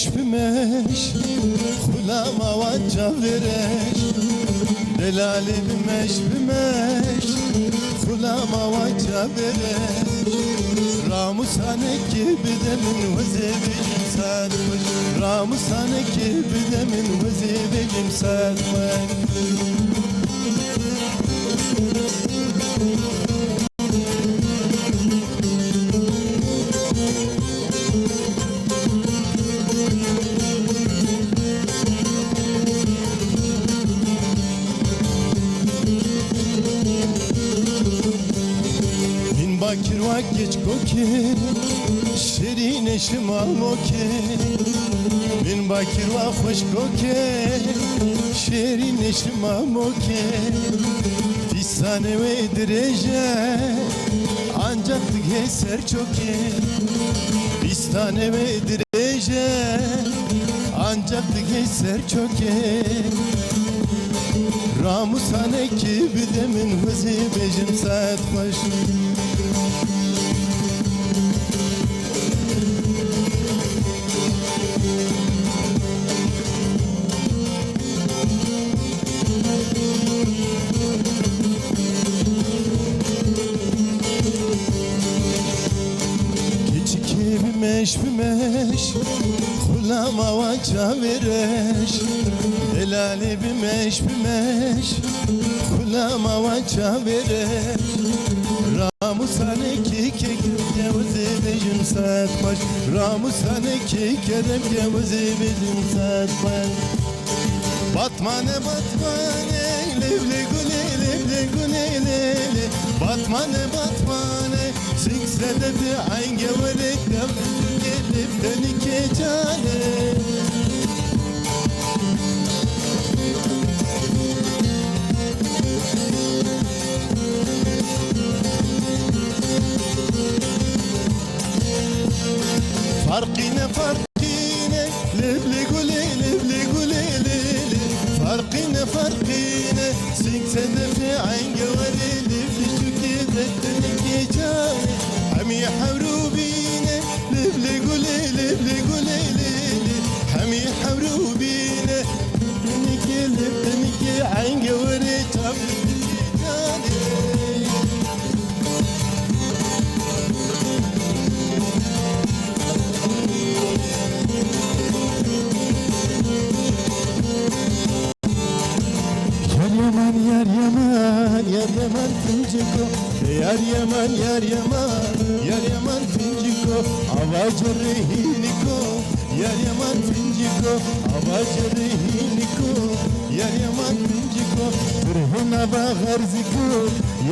بمش بمش خلام وجبرش دلالي بمش بمش خلام وجبرش راموسانك بدا من وزيب جمسات راموسانك بدا من وزيب جمسات Bakir vak geç koki şirine şimam oki Bin bakir vak hoş koki şirine şimam oki Fisane ve direce ancak geser çoki Fistane ve direce ancak geser çoki Ramusane ki bidemin vızi bejim saat baş بمش بمش خلama vaca vereş Delali bimş bimş خلama vaca vereş Ramusane ki kevzi bejim satmaş Ramusane ki kerem kevzi bejim satmaş Batmane batmane levle gule levle gule levle Batmane batmane siksede bir aynge verik gelip dönike cane Farkine farkine levle gule levle gule levle Farkine farkine siksede bir aynge verik هم يحوروا بينا لبلي قولي لبلي قولي ليلي هم يحوروا بينا نكي لبنكي عين قوري تاب Yar yaman, yar yaman tunciko Yar yaman, yar yaman, yar yaman tunciko Avacı rehiniko Yar yaman tunciko Avacı rehiniko Yar yaman tunciko Turhuna bağır ziko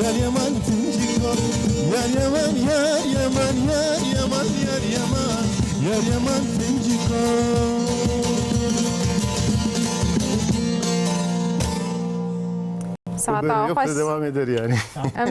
Yar yaman tunciko Yar yaman, yar yaman, yar yaman, yar yaman Yar yaman tunciko Yoksa devam eder yani.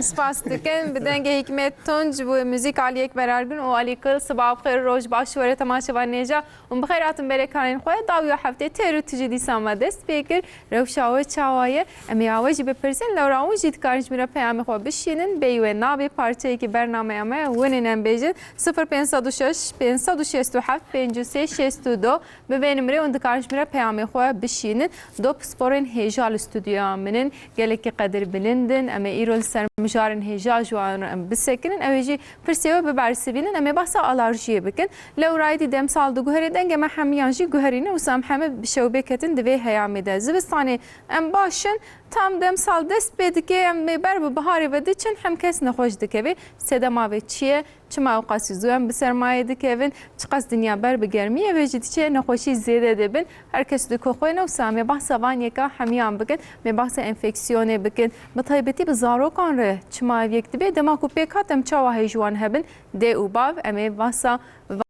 Spas dikin بدنگه حکمت تونج و موزیک علی اکبر ارگن و علی کل صباح بخیر روز باش وره تماشا و نیجا و بخیراتون بره کارین خواه داوی هفته تیرو تجدی سامه دست بکر روشاوی چاوایه امی آوازی بپرسن لو راوجی تکارنج میره پیام خواه بشینن بیوه نابی پارچه که برنامه امه ونینن بیجن 0506 567 5362 ببینم میره و تکارنج میره پیام خواه بشینن دو سپورن هیجال استودیو منن گلک قدر بلندن اما ایرول سرمجارن هجا جوان بسکنن اویجی پرسیو ببرسبینن اما بحثا آلارژیه بکن لو رایدی دم سال دو گوهری دنگ ما همیانجی گوهرینه و سام همه بشوبه کتن دوی هیامیده زبستانی ام باشن tam dem sal dest bedike em ber bu bahari ve diçin hem kesne hoş dikevi sedema ve çiye çima avqasi zuyan bi sermaye dikevin çıqas dünya ber bi germiye ve cidçe ne hoşi ziyade debin herkes de koxoyna u sami bahsa van yeka hamiyan bikin me bahsa enfeksiyone bikin bi taybeti bi zarokan re çima yektibe dema ku pekatem çawa hejwan hebin de u bav em bahsa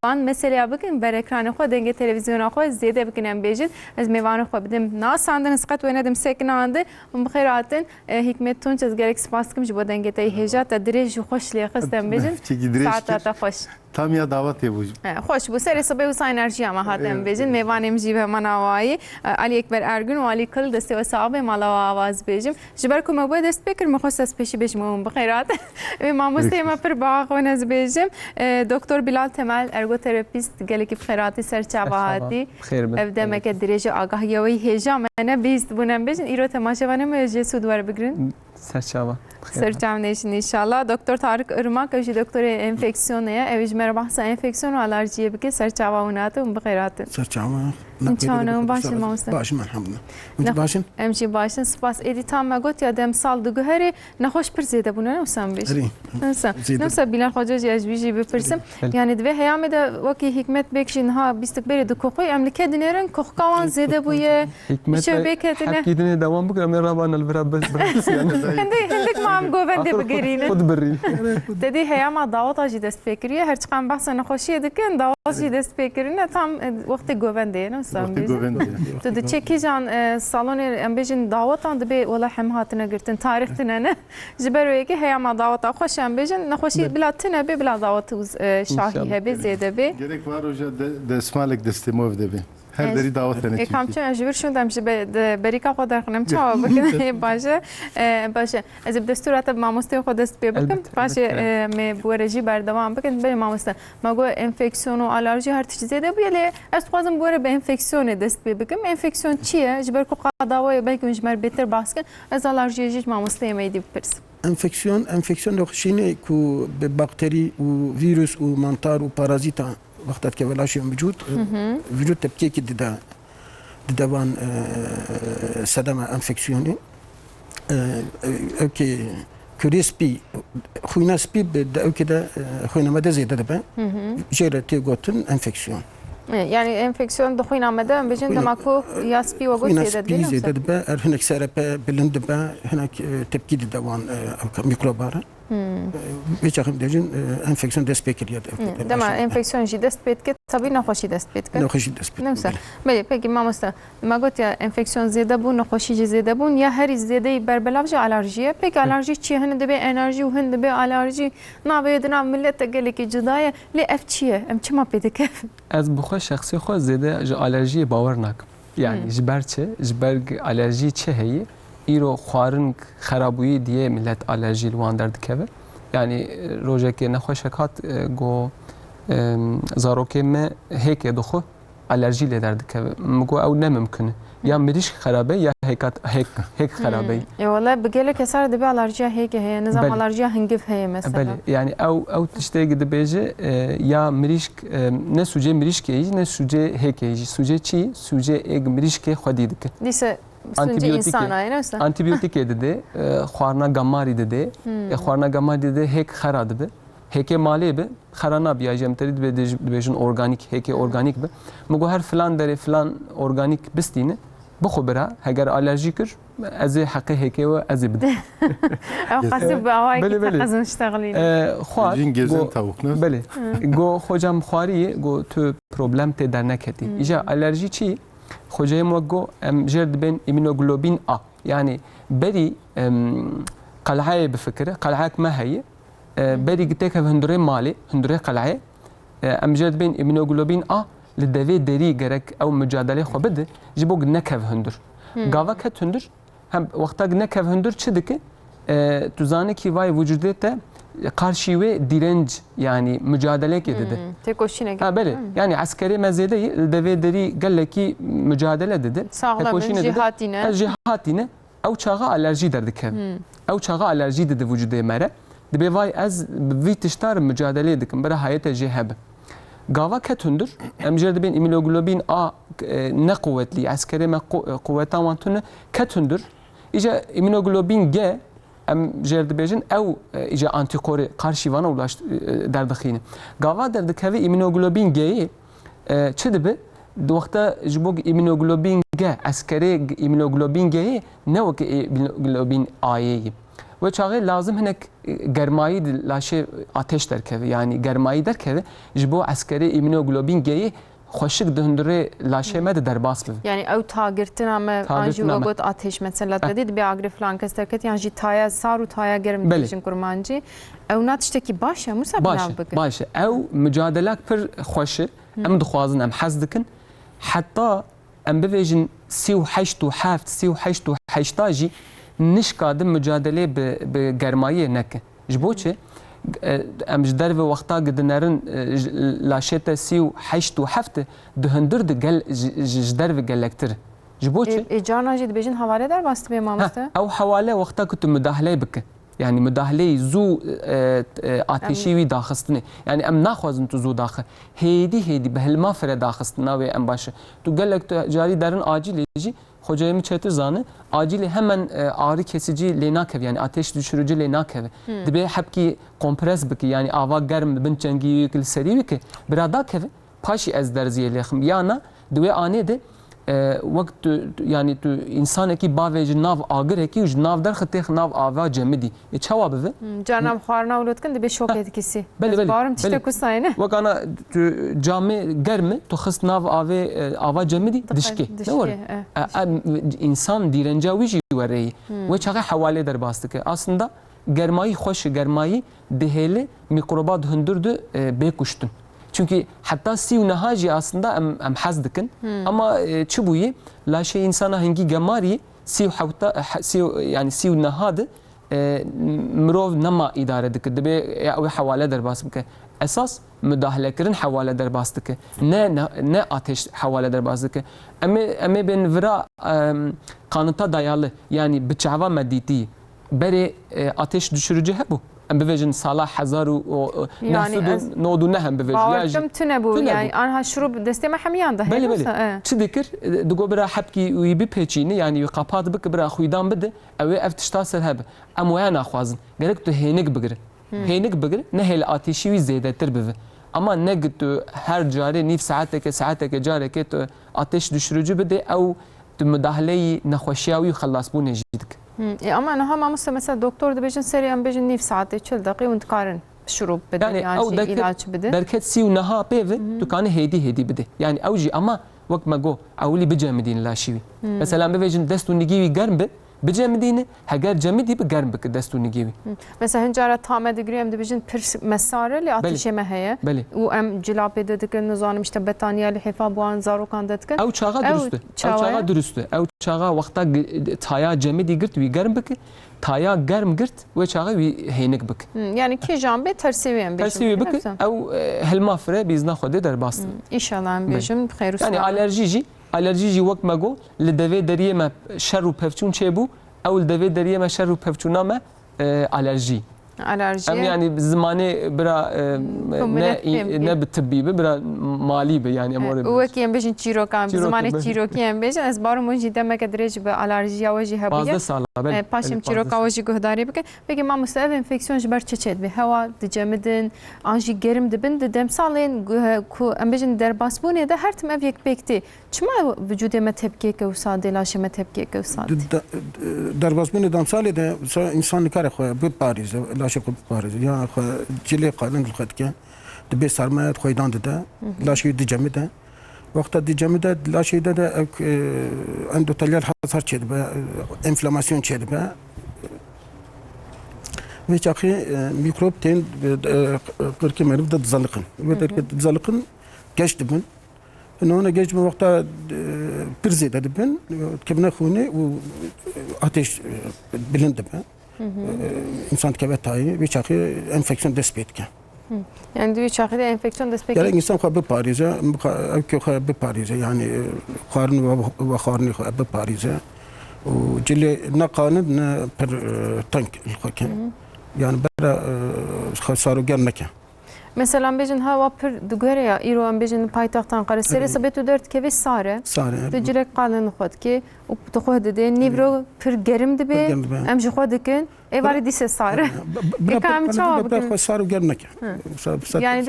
van mesela bikin ber ekranı xo denge televizyona xo ziyade bikin em bejin ez mevan xo bidim nasandın sqat ve nedim sekinandı بخيراتن حكمت تونج از گلک سپاس کم جبودن گتای هجات درج خوش لیاقت دم بجن ساعت تا خوش tam ya davet bu. خوش بو سر صبح و ساینرژی هم هاتم بیجن میوانم جیب من آوایی علی اکبر ارگون و علی کل دسته و صاحب مالا آواز بیجم جبر کو مبود دست بکر مخصص از پیشی بشمون بخیرات ما مستیم پر باغ و نز بیجم دکتر بلال تمال ارگوتراپیست گلی کی بخیراتی سر چاباتی ابدا مک درجه آگاهی و هجا من بیست بونم بیجن ایرو تماشاوانه مجه سودوار بگرین سرچاوا سرچام نیشین انشالله دکتر طارق ارماک اوجی دکتر انفکسیونه اوج مر بحث انفکسیون و آلرژی بکی سرچاوا ونات و بخیرات سرچاوا چانم باشم ماست باشم الحمدلله باشم امشي باشن سپاس ایدی تام ما گوت یادم سال دو گهری نخوش پر زیده بونه نوسام بیش نوسا بیلان خواجه از بیجی بپرسم یعنی دوی هیام ده وکی حکمت بکشین ها بیست بری دو کوخی امریکا دنیرن کوخکوان زیده بویه شو بکتنه حکیدنی دوام بکرم رابان البراب بس يعني هندك ما عم گوونده بگیرینه خود بري تدی هیام دعوت آجی دست فکریه هرچ قام بحث نخوشی دکن دعوت آجی دست فکرینه تام وقت گوونده نوسام بیش تو ده چکی جان سالن ام بیجن دعوتان دبی ولا هم هاتنا گرتن تاریخ تنانه جبرو یکی هیام دعوت خوش ام بیجن نخوشی بلا تنه بی بلا دعوت شاهی هبی زیده بی Gerek var hoca de اسمالك دستمو ده هر دری دعوت کنه کام چون جبر شون دمش بریکا خود درخنم چا بکنه باشه باشه از دستورات ماموسته خود دست بکن باشه می بورجی بردوام بکن بری ماموسته ما گو انفکسیون و آلرژی هر چیزی ده بیلی از خوازم بوره به انفکسیون دست بکم انفکسیون چیه جبر کو قداوی بلکه جمر بهتر باس کن از آلرژی جیج ماموسته میدی بپرس انفکسیون دخشینه کو به باکتری و ویروس و منطار و پارازیتا وقتی که ولاشی وجود تبکیه که دوان صدمه انفکسیونی اوکی کریسپی خوینا سپی به اوکی ده خوینا مده زیاده ده جرتی گوتن انفکسیون yani enfeksiyon da oynamadı. Bizim de makro yaspi ve gösterdi. Ziyade de هناك سرطان بلند به هناك تبكيد دوان ميكروبارا. بیچاره دیجن انفکسیون دست بکرید. دم انفکسیون جی دست بکرد tabii نخوشی دست بکرد. نخوشی دست بکرد. نمیشه. بله پکی ما مست ما گفت یا انفکسیون زیاده بون نخوشی زیاده بون یا هر زیاده بربلاوج آلرژیه. پکی آلرژی چیه هنده به انرژی و هنده به آلرژی نابود نام ملت تقلی کی جدایه لی اف چیه ام چه ما پیدا کف. از بخواه شخصی خود زیاده آلرژی باور نک. یعنی جبر چه جبر آلرژی چه هیه؟ ایرو خوارن خرابویی دیه ملت آلرژی لوان درد کبه. یعنی روزه که نخوشکات گو زاروکه ما هیک دخو آلرژی لیدرد که مگو او نممکنه یا مریش خرابه یا هیک خرابه. یا والله بگله کسر دبی آلرژی هیک هی نظام آلرژی هنگف هی مثلا. بله یعنی او تشته گده بیجه یا مریش نه سوجه مریش که نه سوجه هیک هی سوجه چی سوجه ایگ مریش که خودی دکه. دیسه Antibiyotik dedi, xwarna gamari dedi, xwarna gamari dedi, hek xara dedi, heke mali be, xarana biya jemteri be dibejin organik, heke organik be. Mugo her filan deri filan organik bistine, bu xubra, heger alerji kir, az haqqi heke ve az bide. Qasib avay ki taqazın iştağlin. Xwar. Gezen tavuk ne? Bele. Go xocam xwari go tu problem te derneketi. İja alerji çi? خوجه موجو جرد بين إيمينوغلوبين A يعني بري قلعة بفكرة قلعة ما هي بري قتك هندري مالي هندري قلعة جرد بين إيمينوغلوبين A للدفي دري جرك أو مجادلة خبده جبوق نكف هندر قاوا كت هندر هم وقتا نكف هندر شدك تزاني كي واي وجودته karşı ve direnç yani mücadele dedi. Tek hoşuna gitti. Böyle yani askeri mezede devederi galleki mücadele dedi. Sağlam cihatine. Cihatine ev çağa alerji derdik. Ev çağa alerji dedi vücuda mera. Dibe vay az vitiştar mücadele edikim. Bara hayata cihab. Gava ketundur. Emjerde ben imunoglobin A ne kuvvetli askeri me kuvveta vantune ketundur. İşte imunoglobin G جرد بیشن او ایجا آنتیکوری قارشیوانه ولاشت دردخینه. گاوا دردکهی ایمونوگلوبین گی چه دبه؟ دوختا جبوگ ایمونوگلوبین گی عسکری ایمونوگلوبین گی نه وک ایمونوگلوبین آیی. و چاقی لازم هنک گرمایی لاشه آتش درکه یعنی گرمایی درکه جبو عسکری ایمونوگلوبین گی خوشک دهندره لاشه مد در باس بی يعني او تاگرتنا ما انجي وقت آتش مثلا تدید به اگر فلان کس ترکت يعني جي تایا سار و تایا گرم دیشن کرمانجی او ناتشتکی باشه موسا بناو بکن باشه او مجادلات پر خوشه ام دخوازن ام حز دکن حتی ام بفيجن سيو حشتو حافت سيو حشتو حشتاجي نش قادم مجادله بگرمایه نکه جبوچه ام جدر و وقتا قدنرن لاشته سيو حشتو حفت دهندر دگل جدر و گلکتر جبوچه جانا جد بيجن حواله در باست به مامسته او حواله وقتا كنت مداخله بك يعني مداخله زو آتشی وی داخستنه يعني ام ناخوازن تو زو داخل هيدي بهلما فر داخستنا و ام باشه تو گلک جاری درن acil يجي hocayımı çetir zanı acil hemen ağrı kesici lenakev yani ateş düşürücü lenakev dibe hepki kompres biki yani ava germ bin çengi yükül seri biki birada kev paşi ez derziye lehim yana dibe ane de وقت يعني تو انسان کی باوج ناو اگر کی ناو در خته ناو آوا جمدی چوا به جانم خوارنا ولود کند به شوک etkisi بارم تشته کوساینه وکانا تو جامع گرم تو خست ناو آوا جمدی دشکی نور انسان دیرنجا ویجی وری و چغه حواله در باستکه aslında germayı hoş germayı deheli mikrobat hündürdü bekuştun. Çünkü hatta siv nahaci aslında em hazdıkın ama çubuğu la şey insana hangi gemari siv hatta siv yani siv nahadı مرov nama idare dike dibe ya havale der basbike esas müdahalekirin havale der basdike ne ateş havale der basdike eme ben vira kanıta dayalı yani bıçava mediti beri ateş düşürücü bu ام بفيجن صلاح حزار يعني نودو نهم بفيجن باورتم تنبو يعني انا شروب دستي ما حميان ده بله بله چه ذكر دغو برا حبكي ويبي بيچيني يعني قاپات بك برا خويدان بده او اف تشتاسل هب ام ويانا خوازن قالك تو هينك بغر نهل اتشي وي زيدتر بف ama ne gitti her cari nif saateke cari ke ateş düşürücü bide او müdahaleyi نخوشیاوی خلاص بو نجيدك اما انا هم مثلا دكتور ده بيجن سريع بيجن نيف ساعات 40 دقيقه وانت قارن شروب بده يعني علاج بده دركت سي ونها بيف دكان هيدي بده يعني اوجي اما وقت ما جو اولي بجامدين لا شيء مثلا بيجن دستو نجيوي قرب بجامدين هجر جامدي بقرب بك دستو نجيوي مثلا هنجاره تامه دغريم ده بيجن مساره اللي اتش ما هي وام جلاب بده دكن نظام işte بتانيه لحفا بوان زارو كان دكن او çağa dürüstü او çağa وقتا تايا جامدي قرت وي قرب بك تايا قرم قرت وچاغي وي هينك بك يعني كي جامبه ترسيويم بك او هالمافره بيزنا خده در باست ان شاء الله بيجم بخير يعني الرجيجي وقت ما جو لدوي دريه ما شر و پفچون چبو او لدوي دريه ما شر و پفچونا ما الرجي ام يعني زمانه برا نه بالطبي برا مالي يعني امور وكي ام بيجن تشيرو كان زمانه تشيرو كي ام بيجن از بارو مونجي دمه قدرج بالالرجيا وجه هبيه باشم تشيرو كاوجي گهداري بك بيجي ما مستوى انفكسيون جبر تشيت به هوا دجمدن انجي گرم دبن دم سالين كو ام بيجن در باسبونه ده هر تم افيك بيكتي چما وجود ما تبكي كو ساده لاش ما تبكي كو ساده در باسبونه دم سال ده انسان کار خو به پاریس لاشق بارز یا جلی قانون الخد که دبی سرمایه خویدان ده لاشی دیجمی ده وقت دیجمی ده لاشی ده اندوتلیال حسار چید به انفلاماسیون چید به و چاقی میکروب تین قرکی مرف ده تزلقن و در که تزلقن گشت بن نونه گشت به وقت پرزی ده بن کبنه خونه و آتش بلند به انسان که بتایی بیچاره انفکسیون دست پید که yani بیچاره انفکسیون دست پید یعنی انسان خو به پاریزه که خو به پاریزه یعنی خارن و خارنی خو به پاریزه و جلی نه قانون نه پر تانک الخوکن yani برا خسارو گرنکه مثلا بيجن هوا بر دغريا ايرو ام بيجن پایتختان قره سری سبت دورت كيف ساره دجلك قالن خود كي وبتخود دي نيفرو بر گرم دبي ام جي خودكن اي واري دي ساره كام تشاو بكن خسارو گرنکه يعني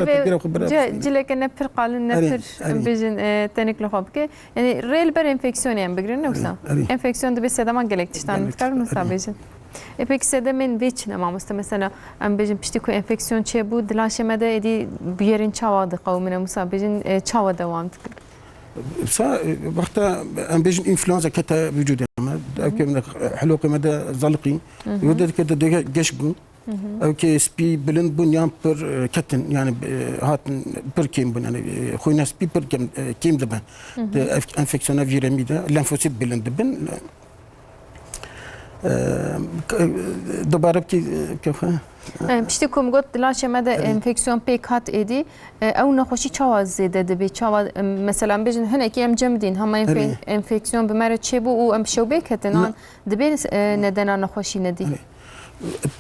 جلك ان بر قالن نفر بيجن تنك لخوب كي يعني ريل بر انفكسيون ام بگرن نوسا انفكسيون دبي سدما گلكتشتان متكر نوسا بيجن Peki sedemin ve çine mamosta mesela em bejin pişti ku enfeksiyon çe bu dilaşemede edi bir yerin çavadı kavmine musa bejin çava devam tıkır. سا وقتا ام بيجن انفلونزا كتا وجود ما او كي من حلوقي مدى زلقي يودد كده جشقو او كي سبي بلند بن يام بر كتن يعني هات بر كيم بن يعني خوينا سبي بر كيم دبن انفكسيون فيرمي ده لانفوسيت بلند بن دوباره كيف پشتی کم گفت دلاشمده انفکسیون پیک هات ایدی او نخوشی چاواز زیده دبی چاواز مثلا بجن هنه کی ام جمدین هم انفکسیون بمره چه بو او ام شو بیکتن آن دبی ندنا نخوشی ندی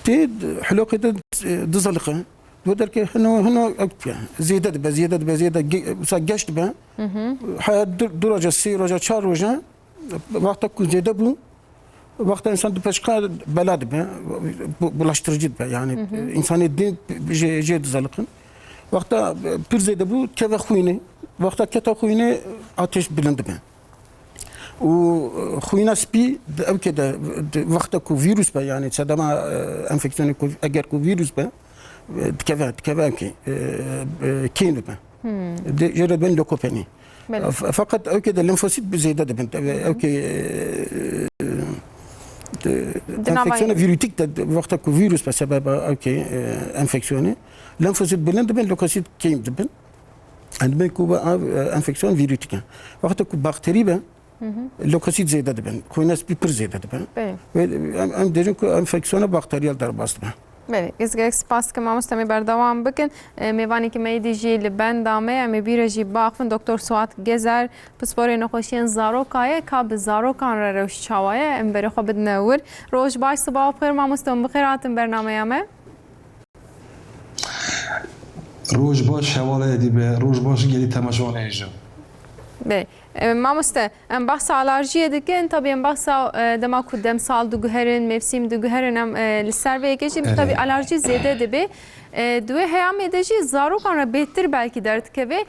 تید حلوقی دزلقه ودر که هنو زیده دبی زیده دبی زیده مثلا گشت به حیات درجه 3 روزه 4 روزه وقتا کو زیده بو وقت انسان دپشقا بلاد به bulaştırıcı be yani insanı din jed zalqın وقتا bir zede bu keve khuyne وقتا keta khuyne ateş bilindi be و khuyna spi ev keda وقتا ku virüs be yani sadama enfeksiyonu eğer ku virüs be keve ki kine be de jere ben lokopeni fakat ev keda lenfosit bir zede de ben ev ki انفكسيون فيروتيك وقت كو فيروس بسبب اوكي انفكسيون لانفوسيت بلند بن لوكوسيت كيم دبن عند بن كو انفكسيون فيروتيك وقت كو بكتيري بن لوكوسيت زياده دبن كو ناس بيبر زياده دبن ام ديجن كو انفكسيون بكتيريال درباست بن بله از گرگ سپاس که ما مستمی بردوام بکن میوانی که میدی جی لبن دامه امی بیره جی باخفن دکتر سوات گزر پسپوری نخوشین زاروکایه که به زاروکان را روش چاوایه ام بری خوب بدنور روش باش صباح بخیر ما مستم بخیر آتم برنامه یامه روش باش حواله دی به روش باش گلی تماشوان ایجا بله مامۆستا ئەم بەخسا ئالارژیە دەکەن تەبێ ئەم بەخسا دەما کو دەم ساڵ دوگوهرن مەفسیم دوگوهرن ئەم لەسەر بەیەکەشی تەبێ ئالارژی زێدە دەبێ دوێ هەیە دەژی زارۆکانە بێتتر بەلکی دەردکەوێ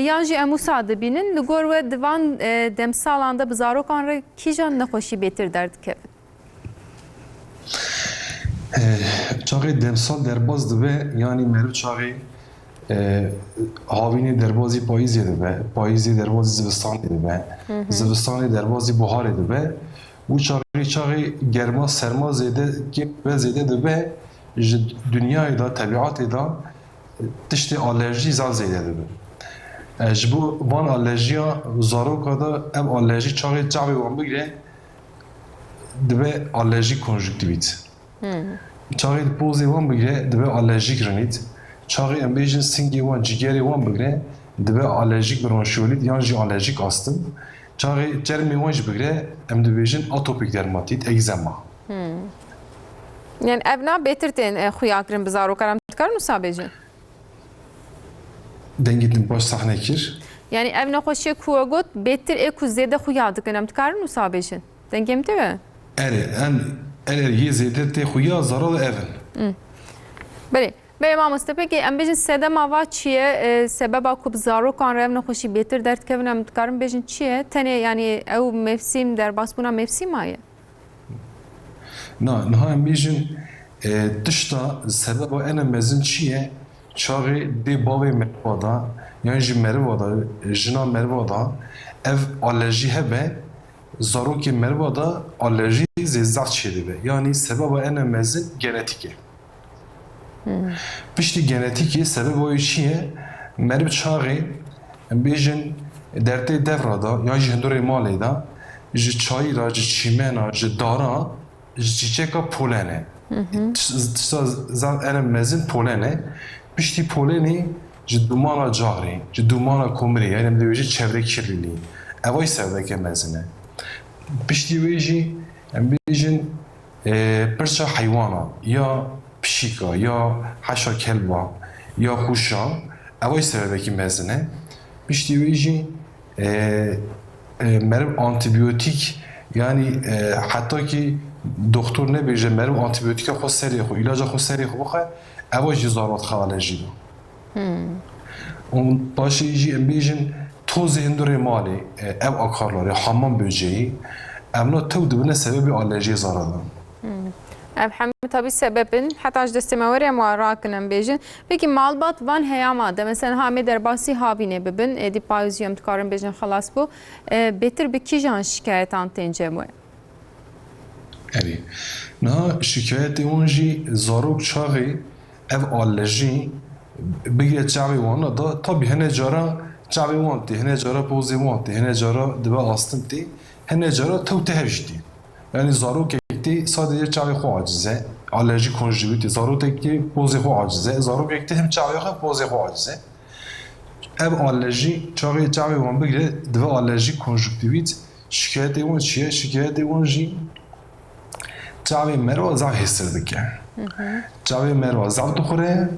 یان ژی ئەم وسا دەبینن li گۆر we divan دەم ساڵاندا bi zarokan re kîjan nexweşî bêtir derdikevin çaxê demsal derbas dibe yanî meriv çaxê havînê derbasî payîzê dibe, payîzê derbasî zivistanê dibe, zivistanê derbasî buharê dibe û çaxê germa serma zêde ve zêde dibe ji dünyayê da tebiatê da tiştê alerjî zan zêde dibe. Ji bo van alerjiya zaroka da ev alerjî çaxê çavê wan bigire dibe alerjîk konjüktivît. Çaxê pozê wan bigire dibe alerjîk rinît. Çaxê em bêjin singê wan cigerê wan bigire dibe alerjîk bronşiyolît yan jî alerjîk astım. Çaxê çermê wan jî bigire em dibêjin atopik dermatît, egzema. Yani ev na bêtir tên xuyakirin bi zarokan em dikarin wisa bêjin? Dengê din baş sahnê kir. Yani ev nexweşiye ku we got bêtir ê ku zêde xuya dikin em dikarin wisa bêjin? Dengê min teve? Erer yê zêde tê xuya zarar evin. Belê. Bey mamoste peki em bêjin sedema va çi ye sebeba ku bi zarokan re ev nexweşî bêtir derdikevin em dikarin bêjin çi ye? Tenê yani ew mevsîm derbasbûna mevsîma ye? Niha em bêjin tişta sebeba ene mezin çi ye? Çaxê dê bavê meriva da yan jî meriva da jina meriva da ev alerjî hebe zarokê meriva da alerjî zêzat çêdibe. Yani sebeba ene mezin genetik ye. Piştî genetikê sebeba çi ye? Meriv çaxê em bêjin dertê devra da yan jî hindorê malê da ji çayî ra ji çîmena ji dara ji çîçeka polen e. Tişta zan ene mezin polen e. Piştî polenê ji dumana carê, ji dumana komirê yani em dibêjin çevre kirliliği. Evay sevdeke mezin e. Piştî wê jî em bêjin pirça heywana ya pişika ya haşa kelba ya kuşa evay sevdeki mezin e. Piştî wê jî meriv antibiyotik yani hatta ki doktor nebêje meriv antibiyotika xwe serê xwe ilaca xwe serê xwe bixe ewa jî zarat xe alerjî da. Paşê jî em bêjin tozê hindorê malê ev akarlarê hamam böceğî em na tew dibine sebebê alerjiyê zaradan. ev hemî tabii sebebin heta ji destê me were wan rakin em bêjin peki malbat van heya made mesela hamê derbasî havînê bibin êdî payîzî em dikarin bêjin xelas bû bêtir bi kîjan şikayetan tên cem we erî niha şikayetê wan jî zarok çaxê ev alerjî bigire çavê wan da tabii hene cara çavê wan tê hene cara pozê wan tê hene cara dibe astin tê hene cara tew te hev jî tê yani zarokek tê sadece çavê xwe aciz e alerjî konjüktivîtê zarokek tê pozê xwe aciz e zarokek tê him çavê xwe pozê xwe aciz e ev alerjî çavê wan bigire dibe alerjî konjüktivît şikayetê wan çi ye şikayetê wan jî çavê merva zav hêstir dike çavê merva zav dixwire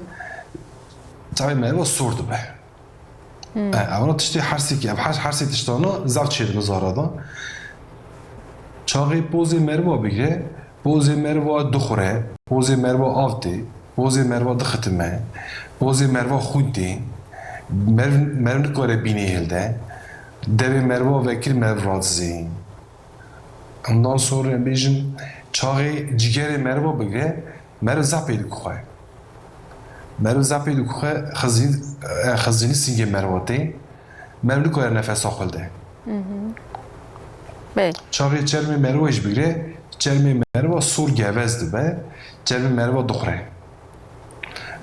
çavê merva sor dibe evra tiştê hersêkî ev hersê tiştana zav çêdibe zara da çavê pozê merva bigire pozê merva dixwire pozê merva av tê pozê merva dixitime pozê merva xwîn tê merv nikare bînê hilde devê merva vekir merv radizê ondan sonra em bêjin çaxê cîgerê merva bigire merv zapê dixwe merv zapê dixwe xezînî singê merva tê merv nikare nefesa xwilde çaxê çermê merva jî bigire çermê merva sor gevez dibe çermê merva dixwire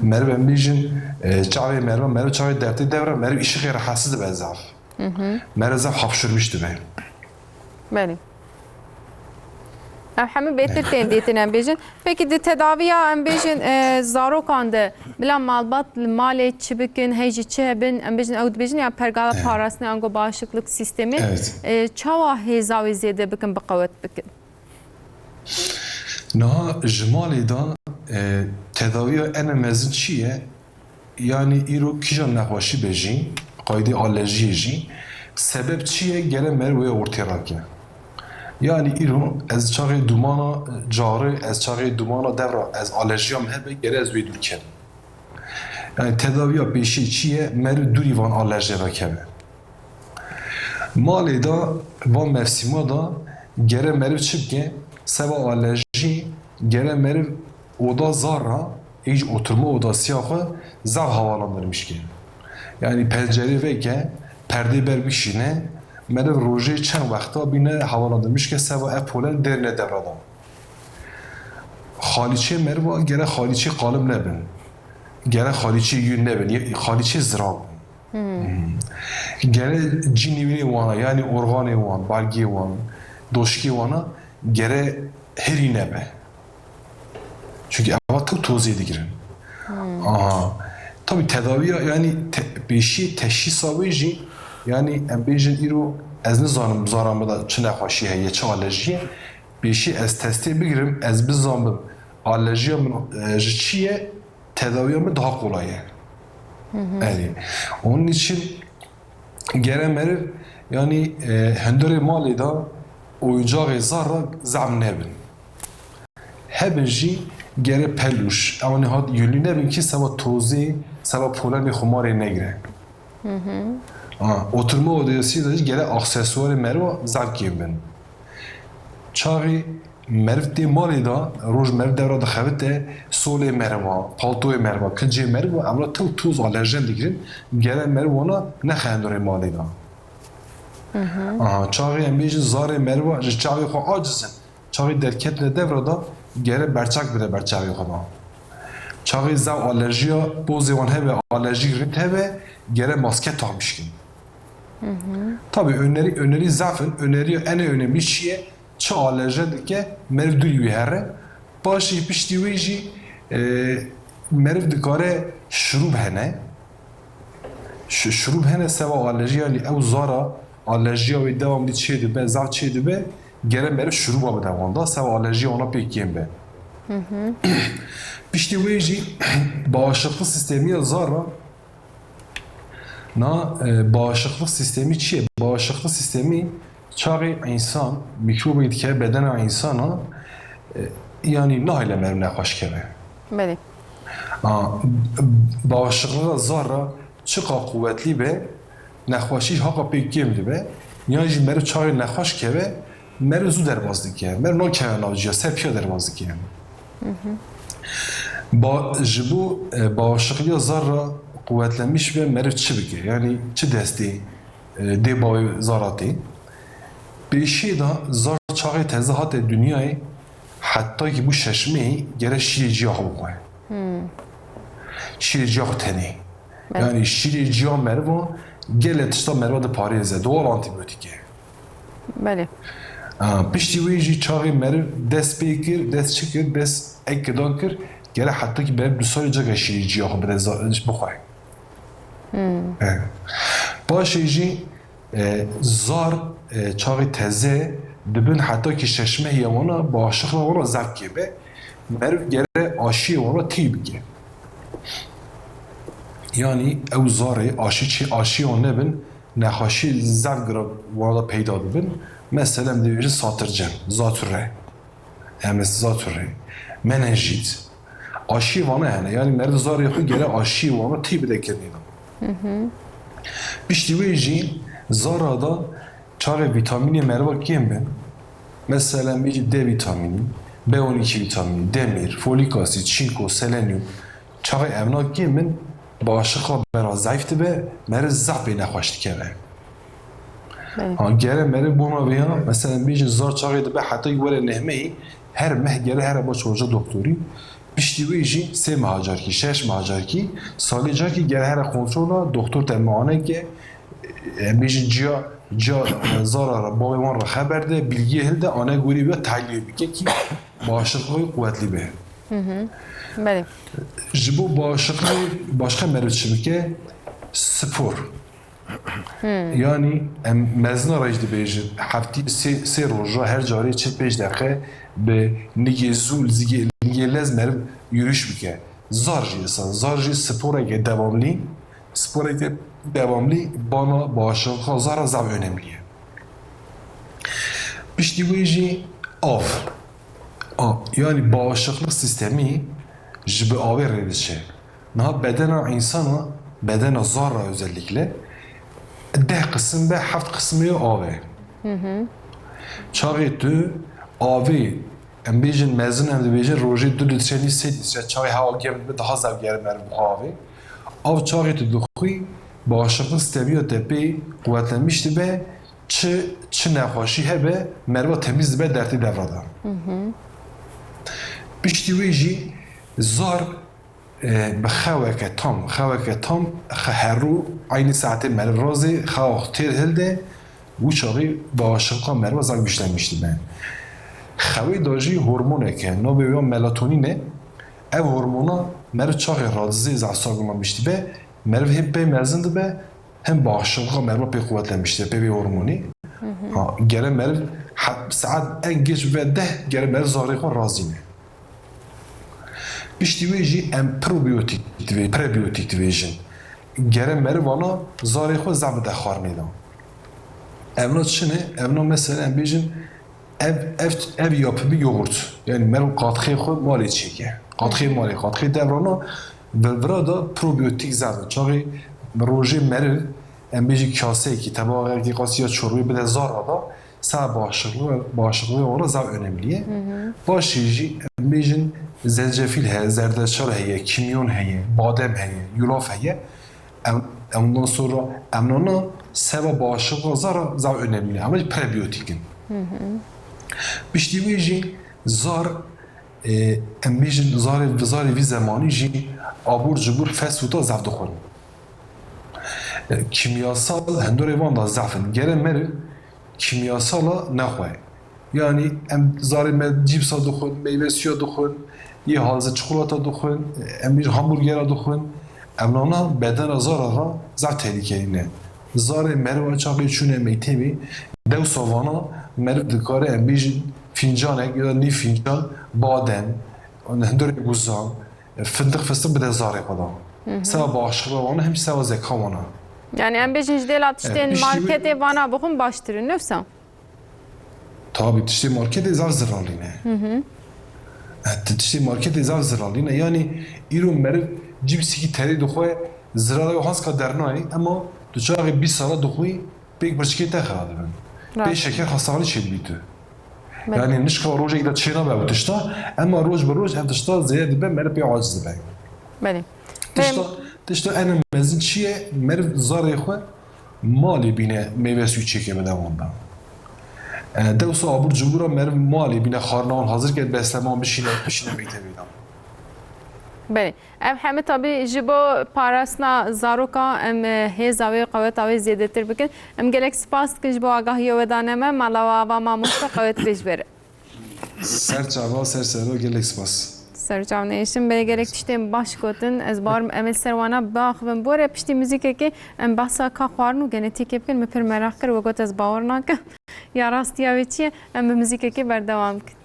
merv em bêjin çavê merva merv çavê dertê devre merv îşiqê rehasî dibe zav merv zav hapşırmış dibe Belê ev hemî bêtir tên dîtin em bêjin peki di tedaviya em bêjin zarokan de bila malbat li malê çi bikin hey jî çi hebin em bêjin ew dibêjin ya pergala parastinê ango bağışıklık sistemî çawa hêzavê zêde bikin bi qewet bikin niha ji malê da tedaviya ene mezin çi ye yani îro kîjan nexweşî bêjî qaydê alerjiyê jî sebep çi ye gele merv wê ortê rake yani îro ez çaxê dumana carê ez çaxê dumana devra ez alerjiyam hebe gere ez wê dûr kerim yani tedaviya pêşî çi ye merv dûrî van alerjê vekeve malê da van mevsîma da gere merv çi bike seva alerjî gere merv oda zara hiç oturma odasıya xwe zav havalandırmış ki yani pencere veke perde ber bişine merv rojê çend wexta bîne havalandırmış ki seva ev polen derine devrada xalîçê merva gere xalîçê qalim nebin gere xalîçê yün nebin xalîçê zirav gere cinîvînê wana yani organê wan balgê wan doşkê wana gere herî nebe çünkü eva tozê digirin tabii tedaviya yani pêşî teşhîsa wê jî yani em bêjin îro ez nizanim zara me da çi nexweşî heye çi alerjiyê pêşî ez testê bigirim ez bizanim alerjiya min ji çi ye tedaviya min daha kolay ye erî onun için gere meriv yani hunderê malê da oyuncağê zara zam nebin hebin jî gere peluş ew nihat yûnî nebin ki seva tozê seva polemê xumarê negire oturma odasıyla da gere aksesuarê merva zevkê bin çaxê meriv tê malê da roj meriv devra dixevite solê merva paltoyê merva kincê merva emra tew toz alerjen digirin gere meriv wana nexe hunderê malê da çaxê em bêjin zarê merva ji çavê xwe acizin çaxê derketine devra da gere berçak bide ber çavê xwe da çaxê zav alerjiya pozê wan hebe alerjik rint hebe gere maske takmışkin tabii öneri zafın öneriyor en önemli şey çi alerjen dike meriv dûrî wê here başî piştî wê jî meriv dikare şirûb hene şirûb hene seva alerjiya lî ew zara alerjiya wê devamlî çê dibe zav çê dibe gere meriv şirûba bide wan da seva alerjiya wana pêk yên be piştî wê jî bağışıklık sistemiya zara bağışıklık sistemi çiye? Bağışıklık sistemi çağı insan, mikrobu dike bedena insana yani nayle mermine hoş keve. Beli. Bağışıklığa zara çıka kuvvetli be nexweşî haka pêk kêm dibe yan jî meriv çağı nexweş keve meriv zû derbas dike meriv nakeve navciya ser piya derbas dike با جبو bağışıklığa zarra kuvvetlenmiş ve merif çi bike. Yani çi desti de bavi zarati. Bir şey da zar çağı teze hatta dünyayı hatta ki bu şaşmeyi gere şiriciyah olmaya. Şiriciyah teni. Yani şiriciyah merva gele tışta merva da Paris'e doğal antibiyotike. بله Pişti vêjî çağı merv dest pê kir, dest çikir, dest ekkidan kir. Gere hatta ki benim dusarı cega şiriciyah bire bixwe. Paşê jî zar çağı teze dibin hatta ki şeşmehiye wana bağışıklığa wana zevk kebe. Merv gere aşiye wana tî bike. Yani ew zarê aşiye wan nebin nexweşî zevk gira wana peyda dibin. Mesela em dibêjin satırcem, zatürre. MS zatürre. Menenjît. Aşiye wana hene. Yani merv zarê xwe gere aşiye wana tî bide kirînin. Piştî wê jî zara da çağı vitamini merva kêm bin. Mesela em D vitamini, B12 vitamini, demir, folik asit, çinko, selenyum. Çağı evna kêm bin bağışıklığa bera zayıf dibe, merv zehbê nexweş dikeve. Gere merv bûna vêya, mesela em zar çağı dibe heta were nehmeyî her meh gere her baş hoca doktorî. Piştî wê jî 3 meha carkî, 6 meha carkî, salê carkî gere here kontrola doktor te muayeneke em ciya zarara bavê wan re xeber de, bilgiye hilde, ane gorî ve tahliyê bike ki bağışıklığı kuvvetli be. بله Ji bo bağışıklığı başka merv çi bike? Spor. Yani em mezna re jî dibêjin heftî sê roja her carê çil 5 deqe bi nigê zûl nigê lez merv yürüyüş bike. Zar jî insan, zar jî sporeke devamlî, sporeke devamlî bana bağışıklığa zara zav önemli. Piştî wê jî av. Yani bağışıklık sistemi ji bi avê rê diçe. Niha bedena insana, bedena zara özellikle 10 kısım ve 7 kısmı avê. Çağı tu avê em bêjin mezin em dibêjin rojê 2 litrenî 3 litre çağı hewa gemin be daha zev gerim er bu avê. Av çağı tu dixwî bağışıklık sistemi te pê kuvvetlenmiş dibe çi nexweşî hebe merva temiz dibe dertî devrada. Piştî wê jî zar bi xeweke tam herû aynı saatê merv razê xewa têr hilde wî çaxî bağışıklığa merva zak güçlenmiş dibe. Xewê da jî hormoneke navê wê melatonin e. Ev hormona merv çaxê radizê zehsallanmış dibe. Merv hem pê mezin dibe hem bağışıklığa merva pê kuvvetlenmiş dibe pê wê hormonî. Gere merv saat en geç ve 10 gere merv zarê xwe razî ne. Piştî wê jî em prebiyotik dibêjin. Gere merv wana zarê xwe zev bide xwarinê da. Evna çi ne? Evna mesela em bêjin ev yapımı yoğurt. Yani merv qatixê xwe malê çêke. Qatixê devrana vira da probiyotik zev. Çaxî rojê merv em bêjî kaseyekî tebağekî qasiya çorbê bide zara da sa bağışıklığı wana zev önemliye. Başî jî em bêjin zencefil heye, zerdeçal heye, kimyon heye, badem heye, yulaf heye. Ondan sonra emnana seva bağışıklığı zara zev önemli. Ama prebiyotikin. Piştî wê jî zar em bêjin zarê vî zemanî jî abûr cibûr fast food'a zev dixwin. Kimyasal hindorê wan da zefin. Gere merv kimyasala nexwe. Yani em zarê cîpsa dixwin, meyve suya dixwin, yê halze çikolata dixwin, em bêjin hamburgera dixwin. Emnana bedena zara ra zev tehlikeyî ne. Zarê merva çaxê çûne meytêmê dewsa vana merv dikare em bêjin fincanek ya da nîv fincan badem, hindorê guzan, fındık fıstık bide zarê xwe da. Seva bağışıklığa wana hem seva zeka wana. Yani em bêjin ji dêla tiştên marketê vana bixwin baştir in nefsa. Tabii tiştê marketê zev ziralî ne. Tiştê marketê zev ziralî ne. Yani îro merv cîpsekî terê dixwe zirala hanska dernayê ama tu çaxê 20 sala dixwî pêk birçikê te xira dibin. Pê şeker hasalî çêdibî tu. يعني نشكا روج إذا تشينا بقى وتشتا أما روج بروج هذا تشتا زيادة بقى مرة بيعجز بقى بله تشتا أنا مازال شيء مرة زار إخوة مالي بينا ميوسوي تشيكي بدأون بقى دوسا عبور جمهورا مرة مالي بينا خارنان حاضر كده بسلمان بشينا مكتبينا بله ام همه طبی جبو پاراسنا زاروکا ام هزاوی قوت آوی زیاده تر بکن ام گلک سپاس که جبو آگاهی و دانمه مالا و ما مشتا قوت بیش بره سرچاوا سرسرو گلک سپاس سرچاو نیشم به گلک تشتیم باش کتن از بار امل سروانا باخویم بوره پشتی موزیک که ام بحثا کا خوارنو گنتیک بکن مپر مراق کر و گوت از باور ناکه یا راستی آوی چیه ام به موزیک که بردوام کن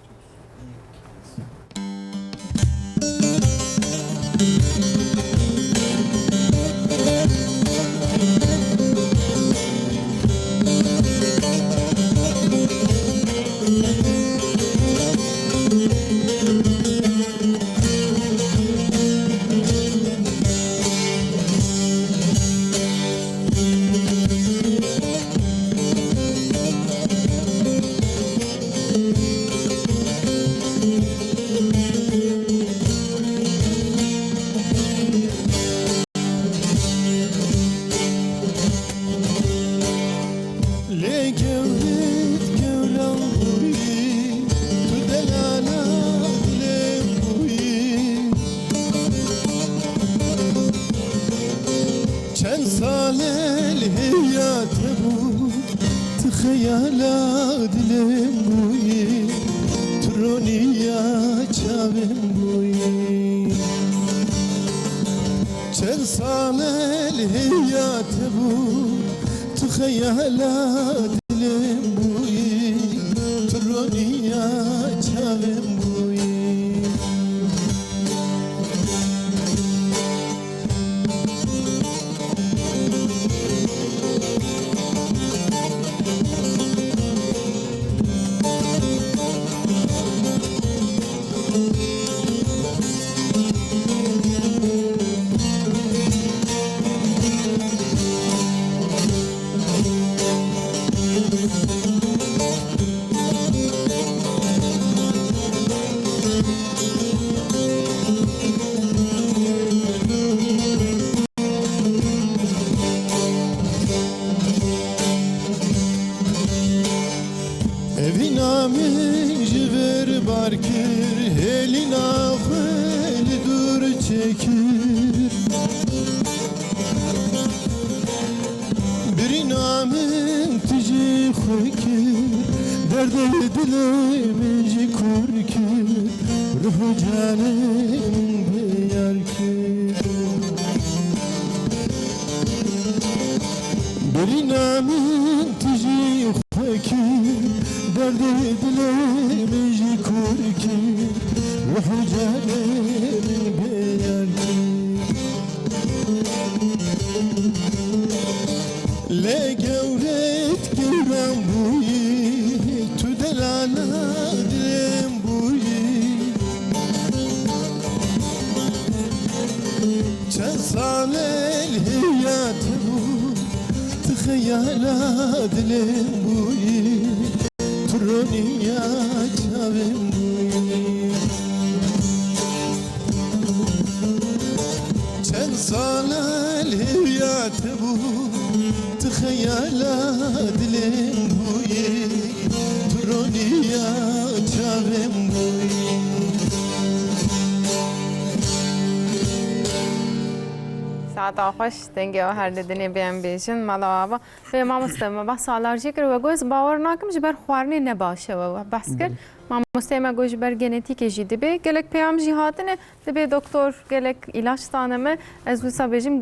خوش دنگی و هر دنی بیام بیشن مالا و ما مستم بس آلرژی کرد و گوز باور نکم جبر خوارنی نباشه و بس کرد ما مستم گوش بر ژنتیک جدی به گلک پیام جهاتنه دبی دکتر گلک ilaç tanımı از وسا بجیم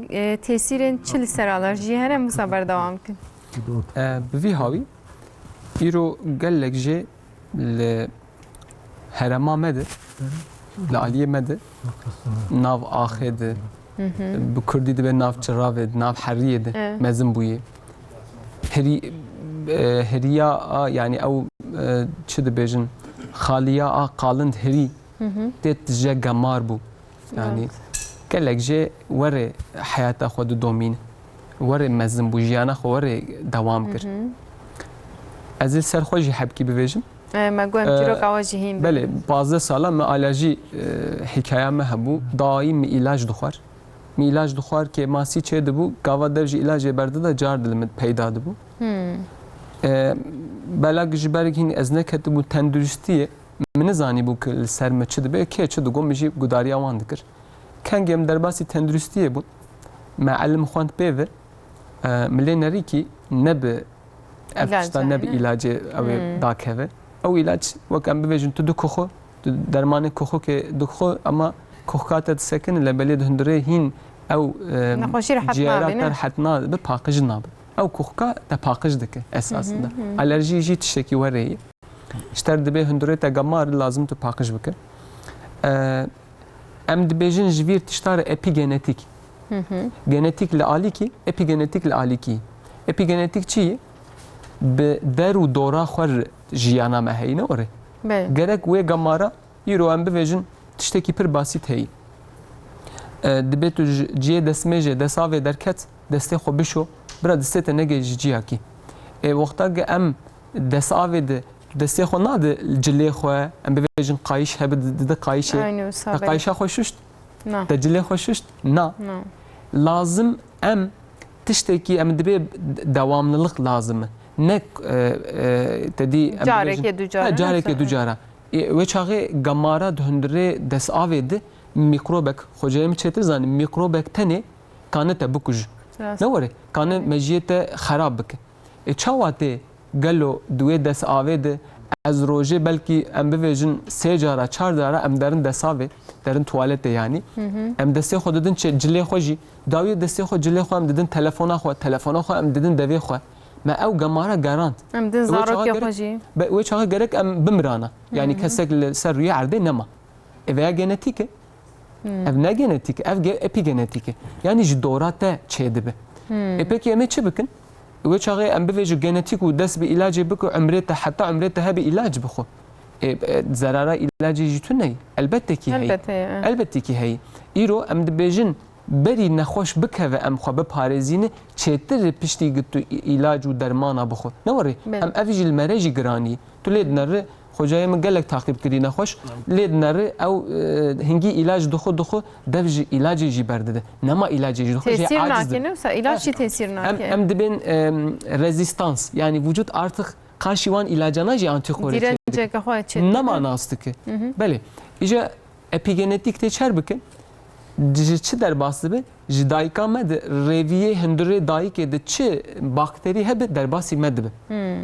تأثیر چلی سر آلرژی هنم وسا بردوام کن بوی هاوی ایرو گلک جه ل هرما مده لعلیه مده ناو آخده بکردی دبی ناف چراوه ناف حریه ده مزن بویه هریا yani او چه دبیجن خالیا قالند هری ديت جا جمار بو يعني قالك جا وري حياته خود دومين وري مزن بو جيانا خو وري دوام كر از سر خوجي حبكي بفيجن ما گویم چیرو کاواجی هیم بله 15 ساله ما آلرژی حکایه ما هبو دائم علاج دخوار می علاج دخوار که ماسی چه دبو گاوا درج علاج برده دا جار دلمت پیدا دبو بلا جبرگ هین از نکت بو تندرستیه من زانی بو که سر مچ دبه که چه دگم میشی گداری آوان دکر کنگم در باسی تندرستیه بود معلم خواند بیه ملینری کی نب افشتا نب علاج او داکه او علاج وکم بویژن تو دکخو درمان کخو که دکخو اما کخکات سکن لبلید هندره هین او جیرات حتنا به پاکج ناب او کخکا تا پاکج دکه اساسا آلرژی جی تشکی وره اشتر دبه هندره تا گمار لازم تو پاکج بکه ام دبیجن جویر تشتار اپیگنتیک genetik li ki epigenetik li ki epigenetik çi bi der û dora xwe jiyana me heyî ne ore gerek wê gemara îro em bivêjin tiştekî pir basît heyî dibe tu ciyê destmêjê desavê derket destê xwe bişo bira destê te nege ji ciyakî wexta ge em desavê de destê xwe nade cilê xwe em bivêjin qayîş hebe dide qayîşê te qayîşa xwe şuşt te cilê xwe şuşt na lazım em tiştekî em dibe devamlılık lazım ne tedî careke du cara ve çağı gamara döndüre desavê de mikrobek xocayım çetir zanî mikrobek tenê kane te bikuj ne were kane mejiyê te xerab bike çawa tê gelo duê desavê de ez rojê belkî em bivêjin sê cara çar cara em derin desavê derin tuvalete yani em destê xwe didin cilê xwe jî dawiyê destê xwe cilê xwe em didin telefona xwe em didin devê xwe me ew gemara garant em didin zarokê xwe jî wê çaxa gerek em bimrana yani kesek li ser rûyê erdê nema ev ya genetik e ev ne genetik ev epigenetik e yani ji dora te çê dibe pekî em ê çi bikin wê çaxê em bivêjin genetik û dest bi ilacê biku umrê te heta umrê te hebe ilac bixwe zarara ilacê jî tu neyî elbette ki heyî elbette ki heyî îro em dibêjin berî nexweş bikeve em xwe biparêzîne çêtir piştî tu ilac û dermana bixwe ne were em ev jî li me re jî giranî tu lê dinere xocayê min gelek taqîb kirî nexweş lê dinere ew hingî ilac dixwe dev jî ilacê jî berdide nema ilacê jî dixwe tesîr nake ne wisa ilac jî tesîr nake em dibên rezistans yani vücut artık karşı wan ilacana jî antîxore direnceke xwe çê nema nas dike belê îja epigenetik tê çer bikin ji çi derbas dibe ji dayika me de rêviyê hundirê dayikê de çi bakterî hebe derbasî me dibe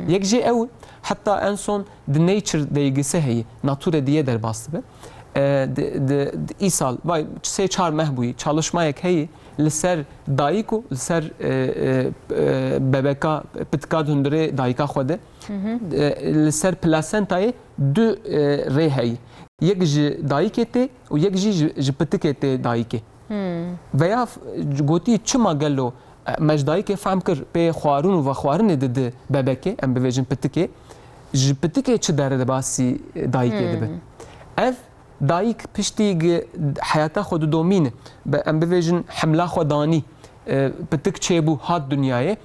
yek jê ew heta en son di nature dergîse heye nature diye derbas dibe îsal vay sê çar meh bûyî çalışmayek heye li ser dayîk û li ser bebeka pitka hundirê dayika xwe de li ser plasentayê du rê heye yek ji dayikê tê û yek jî ji pitikê tê dayikê veya gotî çima gelo me ji dayikê fehm kir pê xwarin û vexwarinê dide bebekê em bivêjin pitikê ji pitikê çi derbasî dayikê dibe ev dayik piştî heyata xwe didomîne em bivêjin hemla xwe danî pitik çêbû hat dünyayê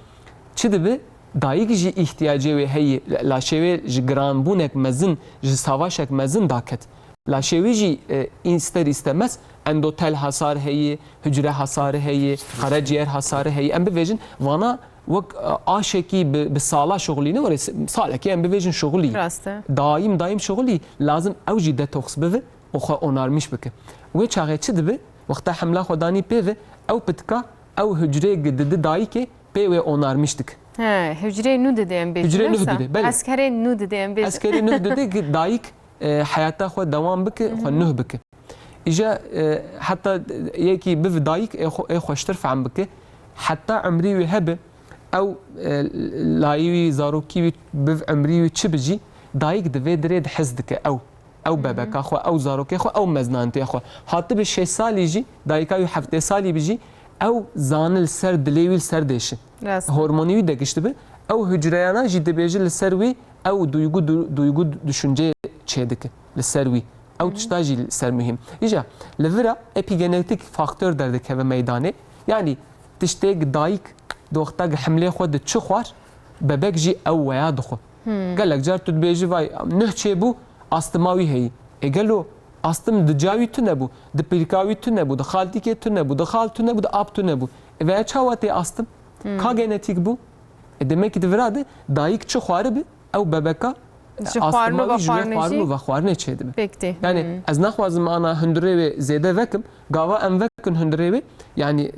çi dibe dayik jî ihtiyacê wê heye la şêwê ji giranbûnek mezin ji savaşek mezin daket la şêwê jî ister istemez endotel hasar heye hücre hasarı heye karaciğer hasarı heye em bivêjin vana wek aşekî bi sala şoğlî ne were salekê em bivêjin şoğlî daim şoğlî lazım ew jî detoks bive û xwe onarmış bike wê çaxê çi dibe wexta hemla xwe danî pê ve ew pitka ew hücrê dide dayikê pê wê onarmış dik hücrê nû dide em bêjin hücrê nû dide belê eskerê nû dide em bêjin eskerê nû dide dayik heyata xwe dewam bike xwe nûh bike îja heta yekî biv dayik ê xweştir fehm bike heta umrî wê hebe ew layî wî zarokî wî biv umrî wî çi bijî dayik di vê dirê de hez dike ew bebeka xwe ew zarokê xwe ew meznantiyê xwe hatibe 6 salî jî dayika wî 7 salî bijî ew zanil li ser dilê wî li ser dêşin hormonî wî dekişt dibe ew hücreyana jî dibêje li ser wî ew duygu düşünce çê dike li ser wî ew tişta jî li ser mühim îja li vira epigenetik faktör derdikeve meydanê yani tiştêk dayik di wexta hemlê xwe di çi xwar bebek jî ew weya dixwe gelek car tu dibêjî vay neh çêbû astıma wî heyî gelo astım di cawî tu nebû di pîrkawî tu nebû di xaltîkê tu nebû di xal tu nebû di ab tu nebû veya çawa tê astım ka genetik bû demek ki divira de dayık çi xwaribi ew bebeka xwarin û xwarin ve xwarinê çêdibe Pekti. yani ez naxwazim ana hundirê wê zêde vekim gava em vekin hundirê wê yani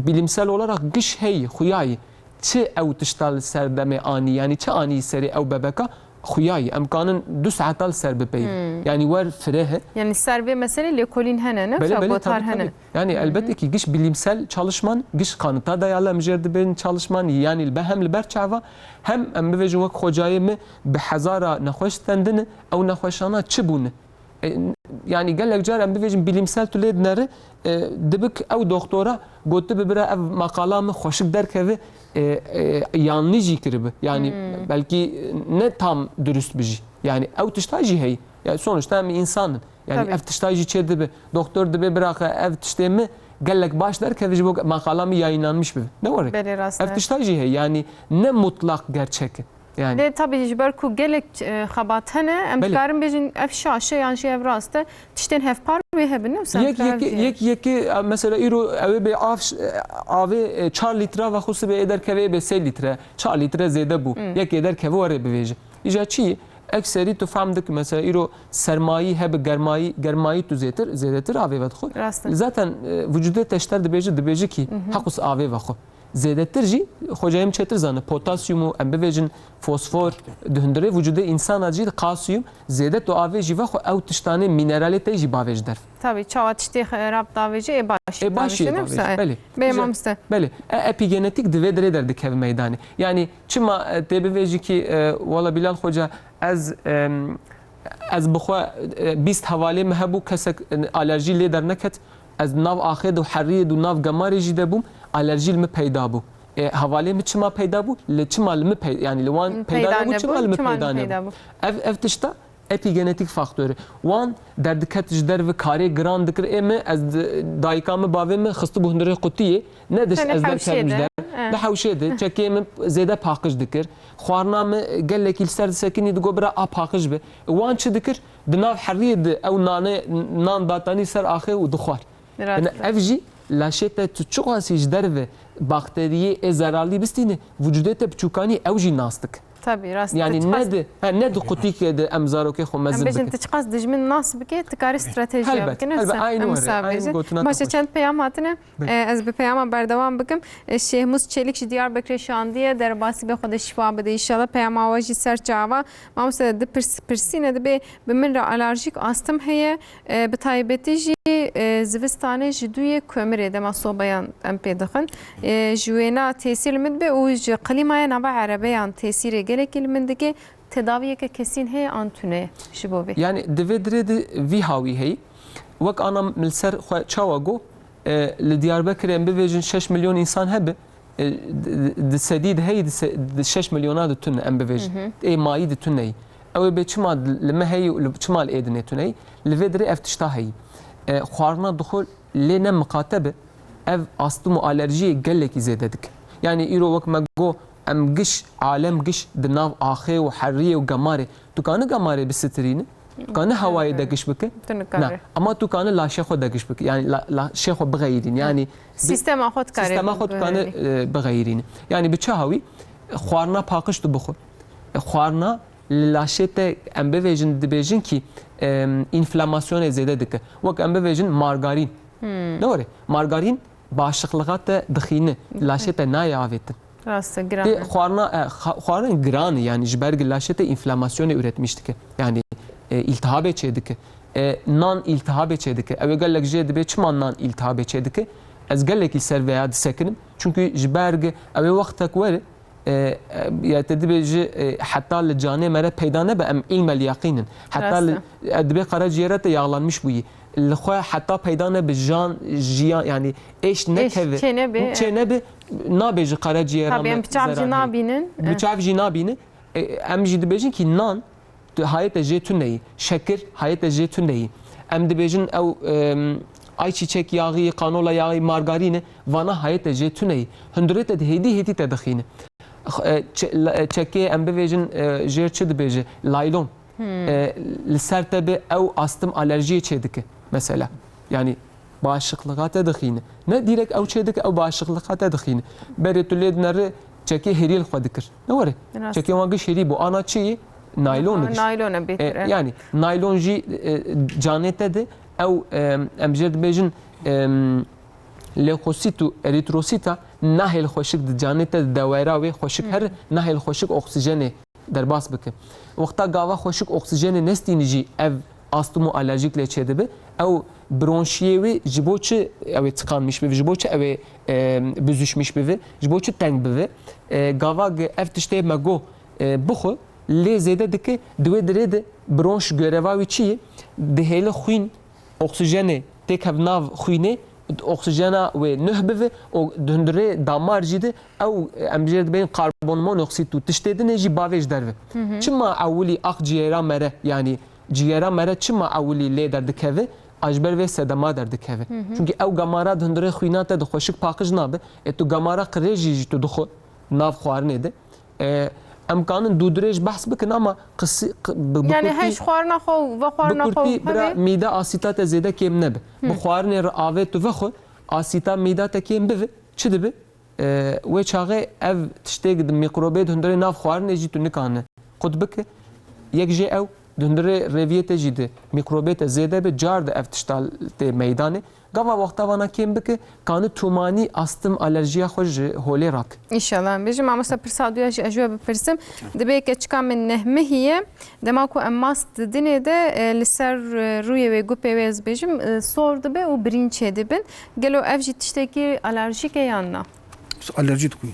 bilimsel olarak giş heyî xuyayî çi ew tişta li ser demê anî yani çi anî serê ew bebeka xuyayî em kanin 2 saeta li ser bipeyî yani wer firêhe Yani serve mesele lekolin hene ne? Bele, Gotar tabii, hene. tabii. Yani elbette ki giş bilimsel çalışman, giş kanıta dayalı emjerdibin çalışman yani hem li ber çava hem em bivêjin wek xwecayê me bi hezara nexweş tendine ew nexweşana çi bûne yani gelek car em bivêjin bilimsel tu lê dinere dibik ew doktora gotu bibire ev makala me xweşik derkeve yanlış jî kiribe yani belki ne tam dürüst bijî yani ew tişta jî heyî yani sonuçta em insanın yani ev tişta jî çê dibe doktor dibe biraxe ev tiştê me gelek baş derkeve ji bo makala me yayınlanmış bibe ne var Belê rast ev tişta jî heyî yani ne mutlak gerçek yani Lê tabii ji ber ku gelek xebat hene em dikarin bêjin ev şaşe yan jî ev rast e tiştên hevpar wê hebin yekî mesela îro ew bê avê 4 litre ve xwist bê êderkevê bê 3 litre 4 litre zêde bû yek êderkeve were bivêje îja çi ekserî tu fehm dik mesela îro sermayî hebe germayî tu zêdetir avê vedixwe zaten vücudê teşter dibêje ki hequs avê vexwe zêdetir jî xwecayîm çêtir zane potasyum û em bivêjin fosfor di hundirê vücudê insana jî kasyum zêde tu avê jî vexwe ew tiştanê mineralê tê jî bavê ji derv Tabii çawa tiştê xerab davêjî başî belê bêmamste belê epigenetik divê dirê derdikev meydanê yani çima tê bivêjî ki wala Bilal Hoca ez bixwe 20 hevalê me hebû kesek alerjî lê derneket ez nav axê û heriyê û nav gemarê jî de bûm alerjî li me peyda bû hevalê me çima peyda bû li çima li me yani li wan peyda nebû çima li me peyda nebû ev tişta epigenetik faktörü wan derdiket ji derve karê giran dikir ême ez dayika me bavê me xistî bu hundirê qutiyê ne diş ez derkevim ji der bi hewşê de çekê me zêde paqij dikir xwarina me gelekî li ser disekinî digo bira a paqij be wan çi dikir di nav heriyê de ew nan datanî ser axê û dixwar ev jî laşê te tu çi qasî ji derve bakteriyê ê zerarlî bistîne vücudê te biçûkanî ew jî nas dik Tabii rast yani ne de qutikê de em zarokê xwe mezin bikin. Em bêjin dişqas nas bike tikari stratejiya bikin. Başa çend peyam hatine ez bi peyama berdewam bikim. Şeyh Mus Çelik ji Diyarbekirê şandiye derbasî bê xwe de şifa bide inşallah peyama we jî ser çava mamse de pirsîne dibe bi min re alerjik astım heye bi taybetî jî zivistanê ji duyê kömürê dema sobayan em pê dixin ji wêna tesîr min be û ji qilîmaya nava erebeyan tesîrê gelek ilmindeki tedaviyeke kesin heye antune ji bo vê yani divê dirê de vî hawî heyî wek ana milser xwe çawa got li Diyarbekirê em bivêjin 6 milyon insan hebe di sedî de heyî di 6 milyona de tune em bivêjin ê mayî de tuneyî ew ê bê çima li me heyî û çima li êdinê tuneyî li vê dirê ev tişta heyî xwarina dixwe lê ne miqatebe ev astım û alerjiyê gelekî zêde dik yani îro wek me got em giş alem giş di nav axê û heriyê û gemarê tu kanî gemarê bistîrîne tu kanî hewayê de giş bike ama tu kanî laşê xwe de giş bike yani laşê xwe bixeyîrîn yani sistema xwe tu kanî bixeyîrîne yani bi çi hawî xwarina paqij tu bixwe xwarina li laşê te em bivêjin dibêjin ki inflamasyonê zêde dike wek em bivêjin margarîn ne were margarîn bağışıklığa te dixîne laşê te nayê avêtin xwarin giran yani ji ber laşê te inflamasyonê üretmiş dike yani iltihab çê dike nan iltihab çê dike ew gelek jê dibe çima nan iltihab çê dike ez gelekî ser veya disekinim çünkü ji ber ew wextek were ya te dibêjî heta li canê me re peyda nebe em ilmel yaqînin heta dibe qaraciyêre te yağlanmış bûyî li xwe heta peyda nebe jiyan yani eş nekeve çê nebe nabêjî qaraciyêra me biçav jî nabînin biçav jî nabîne em jî dibêjin ki nan hayê te jê tuneyî şekir hayê te jê tuneyî em dibêjin ew ayçiçek yağı, kanola yağı, margarine vana hayete je tuney. Hundurete de hedi te dixine. çeki em bivêjin jêr çi dibêje laylon li ser te bi ew astım alerjiye çê dike mesela yani bağışıklığa te dixîne ne direkt ew çê dike ew bağışıklığa te dixîne berê tu lê dinere çeki herîl xwe dikir ne were çeki wan giş herî bû ana çi naylon naylona bêtir yani naylon jî canê te de ew em jê dibêjin leukosit û eritrosîta nahêl xweşik di canê te di dewera wê xweşik her nahêl xweşik oksîjenê derbas bike wexta gava xweşik oksîjenê nestînî jî ev astım û alerjîk lê çê dibe ew bronşiyê wê ji bo çi ew ê tıkanmış bibe ji bo çi ew ê büzüşmüş bibe ji bo çi teng bibe gava ev tiştê me got bixwe lê zêde dike di wê dirê de bronş göreva wî çi ye dihêle xwîn oksîjenê têk hev nav xwînê oksijena ve nühbe o döndüre damar jide ev emjed ben karbon monoksit tu tiştedin ji bawej derve çima awli akciğera mere yani ciğera mere çima awli le derdikeve ajber ve sedama derdikeve çünkü ev gamara döndüre xwinata de xoşik paqij nabe tu gamara qreji tu dxo nav xwarne de امکان دودرج بحث بکن اما قصی یعنی هیچ خوارنا خو و خوارنا خو برا میدا آسیتات زیاده کم نبه بخوارن رآوه تو وخو آسیتا میدا تا کم بوه چه دبه و چاقه اف تشتیگ میکروبید هندره ناف خوارن جی تو نکانه خود بکه یک جی او دندره رویت جیده میکروبید زیاده به جارد اف تشتال ته میدانه گاوا وقتا وانا کم بکه کانه تومانی استم الرژیا خوش هولی راک İnşallah. Bejim ama mesela persaduya ajwa bepirsim. Dibe ke çıkan min nehmihiye dema ku emmas dine de liser ruye ve gupe ve bejim sordu be o birinci dibin. Gelo evji tişteki alerjik yanına. Alerjik kuyu.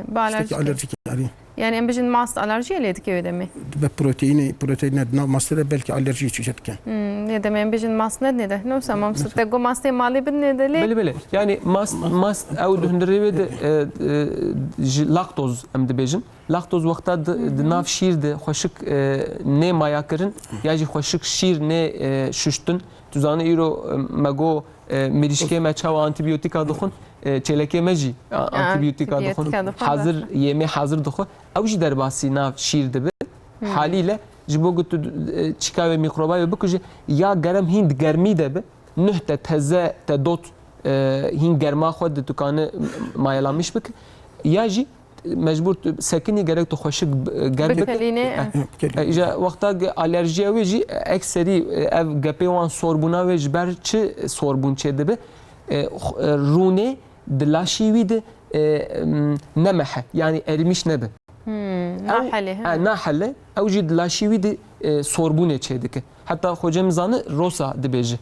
Bu alerjik. Alerjik yani. Yani em bejin mas alerji eledik öyle mi? Ve proteine masada belki alerji çeşitken. Ne demek em bejin mas ne de? Ne olsa mam sıkta go mas te mali bin ne de le? Bele yani mas ev döndüre de laktoz em de bejin. Laktoz vakta nav şir de xoşik ne mayakirin ya ji xoşik şir ne şuştun. Tuzanı iro mago medişke meçava antibiyotika dixun çeleke meji antibiyotika dixun hazır yeme hazır dixun ew jî derbasî nav şîr dibe haliyle ji bo gotu çika ve mikroba ve bikuje ya gerem hind germî de be nuh te teze te dot hind germa xwe de tukane mayalamış bik ya jî mecbur sekinî gerek tu xoşik gerbik ja wexta alerjiya wê jî ekserî ev gepê wan sorbûna wê ji ber çi sorbûn çê dibe rûnê di laşî wî de nemehe yani erimiş nebe nahele ew jî di laşî wî de sorbûnê çê dike heta xwecem zanı rosa dibêje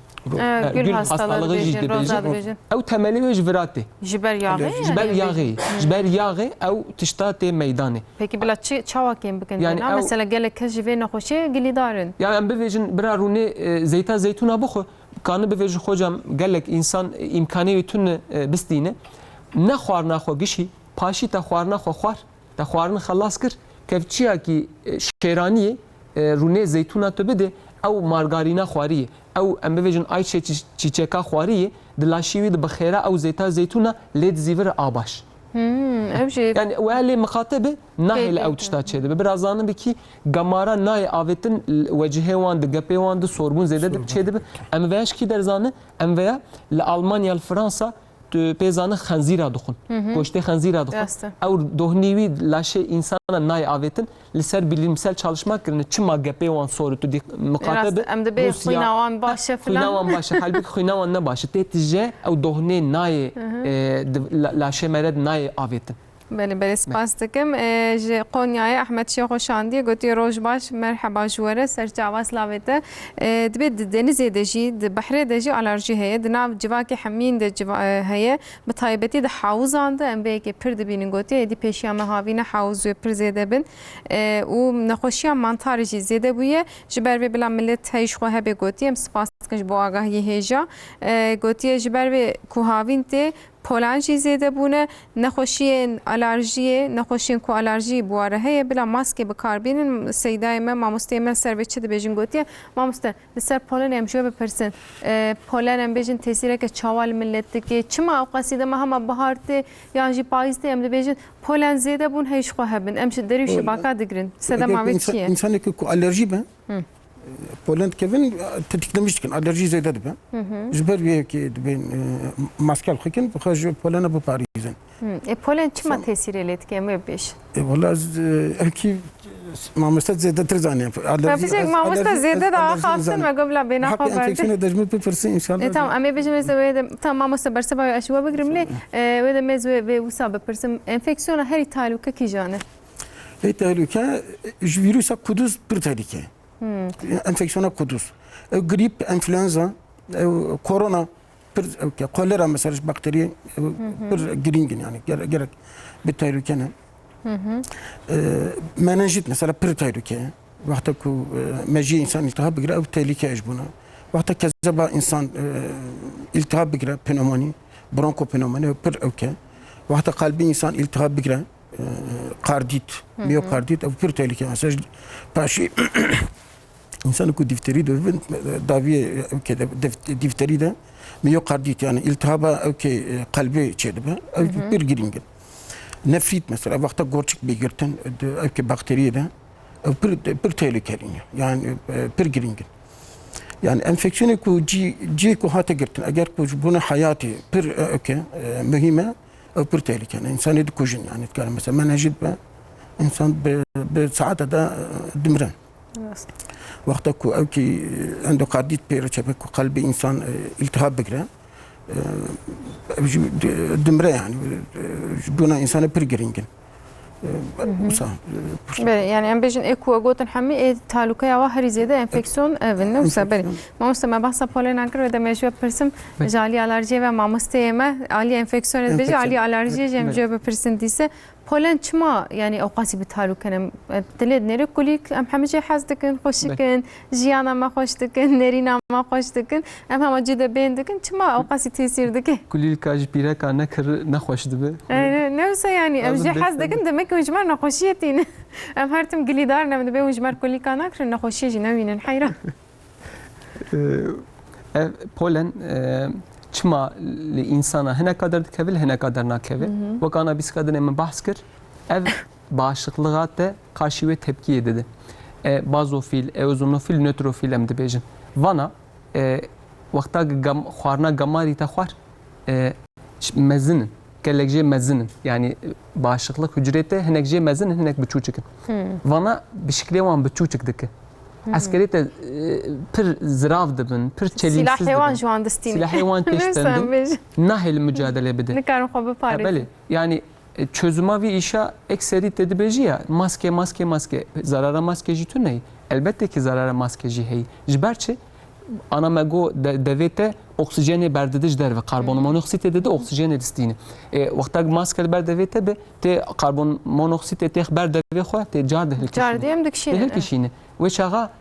gül hastalığı jî dibêje ew temelê wê ji viratê ji ber yağê ji ber yağê ew tişta tê meydanê peki bila çawa kêm bikin yani mesela gelek kes ji vê nexweşê gilîdarin ya em bivêjin bira rûnê zeyta zeytûna bixwe kanı bivêjî xwecam gelek insan imkanê wê tune bistîne ne xwarina xwe gişî paşî te xwarina xwe xwar te xwarin xelas kir kevçiyakî şêraniyê rûnê zeytûna tu bide ew margarîna xwariyê ew em bivêjin ayçê çîçeka xwariyê di laşî wî di bi xêra ew zeyta zeytûna lê dizîvire abaş yani we lê mixatebe nahê li ew tişta çê dibe biraz zanin bikî gemara nayê avêtin wecihê wan di gepê wan di sorbûn zêde çê dibe em veya şikî derzane em veya li Almanya li Fransa tu pêzanî xenzîra dixwin goştê xenzîra dixwin ew dohnî wî laşê insana nayê avêtin li ser bilimsel çalışma kirine çima gepê wan soru tu mixatebe em dibe xwîna wan baş e xwîna wan baş e halbûkî xwîna wan ne baş e tê tije ew dohnê nayê laşê me re nayê avêtin بله بله سپاس دکم جه قونیای احمد شیخ شاندی گویی روز باش مرحبا جواره سرچاواس لاوته دبید دنیز دجی بحر دجی آلرژی هی دناو جواکی حمین د هی بطایبتی د حوض آنده ام به که پرد بینن گویی دی پیشیام هاوینه حوض و پر زده بن و نخوشیام منطقه زده بویه جبر به بلا ملت هیچ خواه به گویی ام سپاس کنج با آگاهی هیجا گویی جبر به کوهاوین ته پولان جی زیده بونه نخوشی آلرژی نخوشی کو آلرژی بواره هی بلا ماسک بکاربین سیدای ما ماموسته من سر به چه بیشین گویی ماموسته سر پولان امشو بپرسن پولان ام بیشین تاثیر که چوال ملت که چما اوقاتی ما هم بهارت یا جی پاییزده ام بیشین پولان زیده بون هیچ خواه بن امش دریوش باقا دگرن سده ما چیه انسانی که کو آلرژی به پولند کردن تتکلمش کن آلرژی زیاده دبه جبر بیه که دبین ماسکال خکن بخواج پولند بپاریزن پولان چما تاثیر لید که ام بیش والله از کی ماموسته زیاده تر زانیه فبیش ماموسته زیاده دا خواستن و قبل بینا حق خبر انفکسیون دجمه بپرسی ان شاء الله تمام امی بیشم مثلا تمام ماموسته برسه با اشوا بگیرم لی و ده مز و وسا بپرسم انفکسیون هری تعلق کی جانه هی تهلوکه ویروس کدوس پر تهلوکه انفکسیون کدوس گریپ انفلانزا کرونا پر کولرا مثلا باکتری پر گرینگن yani gerek bir tehlike ne menenjit mesela per tehlike وقتی که مجی انسان التهاب بگیره او tehlike اش بونه وقتی که زبا انسان التهاب بگیره پنومونی برونکو پنومونی پر اوکه وقتی قلبی انسان التهاب بگیره کاردیت میوکاردیت او پر tehlike mesela پاشی İnsanı ku difteri de daviye ki difteri de miyokardit yani iltihaba ki kalbi çedi be bir giringin. Nefrit mesela vakta gorçuk begirten ki bakteriye de bir tehlikeli yani bir giringin. Yani enfeksiyonu ku ci ku hata girtin eğer ku buna hayatı bir ki mühime bir tehlikeli. İnsanı da kujin yani yani mesela menajid be insan be saate da dimren. وقتا کو او کی اندوکاردیت پیرا چپه کو قلب انسان التهاب بگیره دمره yani buna insana per giringin يعني ام بيجن اكو غوتن حمي تعلقه يا هري زياده انفكسيون اون وسبري ماموسته ما بحث پولن انکر و دمشو پرسم جالی آلرژی و ماموسته ما عالی انفكسيون بيجي عالی آلرژی جم جو بپرسن دیسه پولن چما يعني اوقاتي بتعلق كان دليل نري كليك ام حمجي حزدكن خوشكن جيانا ما خوشدكن نرينا ما خوشدكن ام هم جدا بيندكن چما اوقاتي تاثير دكه كليل كاج بيرا كان نكر نخوش دبه نفسه يعني ام جي حزدكن دمك وجمر نخوشيتين ام هرتم قليدار نم دبه وجمر كلي كان نكر نخوشي جنوين حيره پولن چما لإنسانا هنا قدر دكبل هنا قدر ناكبل وكانا بس قدر من بحث كر ev bağışıklığa karşı ve tepki edildi. Bazofil, eozinofil, nötrofil em dibêjin. Vana wexta xwarina gamarî te xwar mezinin, gelek jê mezinin. Yani bağışıklık hücrê te hinek jê mezinin, hinek biçûçik in. Vana bi şeklê wan biçûçik dike. Eskerê te pir zirav dibin, pir çelîmsiz dibin. Silahê wan ji wan distîne. Silahê wan têştendin. Nahê li mücadele bide. Nikarin xwe biparêzin. Belê. Yani çözüma ve işe ekseri tedbirci ya maske zarara maske jî tu ney elbette ki zarara maske jî hey ji ber çi ana mego devete oksijenê berdidij derve karbon monoksit de oksijenê distîne wexta maske ber devete be te karbon monoksit te ber devê xwe te car de car dem dikişîne ve çağa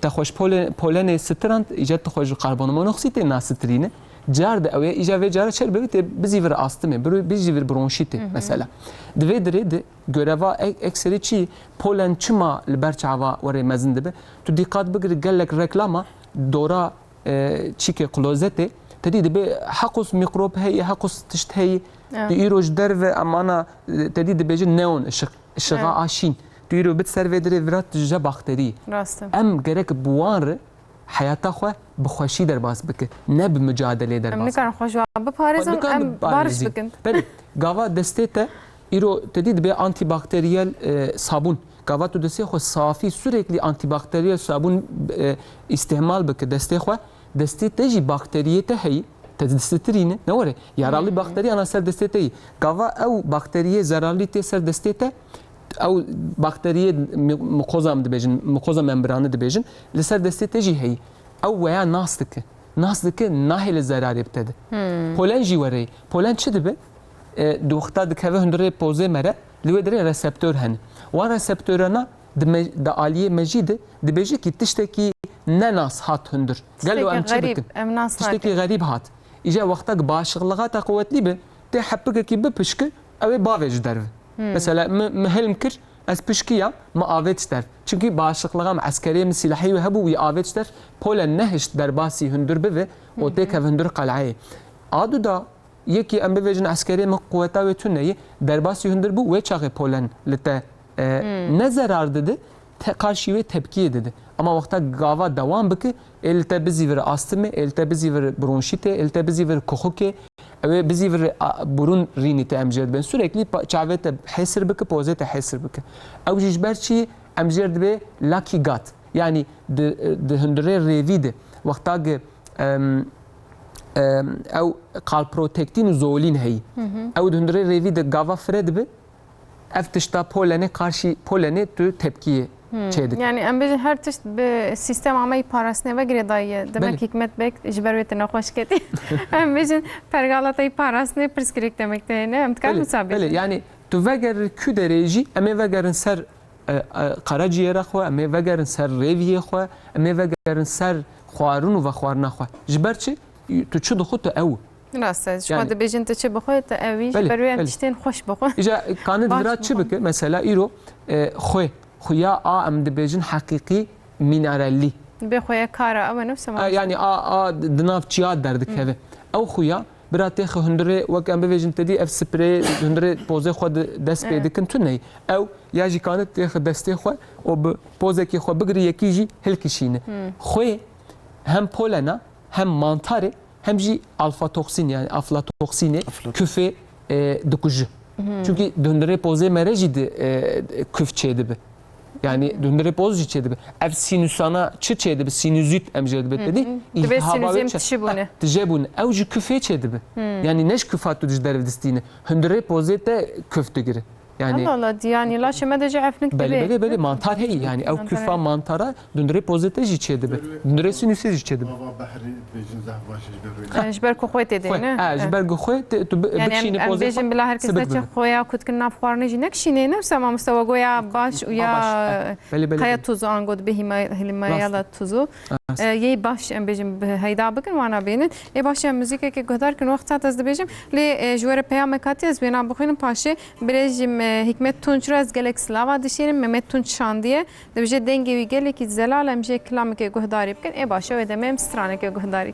te xoş polenê strand icat te xoş karbon monoksit na strîne car da ew îja vê cara çer bibî te bizî vir astime bizî vir bronşîtê mesela divê dirê de göreva ekserî çi polen çima li ber çava werê mezin dibe tu dîqat bigirî gelek reklama dora çîkê klozetê tedî dibe heqûs mikrop heye heqûs tişt heye tu îro ji derve emana tedî dibêjin neon ışığa aşîn tu îro bit ser vê dirê virat ji bakterî em gerek bi wan re حياتا خو بخوشی در باز بکه نه به مجادله در باز. نکن خوش و بپارزم ام بارش بکن. بله. گاوا دسته تا ایرو تدید به آنتی باکتریال صابون. گاوا تو دسته خو صافی sürekli آنتی باکتریال صابون استعمال بکه دسته خو دسته تجی باکتریه ته هی تدسترینه نه وره یارالی باکتری انا سر دسته ته گاوا او باکتریه zararlı ته سر دسته ته او باکتریه مقوزا دبیجن مقوزا ممبرانه دبیجن لسر دسته تجی هی او ویا ناستکه ناهل زرار ابتده پولن جی وری پولن چه دبه دوختا دکوه هندره پوزه مره لوی دره رسپتور هن و رسپتورنا د عالیه مجید دبیجی کی تشتکی نه ناس هات هندر قالو ام چه بکن تشتکی غریب هات İca vakta bağışıklığa da kuvvetli be. Te hepke ki be pişki ev bavej derv. Mesela mehlim kir az pişkiya ma avet der. Çünkü bağışıklığa askeri silahi ve hebu ve avet der. Polen nehiş derbasi hündür be ve o tek hündür qal'ay. Adu da yeki em bevejin askeri me kuvveta ve tünneyi derbasi hündür bu ve çağı Polen lite ne zarar dedi karşı ve tepki dedi. Ama vakta gava devam bıkı elte bizi ver astımı, elte bizi ver bronşite, elte bizi ver kokuke ve bizi ver burun rinite emced ben sürekli çavete hesir bıkı pozete hesir bıkı. Ev jişberçi emced be lucky gut. Yani de hündüre revide vakta ev kal protektin zolin hey. Ev de hündüre revide gava fred be ev tişta Polen'e karşı Polen'e tu tepkiye çedik. Yani em bejin her tişt be sistem amayı parasını ve gire dayı. Demek hikmet bek jbervete nahoş keti. Em bejin pergalatayı parasını priskirik demek de ne? Em tkar musabir. Öyle yani tu veger kü dereci eme vegerin ser karaciğere xwe eme vegerin ser reviye xwe eme vegerin ser xwarun ve xwarna xwe. Jberçi tu çu dixu tu ew. Rastız. Şu anda bejin te çe bxoy te evi jbervem tişten hoş bxoy. İca kanı dira çi bike mesela iro xwe خويا ام دبيجن حقيقي مينرالي بخويا كارا او نفس ما يعني دناف تشياد دردك هذا او خويا براتي هندري وك ام بيجن تدي اف سبراي هندري بوزي خود دس بيدكن تني او ياجي كانت تاخ دستي خو او بوزكي خو بغري يكيجي هلكشينه خوي هم بولنا هم مانتاري hem جي الفا توكسين يعني افلاتوكسين küfe dokuju. Çünkü döndüre poze mereci de küfçeydi be. Yani döndüre poz çeydi be. Ev sinüsana çeydi be sinüzit emcedi be dedi. İltihaba ve tişibune. Tijebun evci küfe çeydi be. Yani neş küfatı dijder distine. Döndüre poze te küftü giri. Yani Allah yani la şemedece afnik tabii. Böyle mantar hey yani ev küfa mantara döndüre poze te çeydi be. Döndüre sinüsü çeydi be. جبر كو خويت دينا جبر كو خويت يعني ام بيجن بلا هركز تاع خويا كنت كنا فخورني جينك شيني نفس ما مستوى قويا باش ويا خيا توزو ان قد به ما يلا توزو يي باش ام بيجن هيدا بكن وانا بينن اي باش موزيكا كي قدر كن وقت تاز بيجم لي جوره بيام كاتيز بينا بخين باشي بريجم حكمت تونجراز جالكس لاوا دشين ممت تونج شانديه دبجه دنگي وي گلك زلال ام جي كلام كي قدر بكن اي باش ودمم سترانه كي قدر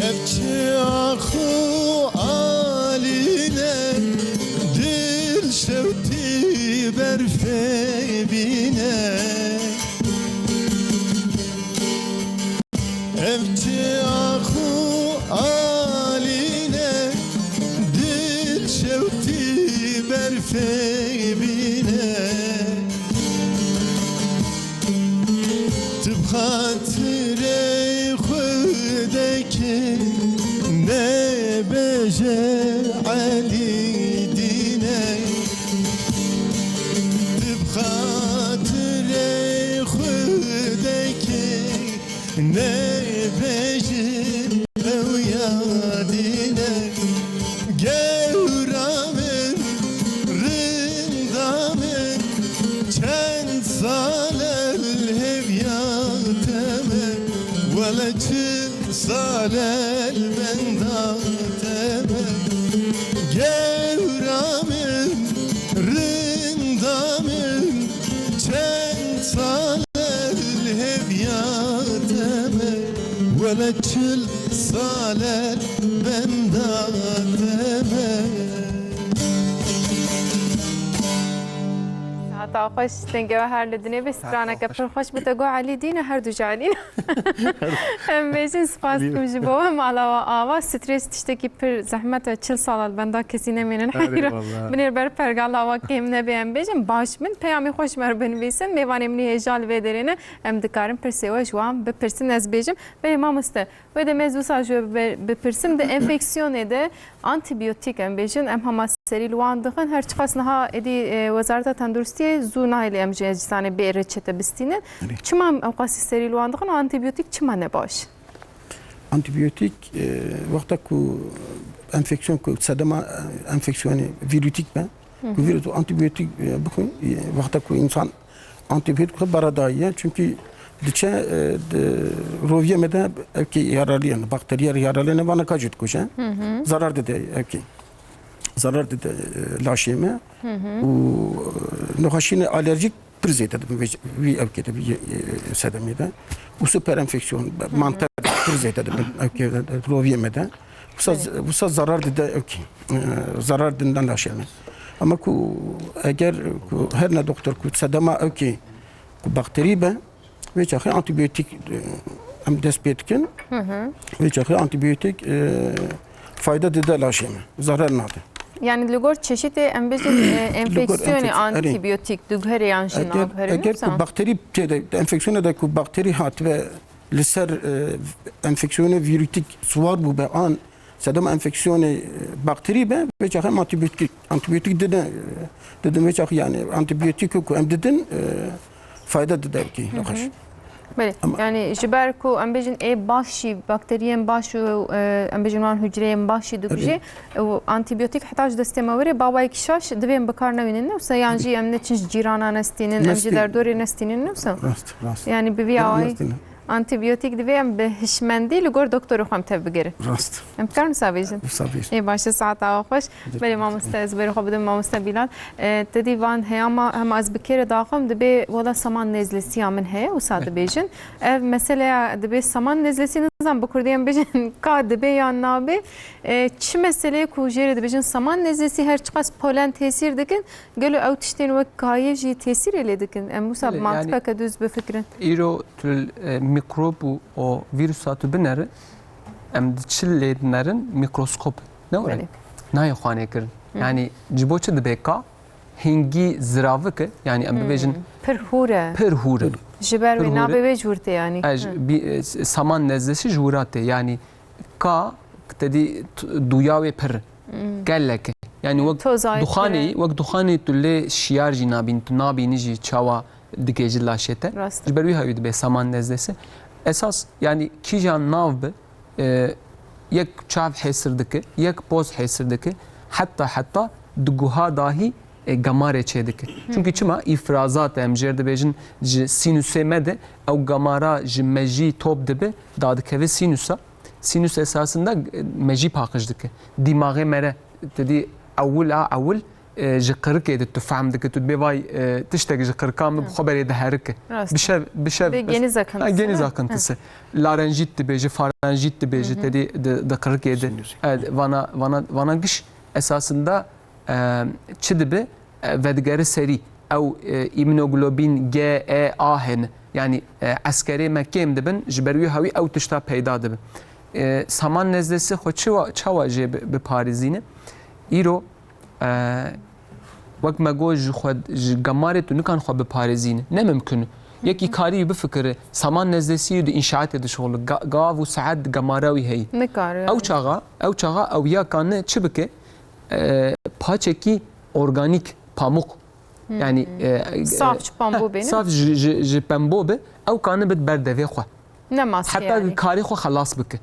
Evçi akı aline dil şevti berfe bine Evçi akı aline dil şevti berfe bine Tıbhatire khudeki ne beje Ali dine Tıbhatire khudeki ne beje evya dine Gevramın rındamın çend salel hevyateme Vele çıl salel mendateme Gevramın rındamın çend salel hevyateme Vele çıl salel mendateme تا خوش تنگه هر لدنی بسترانه که پر خوش بتگو علی دینه هر دو جالین هم بیشین سپاس کم جبوه هم علاوه آوا سترس تشتکی پر زحمت و 40 سال بنده کسی نمینن حیره بنیر بر پرگال آوا کم نبیم بیشین باش من پیامی خوش مر بنویسن میوانی منی هجال ویدرینه هم دکارم پرسیوه جوام بپرسن از بیشم به امام است و ده مزو ساجو بپرسم ده انفکسیونه ده antibiyotik em bejin em hema serî wan dixin her çiqas niha êdî Wezareta Tenduristiyê zû nayê em ji cistanê bê reçete bistînin çima em qasî serî wan dixin û antibiyotik çima ne baş Antibiyotik wexta ku enfeksiyon ku sedema enfeksiyonê virütik be ku virüs antibiyotik bixwin wexta ku insan antibiyotik xwe beradayiye çünkü diçe roviye me de evkî yaralî bakteriyer yaralî ne vana kacit kuşe zarar dide evkî zarar dide laşê me û nixweşînê alerjik pir zêde dibin vî evkê de vî sedemê de û süper enfeksiyon mantar pir zêde dibin evkê roviye me de wisa zarar dide evkî zarar dinden laşê me ama ku eger ku her ne doktor ku sedema evkî ku bakterî be ve çaxı antibiyotik em dest pê dikin ve çaxı antibiyotik fayda dide laşê me zarar nade yani li gor çeşitê em bêjin enfeksiyonê antibiyotik diguherê yan jî nabherî eger ku bakterî têde enfeksiyona de ku bakterî hat ve li ser enfeksiyona virütik suvar bû be an sedema enfeksiyonê bakterî be ve çaxı antibiyotik didin ve çaxı yani antibiyotik ku em didin fayda dide ki nixweş بله یعنی جبر کو ام بجن ای باشی باکتریان باش و ام بجن وان حجره باشی دوجه و آنتیبیوتیک حتاج دستموری بابای کشاش دویم بکار نوینن نه وسا یعنی ام نچش جیرانا نستینن ام جدار دوری نستینن نه وسا یعنی ببی آوای آنتیبیوتیک دویم به هشمندی لگور دکتر خام تب بگیره راست ام کارن سابیجن ای باشه ساعت آخوش بله ما مستعز بری خو بدم ما مستبیلان تدی وان هیاما هم از بکیر داخم دبی ولا سامان نزلسی من هی و ساده بیجن مثلا دبی سامان نزلسی نزم بکردیم بیجن کا دبی یا نابی چی مسئله کوجری دبیجن سامان نزلسی هر چقدر پولن تاثیر دکن گلو او تشتین و کایجی تاثیر لیدکن موسا منطقه کدوز بفکرن ایرو تل میکروب و ویروساتو بنره ام دچل لیدنرن میکروسکوپ نه ولی نه خانه کرد yani ciboçe de beka hingi ziravyke yani em bibêjin pirhure ji ber wê nabê wê ji wir tê yanî saman nezlesi ji wir tê yani ka tedî duya wê pir geleke yani wek duxanê tu lê şiyar jî nabîn tu nabînî jî çawa dike ji laşê te ji ber wî hewî dibe saman nezlesi esas yani kîjan nav be yek çav hêsir dike yek poz hêsir dike hatta duguha dahi gamarê çê dike çünkü çima ifrazat em jêr dibêjin ji sinüsê me de ew gamara ji mejî top dibe dadikeve sinüsa sinüs esasında mejî paqij dike dimağê me re tedî ewil ji qirikê de tu fehm dike tu dibê vay tiştek ji qirikan min xeberê de herike bişev geniz akıntısı. geniz akıntısı larenjit dibêje farenjit dibêje tedî de qirikê de vana giş esasında çi dibe vedigeri serî ew îminoglobîn G, E, A hene yani eskerê me kêm dibin ji ber wî hewî ew tişta peyda dibin. Saman nezdesi xwe çawa jê biparêzîne îro wek me got ji gemarê tu nikan xwe biparêzîne ne mimkün yekî karî bifikire saman nezdesî di înşaatê dişoğlu gav û saet di gemara wî heyî ew çaxa ew ya kanne çi bike paçekî organik pamuk yani saf pambo benim saf ji pembo be ew kanne bit berdevê xwe ne maske hatta yani karî xwe xelas bike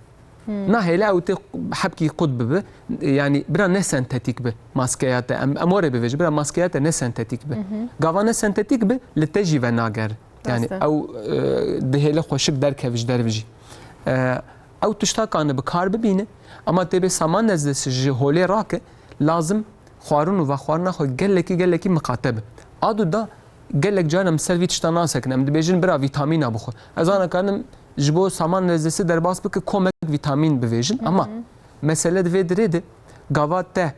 نهلا او تي حبكي قطب به يعني برا نه سنتيتيك به ماسكيات امور به برا ماسكيات نه سنتيتيك به غافانا سنتيتيك به لتجي وناغر يعني او دهله خوشك در كفج درفجي او تشتا كان بكار ببينه اما تبي سامان نزدس جي هولي راك لازم خوارون و خوارنا خو گلكي مقاتبه ادو دا گلك جانم سلويتش تناسك نم دبيجن برا فيتامين ابخو ازانا كانم جبو سامان نزدسي درباس بك كومك vitamin bivêjin ama mesele divê dirê de gava te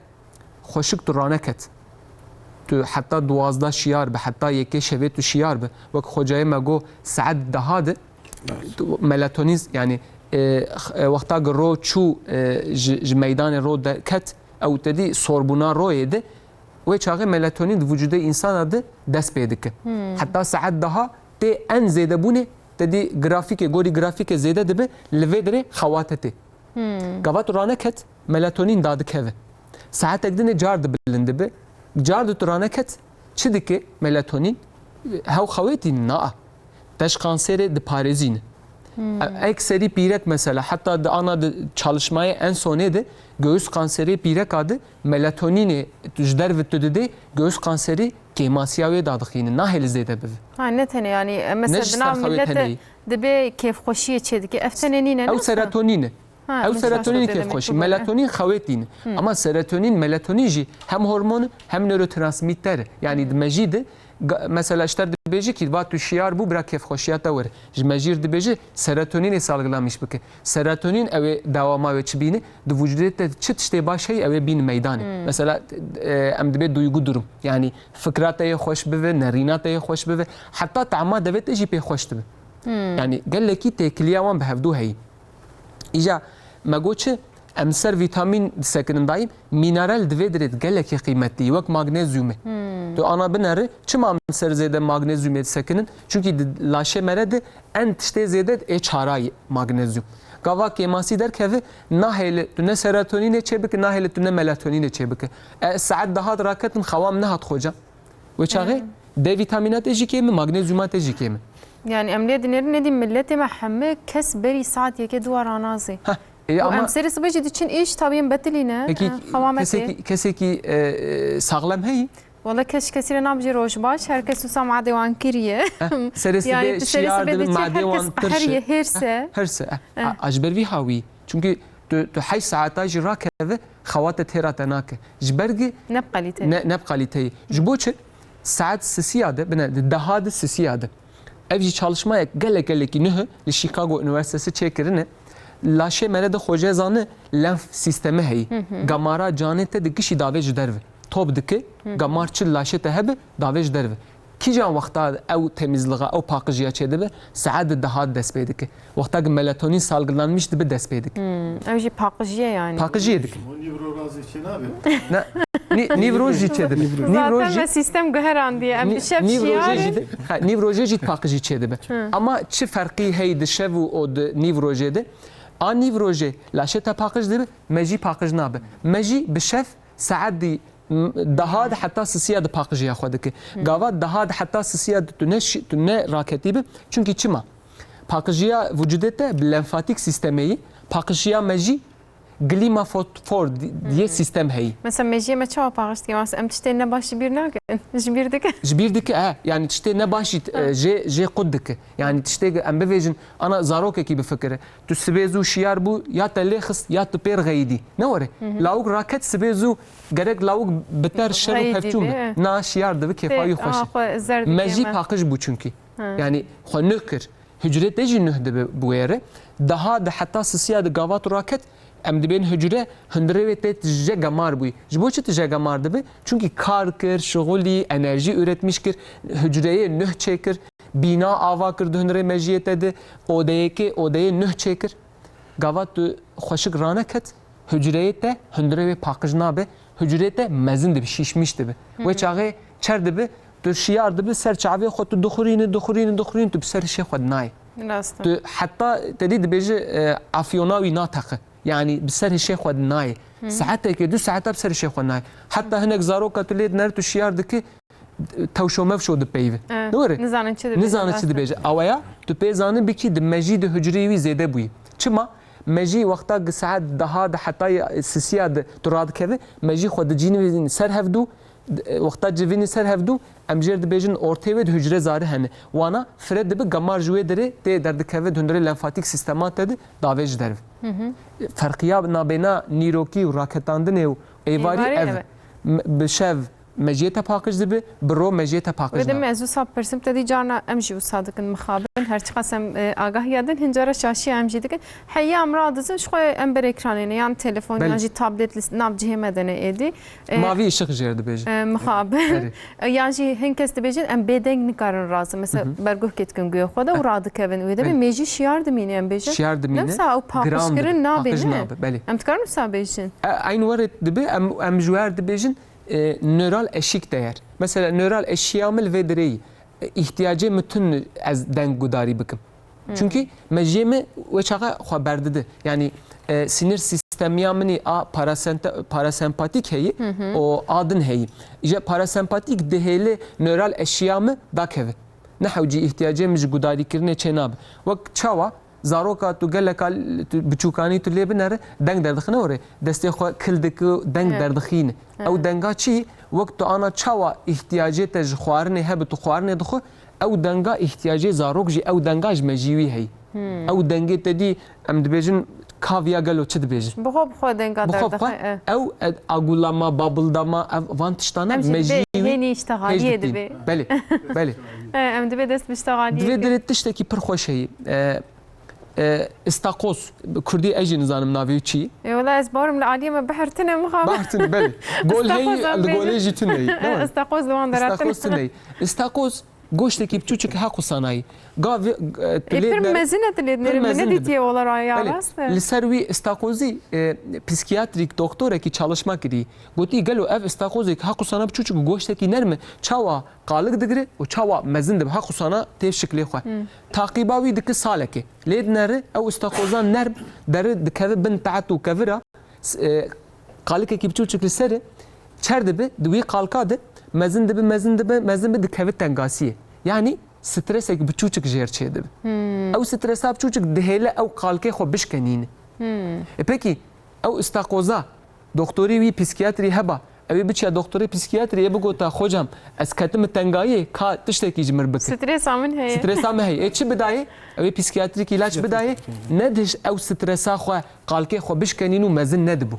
xweşik tu raneket tu heta duwazda şiyar be heta yekê şevê tu şiyar be wek xwecayê me got saet deha de melatonin yani wexta ku ro çû ji meydanê ro de ket ew tedî sorbûna royê de wê çaxê melatonin di vücudê insana de dest pê dike heta saet deha tê en zêdebûnê تدي جرافيك جوري جرافيك زيادة دبه لفيدري خواتتي قبات رانكت ميلاتونين داد كذا ساعات تقدر جارد بلندبه جارد ترانكت شدك ميلاتونين هاو خواتي ناء تش كانسر د باريزين اكثري بيرك مثلا حتى انا çalışmaya en sonu de göğüs kanseri pirek adı melatonini tujder ve tüdede göğüs kanseri kemasiyavê dadixînin nahêl zêde bive. Ha ne tene yani mesela millete dibe keyf xoşiye çedike eftenenine ew serotonine ew serotonin keyf xoşi melatonin xewetîne ama serotonin melatonin jî hem hormon hem nörotransmitter yani dimejî de mesela işler dibêjî ki va tu şiyar bû bira keyf xoşiyata were ji me jîr dibêje serotonînê salgılamış bike serotonin ew ê dawama wê çi bîne di vücudê te çi tiştê baş heye ew ê bîne meydanê mesela em dibe duygu durum yani fikra te yê xweş bive nerîna te yê xweş bive heta tema devê te jî pê xweş dibe yani gelekî têkiliya wan bi hevdû heyî îja me got çi em ser vîtamîn disekinin dayîm mineral divê dirê gelekî qîmetlî wek magnezyumê tu ana binere çima ser zêde magnezyumê disekinin çünkü laşê mere de en tiştê zêde ê çarayî magnezyum gava kemasî derkeve nahêle tu ne serotonînê çêbike nahêle tu ne melatonînê çêbike saet daha raketin xewam nehat xweca wê çaxê D vitaminat ê jî kêm magnezyumat ê jî kêm yani emliyet dinlerin ne diyeyim millete mehemme kes beri saat yeke duvar anazı ama emseri sıbıcı için iş tabii betiline peki kesekî sağlam heyî والله كش كثير نابجي روج باش هركس وسامع ديوان كيريه يعني شيار دل مع ديوان ترشي هرسه اجبر في هاوي çünkü تو حي ساعات جرا كذا خوات تيرا تناك جبرغي نبقى لتي جبوچ saat sisiyade bine daha da sisiyade evci çalışmaya gelek nühe li Chicago Üniversitesi çekirine laşe merede hoca zanı lenf sistemi hey gamara canete de kişi davej derve top dike gamarçı laşe te hebe davej derve ki can vakta ev temizliğe ev pakıcıya çedibe saat daha dest peydik vakta melatonin salgılanmış dibe dest peydik evci pakıcıya yani pakıcıya dik nevrorazi için abi Nivroji çedibe zaten sistem göheran diye em şef şiarı nivroji pakıcı çedibe ama çi farkı hey de şev o de nivroji de an nivroji laşe te pakıcı dibe meji pakıcı nabe meji be şef saat daha da hatta sisiya da pakıcıya xwedike gava daha da hatta sisiya da tune raketibe çünkü çima pakıcıya vücudete lenfatik sistemeyi pakıcıya meji glima for diye sistem heyi. Mesela mejiye me çava pağıştı ki mesela em tişte ne başı bir ne jibir dike. Jibir dike yani tişte ne başit je qud dike. Yani tişte em bevejin ana zarok ki bifekre. Tu sibezu şiyar bu ya telexis ya tu per gaydi. Ne var? Lauk raket sibezu gerek lauk beter şer pefçum. Na şiyar da kefayı hoş. Meji paqış bu çünkü. Yani xwe nökir. Hücre de jî nüh dibe bu yere. Daha da hatta sisiya de gavat raket em dibên hücre hundirê ve te tije gemar bûyî. Ji bo çi tije gemar dibe? Çünkü kar kir, şigulî, enerji üretmiş kir, hücreye nüh çêkir, bina ava kir di hundirê mejiyê te de, odeyê nüh çêkir. Gavat tu xweşik raneket, hücreyê te hundirê ve paqij nabe, hücrê te mezin dibe, şişmiş dibe. Wê çaxê çer dibe, tu şiyar dibe, ser çavê xwe tu dixurînî, tu bi ser şê xwe dinayê. Tu hatta tedî dibêje afyona wî nateqe. Yani bi ser hişê xwe dinayê. Saetekê 2 saeta bi ser hişê xwe dinayê. Hatta hinek zaroka tu lê dinere tu şiyar dikî tewşo mevşo dipeyve. Doğru. Nizanin çi dibêje. Awaya tu pê zanî bikî di mejî di hücreyê wî zêde bûyî. Çima? Mejî wexta saet daha da hatta sisiya de tu radikeve mejî xwe di cînê ser hevdû wexta civînê ser hevdû em jêr dibêjin ortê wê di hücre zarî hene. Wana fire dibe gemar ji wê derê tê derdikeve di hundirê lenfatik sistema te de davê ji derve. Ferqiya nabêna nîrokî û raketandinê û êvarî ev bi şev mejiyê te paqij dibe, bi ro mejiyê te paqij nabe. Ez wisa pirsim te dî carna em jî wisa dikin mixabin her çi qas em agahiya din hincara şaşî em jî dikin. Heya em radizin ji xwe em ber ekranê yan telefon yan jî tablet nav cihê me de ne êdî. Mavî ışık jêr dibêje. Mixabin. Yan jî hin kes dibêjin em bêdeng nikarin razim. Mesela berguh ketkin guya xwe de û radikevin wê de be mejî şiyar dimîne em bêjin. Şiyar dimîne. Nemsa ew paqijkirin nabe ne? Belê. Em dikarin wisa bêjin. Aynı waret dibe em ji wer dibêjin nöral eşik değer. Mesela nöral eşyamil ve direyi ihtiyacı bütün az deng gudarî bikim. Çünkü mejiyê ve çağa xwe dide. Yani sinir sistemiya minî a parasempatik heyi o adın heyi. İşte parasempatik dihêlê nöral eşyamı dakeve. Nehew cî ihtiyacê min ji gudarîkirinê çênabe. Wek çawa zaroka tu geleka biçûkanî tu lê binere deng derdixine were destê xwe kil dike deng derdixîne. Ew denga çi wek tu ana çawa ihtiyacê te ji xwarinê hebe tu xwarinê dixwe ew denga ihtiyacê zarok jî ew denga ji mejî wî heyî. Ew dengê te dî em dibêjin kaviya gelo çi dibêjin. Bixwe denga derdixe. Ew agulama, babıldama ev van tiştana mejî wî hênî îştihaliyê dibe. Belê. Belê. Em dibe dest bi îştihaliyê. Divê dirê tiştekî pir xweş heyî. İstakoz, Kurdî ez jî nizanim navê çi. Wala ez barim li aliyê me bihirtine mixabin. Bahtin belê. Gol heyî, li golê jî tune heyî. İstakoz li wan deratin. İstakoz tune heyî. İstakoz goştekî biçûçik heqû sanayî. Gavê pir mezin e dilê dinêrim. Ne dîtiye olar aya rast? Li ser wî istakozî psikiyatrîk doktorekî çalışma kirî. Gotî gelo ev istakozek heqû sana biçûçik goştekî nerme çawa qalık digire û çawa mezin dibe heqû sana têv şiklê xwe. Taqiba wî dike salekê. Lê dinere ew istakozan nerm derê dikeve bin tehet û kevira qalikekî biçûçik li serê çer dibe di wî qalka de mezin dibe dikeve tengasiyê. Yani stresek biçûçik jêr çê dibe. Ew stresa biçûçik dihêle ew qalkê xwe bişkenîne. Pekî ew istakoza doktorî wî psikiyatrî heba ew biçiya doktorê psikiyatriyê bigota xwecam ez ketim tengayê ka tiştekî ji mir bike. Stresa min heye. Stresa me heye. Çi bidayê? Ew psikiyatrîk ilaç bidayê ne diş ew stresa xwe qalkê xwe bişkenîn û mezin nedibû.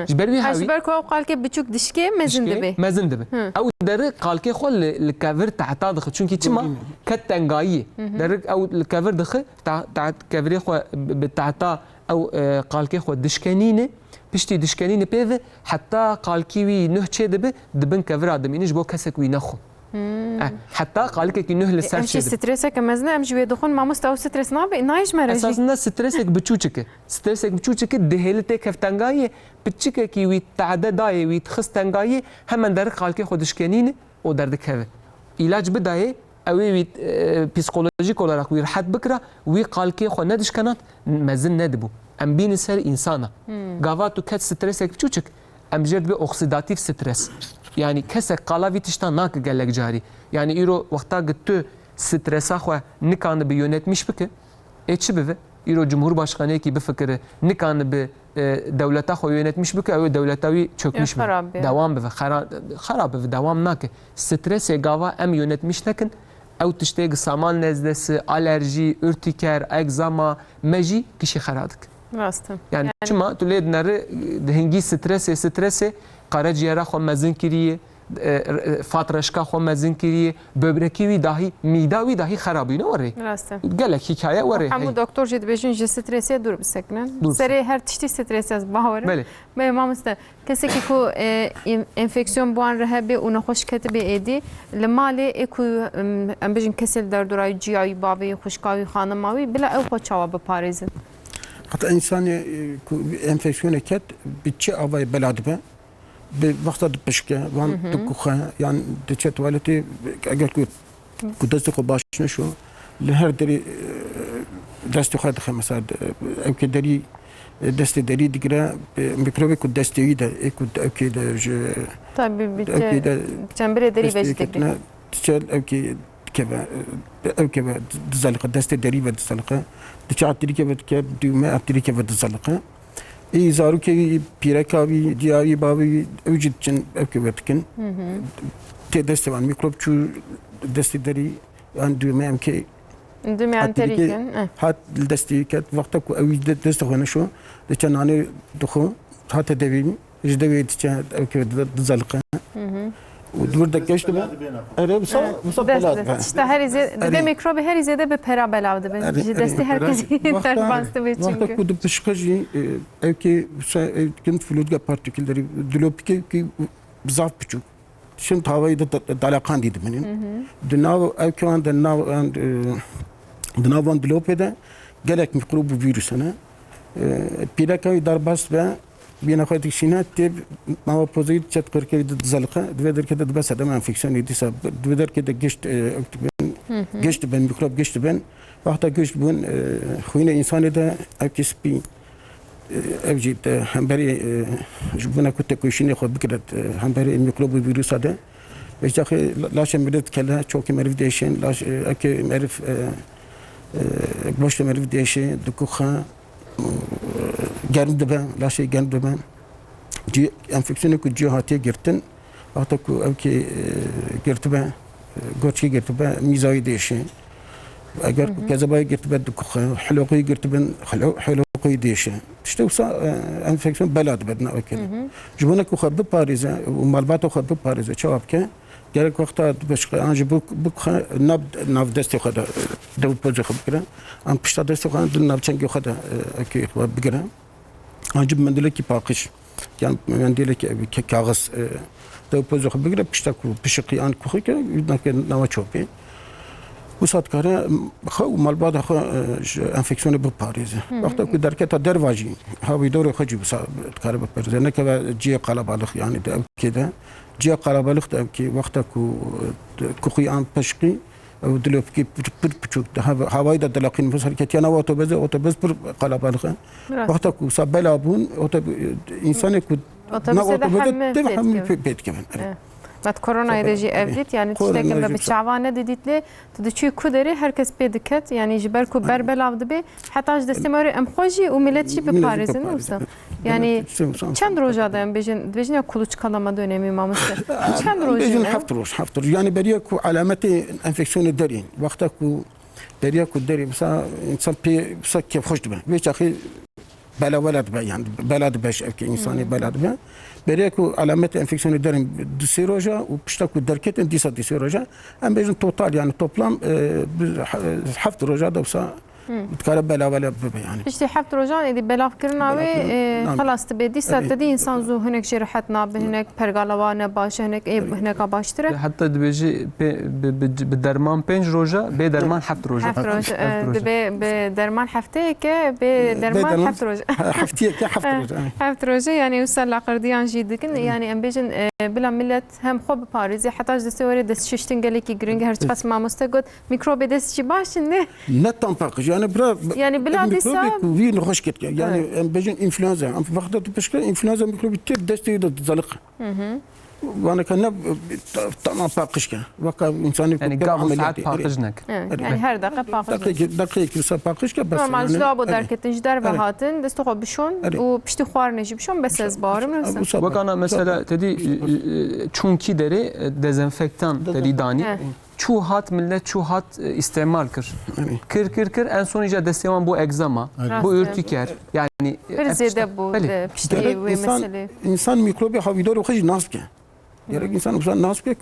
Ji ber wî hewî ji ber ku ew qalkê biçûk dişkê mezin dibe. Mezin dibe. Ew derê qalkê xwe li kevir tehta dixe. Çünkü çima ket tengayî. Derê ew li kevir dixe kevirê xwe bi tehta ew qalkê xwe dişkenîne. Piştî dişkenînê pêve heta qalkî wî nûh çê dibe dibin kevira dimînî ji bo kesek wî nexwe. Heta qalikekî nûh li ser çê dibe. Stresek mezin em ji wê dixwin mamoste ew stres nabe nayî mere jî. Esasında stresek biçûçik e. Stresek biçûçik e dihêlê tê kevtengayê piçikekî wî tehdê dayê wî tixis tengayê hemen derê qalkê xwe dişkenîne û derdikeve. İlaç bidayê ew wî psikolojik olarak wî rahat bikira wî qalkê xwe nedişkenat mezin nedibû. Em bînin ser insana. Gava tu ket stresek biçûçik em jêr dibe oksidatif stres. Yani kesek qala vî tiştan nake gelek carî. Yani îro wexta tu stresa xwe nikane bi yönetmiş bike çi bive ایرو جمهورباشkanı کی بفکر نکان به دولتا خو yönetmiş بک او دولتاوی çökmüş devam be خراب ve devam nak stres gava em yönetmiş nekin او tişteg saman nezlesi alerji ürtiker egzama meji kişi xaradık Rastım. yani çima tu ledneri hengi stresi karaciğere xo mezin kiriye فاترشکا خو مزین کریه ببرکیوی داهی میداوی داهی خرابی نه وره راسته گله حکایه وره همو دکتر جد بهشون جه استرسی دور بسکنن سری هر تشتی استرسی از باوره بله به ما مست کسی که کو انفکسیون بوان رهبه و نخوش کتبه ایدی لماله اکو ام بجن کسل در دورای جیایی باوی خوشکاوی خانماوی بلا او خو چاوا بپاريزن حتی انسان انفکسیون کت بچه آوای بلاد به به وقت دپشکه وان دکوخه یعنی دچه توالتی اگر کو دست خو باش نشو لهر دری دست خو دخه مثلا او که دری دست دری دیگه میکروبی کو دستی ده اکو او که ده tabii bitte çembere deri vejdikli تشال او که دزلقه دست دری و دزلقه دچه عطری که بد دومه عطری که بد دزلقه ای زارو که پیرکاوی دیاوی باوی وجود چن اوکی وقتکن تی دست وان میکروب چو دست دری آن دومه ام که دومه انتریکن هات دستی کت وقتا کو اوی دست خونه شو دچه نانی دخو هات دویم جدوی دچه اوکی دزلقه ودور دکشت به اره بسا بلاد işte her izde de mikrobi her izde be pera belavdı ben desti herkes ter bastı ve çünkü وقتا كود بتشخجي اوكي كنت فلوتجا بارتيكلري دلوبكي كي بزاف بچو شن تاوي دلاقان دي منين دناو اوكي عند دناو عند دلوبدا جالك ميكروب فيروس انا بيلاكاي دارباس به بينا خاطر شينات تب ما بوزيت تشات كركي دزلقه دويدر كده بس هذا ما انفكشن يدي سب دويدر كده جشت بين ميكروب جشت بين وقتا جشت بون خوينا انسان ده اكسبي اوجد همبري جبنا كنت كوشيني خو بكرت همبري الميكروب فيروس هذا ايش اخي لاش مريض كلها تشوكي مريض ديشن لاش اكي معرف باش مريض ديشن دكوخه گرم دبن لاشه گرم دبن جی انفکسیونی کو جی هاتی گرتن وقتا کو او کی گرتبه گوچی گرتبه میزای دیشه اگر کذبای گرتبه دکخه حلقی گرتبن حلقی دیشه işte وسا انفکسیون بلاد بدنا اوکی جبونه کو خب پاریزه و مالبات خب پاریزه جواب که gerek وقتا باش انج بو ناف دست خدا دو بوز خب كده ام بشتا دست خدا دل ناف چنگ خدا اوکی بگره انج مندله کی پاقش yani mendile ki kağıt da pozu خبره pişta ku pişki an ku ki yudak nava çopi bu saat kare xo malbada xo enfeksiyonu bu Paris'e vaqta ku derketa dervaji havi doğru xacı bu saat kare bu Paris'e ne kadar ciye kalabalık yani de kede ciye kalabalık da ki vaqta ku an pişki او دلوب کی پچوک هوای د دلقین بس حرکت یا نو otobüs پر kalabalık وقتا ku sabelabun insan ku otobüs de hem pet kemen Mat korona edici evlit yani tiştekin ve biçavane dedikle tüdüçü kuderi herkes pediket yani jiber ku berbelavdı be hatta destemari emxoji u milletçi bir Paris'in olsa yani çend rojada em bejin kuluç kalama dönemi mamuste çend rojada haftur yani beriye ku alameti enfeksiyonu derin vaqta ku beriye ku deri mesela insan pe kef hoş be ve çahi بلا ولد به يعني بلد باش اوكي انساني بلد به بريكو علامات انفكسيون دارين دو سيروجا وبشتاكو دركت دي سيروجا ام بيجن توتال يعني توبلام حفت روجا دوسا بتكلم بلا ولا يعني işte hafta rojan edi bela fikirna ve خلاص تبدي ساتدي insan zu هناك جرحت ناب هناك pergalava ne baş هناك هناك baştır hatta dibeci be derman 5 roja be derman hafta roja be derman hafte ke be derman hafta roja hafteye ke hafta roja yani usal qirdiyan jidikin yani em bejin bila millet hem xob Paris'e hatta destewari dest şiştin geleki gring her çpas mamusta god mikrobe destçi başın ne net tampaq يعني بلا ديسا في نخش كت يعني بيجن انفلونزا ام وقت بشكل انفلونزا ميكروب تيب دستي تزلق وانا كنا tamam pakışka. Vaka insanı Yani gavur saat pakış nek. Yani her dakika pakış. dakika kimse pakışka bas. Normal jlabo derketin jder ve hatin desto bişon u pişti xwar nejib şon bes ez barım nefse. Vakana mesela dedi çünkü deri dezenfektan dedi dani. Çu hat millet çu hat istemal kır en son iyice desteman bu egzama, bu ürtiker yani Zede bu pişti ve mesele. İnsan mikrobi havidar o kadar nasıl ki? Gerek insan usan nasıl ki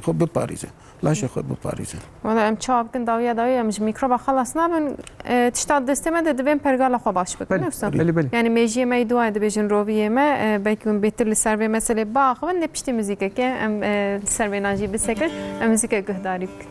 خب بپاریزه لاشه خود بپاریزه ولی ام چاب کن داویه امش میکروب خلاص نبن تشتاد دستمه دبیم پرگال خو باش بکن نفسم یعنی میجی می دو اید بیشن رویه ما بیکن بیتر لسر به مسئله باخ و نپشتی موزیک که ام لسر به ناجی بسکن ام موزیک گهداری بک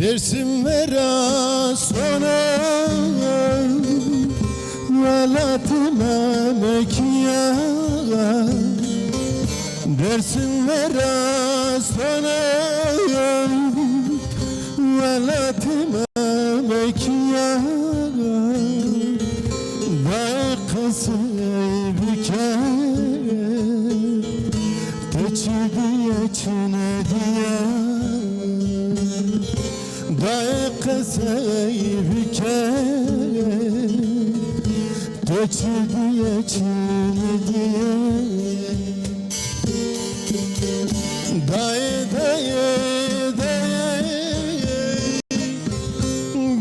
Dersim vera sona velatıma mekiya Dersim vera sona velatıma mekiya Vakısı büke Teçidiye çine diye Daykasayık Geçidiye çiğnidiye Daye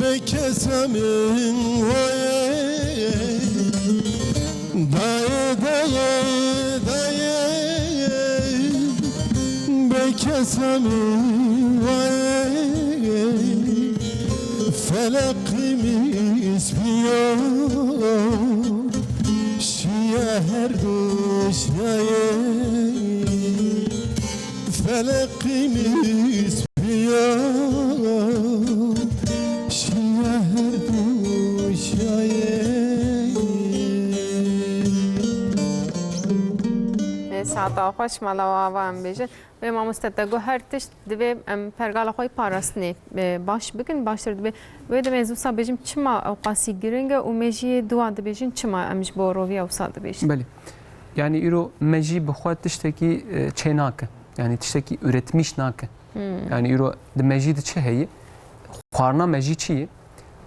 Bekesemin vaye Daye Bekesemin vaye Felakimiz biyor Şiye her duşaya Felakimiz biyor Şiye her duşaya ساعتا خوش مالا و آوام بیشن و ما مستدگو هر تشت دوی پرگال خوی پاراستنی باش بکن باشتر دوی و دوی زوسا بیشم چما اوقاسی گرنگه و میجی دوان بیشن چما امش باروی اوسا بیشن. بله. Yani iro meji bixwat tiştekî çênake. Yani tiştekî üretmiş nake. Yani iro di meji de çi heye? Xwarina meji çi ye?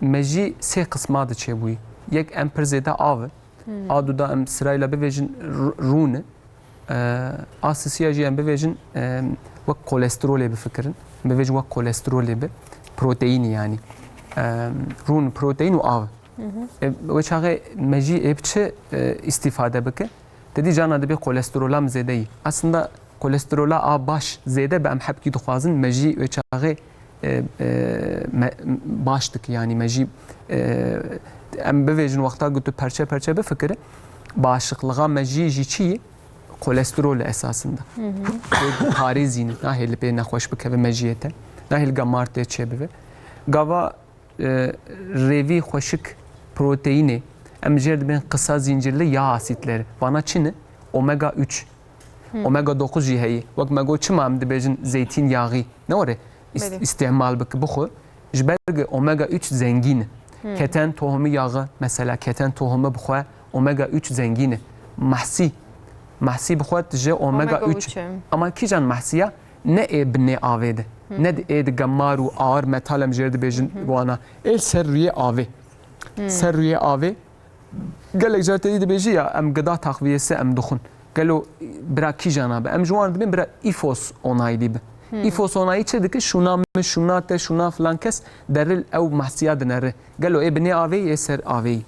Meji sê qisma de çêbûyî. Yek em pir zêde av e. A du da em sirayla bivêjin rûne. Asisiya jî em bivêjin وەک کۆلسترۆلێ بفکردن ببێژ وەک کۆلسترۆلێ بێ پرۆتئینی ینی ڕون پرۆتئین و ئاو وە چاغێ مەژی ئێ بچە ئیسیفادە بکە تدی جانا دەبێ کۆلسترۆلام زێدەی ئەسندا کۆلسترۆلا ئا باش زێدە بە ئەم حەبکی دخوازن مەژی وێ چاغێ باش دکە ینی مەژی ئەم ببێژن وەختا گوت و پەرچە پەرچە بفکرە باشقلغا مەژیژی چیە کۆلسترۆلە ئەساسندا پارێزینە ناهێ لە پێ نەخۆش بکەوە مەژیەتە ناهێل گەمارتێ چێ ببێ گاوا ڕێوی خۆشک پرۆتئینێ ئەم ژێر دەبێن قسا زیینجرلی یا ئاسیدلێرە وانە چینە ئۆمێگا 3 ئۆمێگا 9 جی هەیە وەک مەگۆ چما ئەم دەبێژن زەیتین یاغی نەوەرێ استعمال بکە بخۆ ji ber omega 3 zengîn keten tohumu yağı mesela keten tohumu bixwe omega 3 zengîn mahsî bixwe ji omega 3 ama kîjan mahsiya ne ê binê avê de ne ê di gemar û ağır metal em jêr dibêjin wana ê ser rûyê avê ser rûyê avê gelek jar tedî dibêjî ya em gıda takviyesi em dixwin gelo bira kîjan abe em ji wan dibên bira îfos onayî dibe İfos onayı çe dike şuna me şuna te şuna falan kes deril ev mahsiya dinere gelo e bine avê ye ser avê